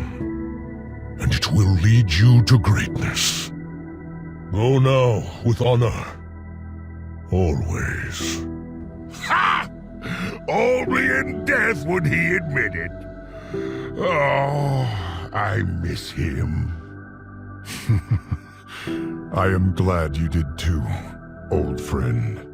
and it will lead you to greatness. Go now with honor. Always. Ha! Only in death would he admit it. Oh, I miss him. I am glad you did too, old friend.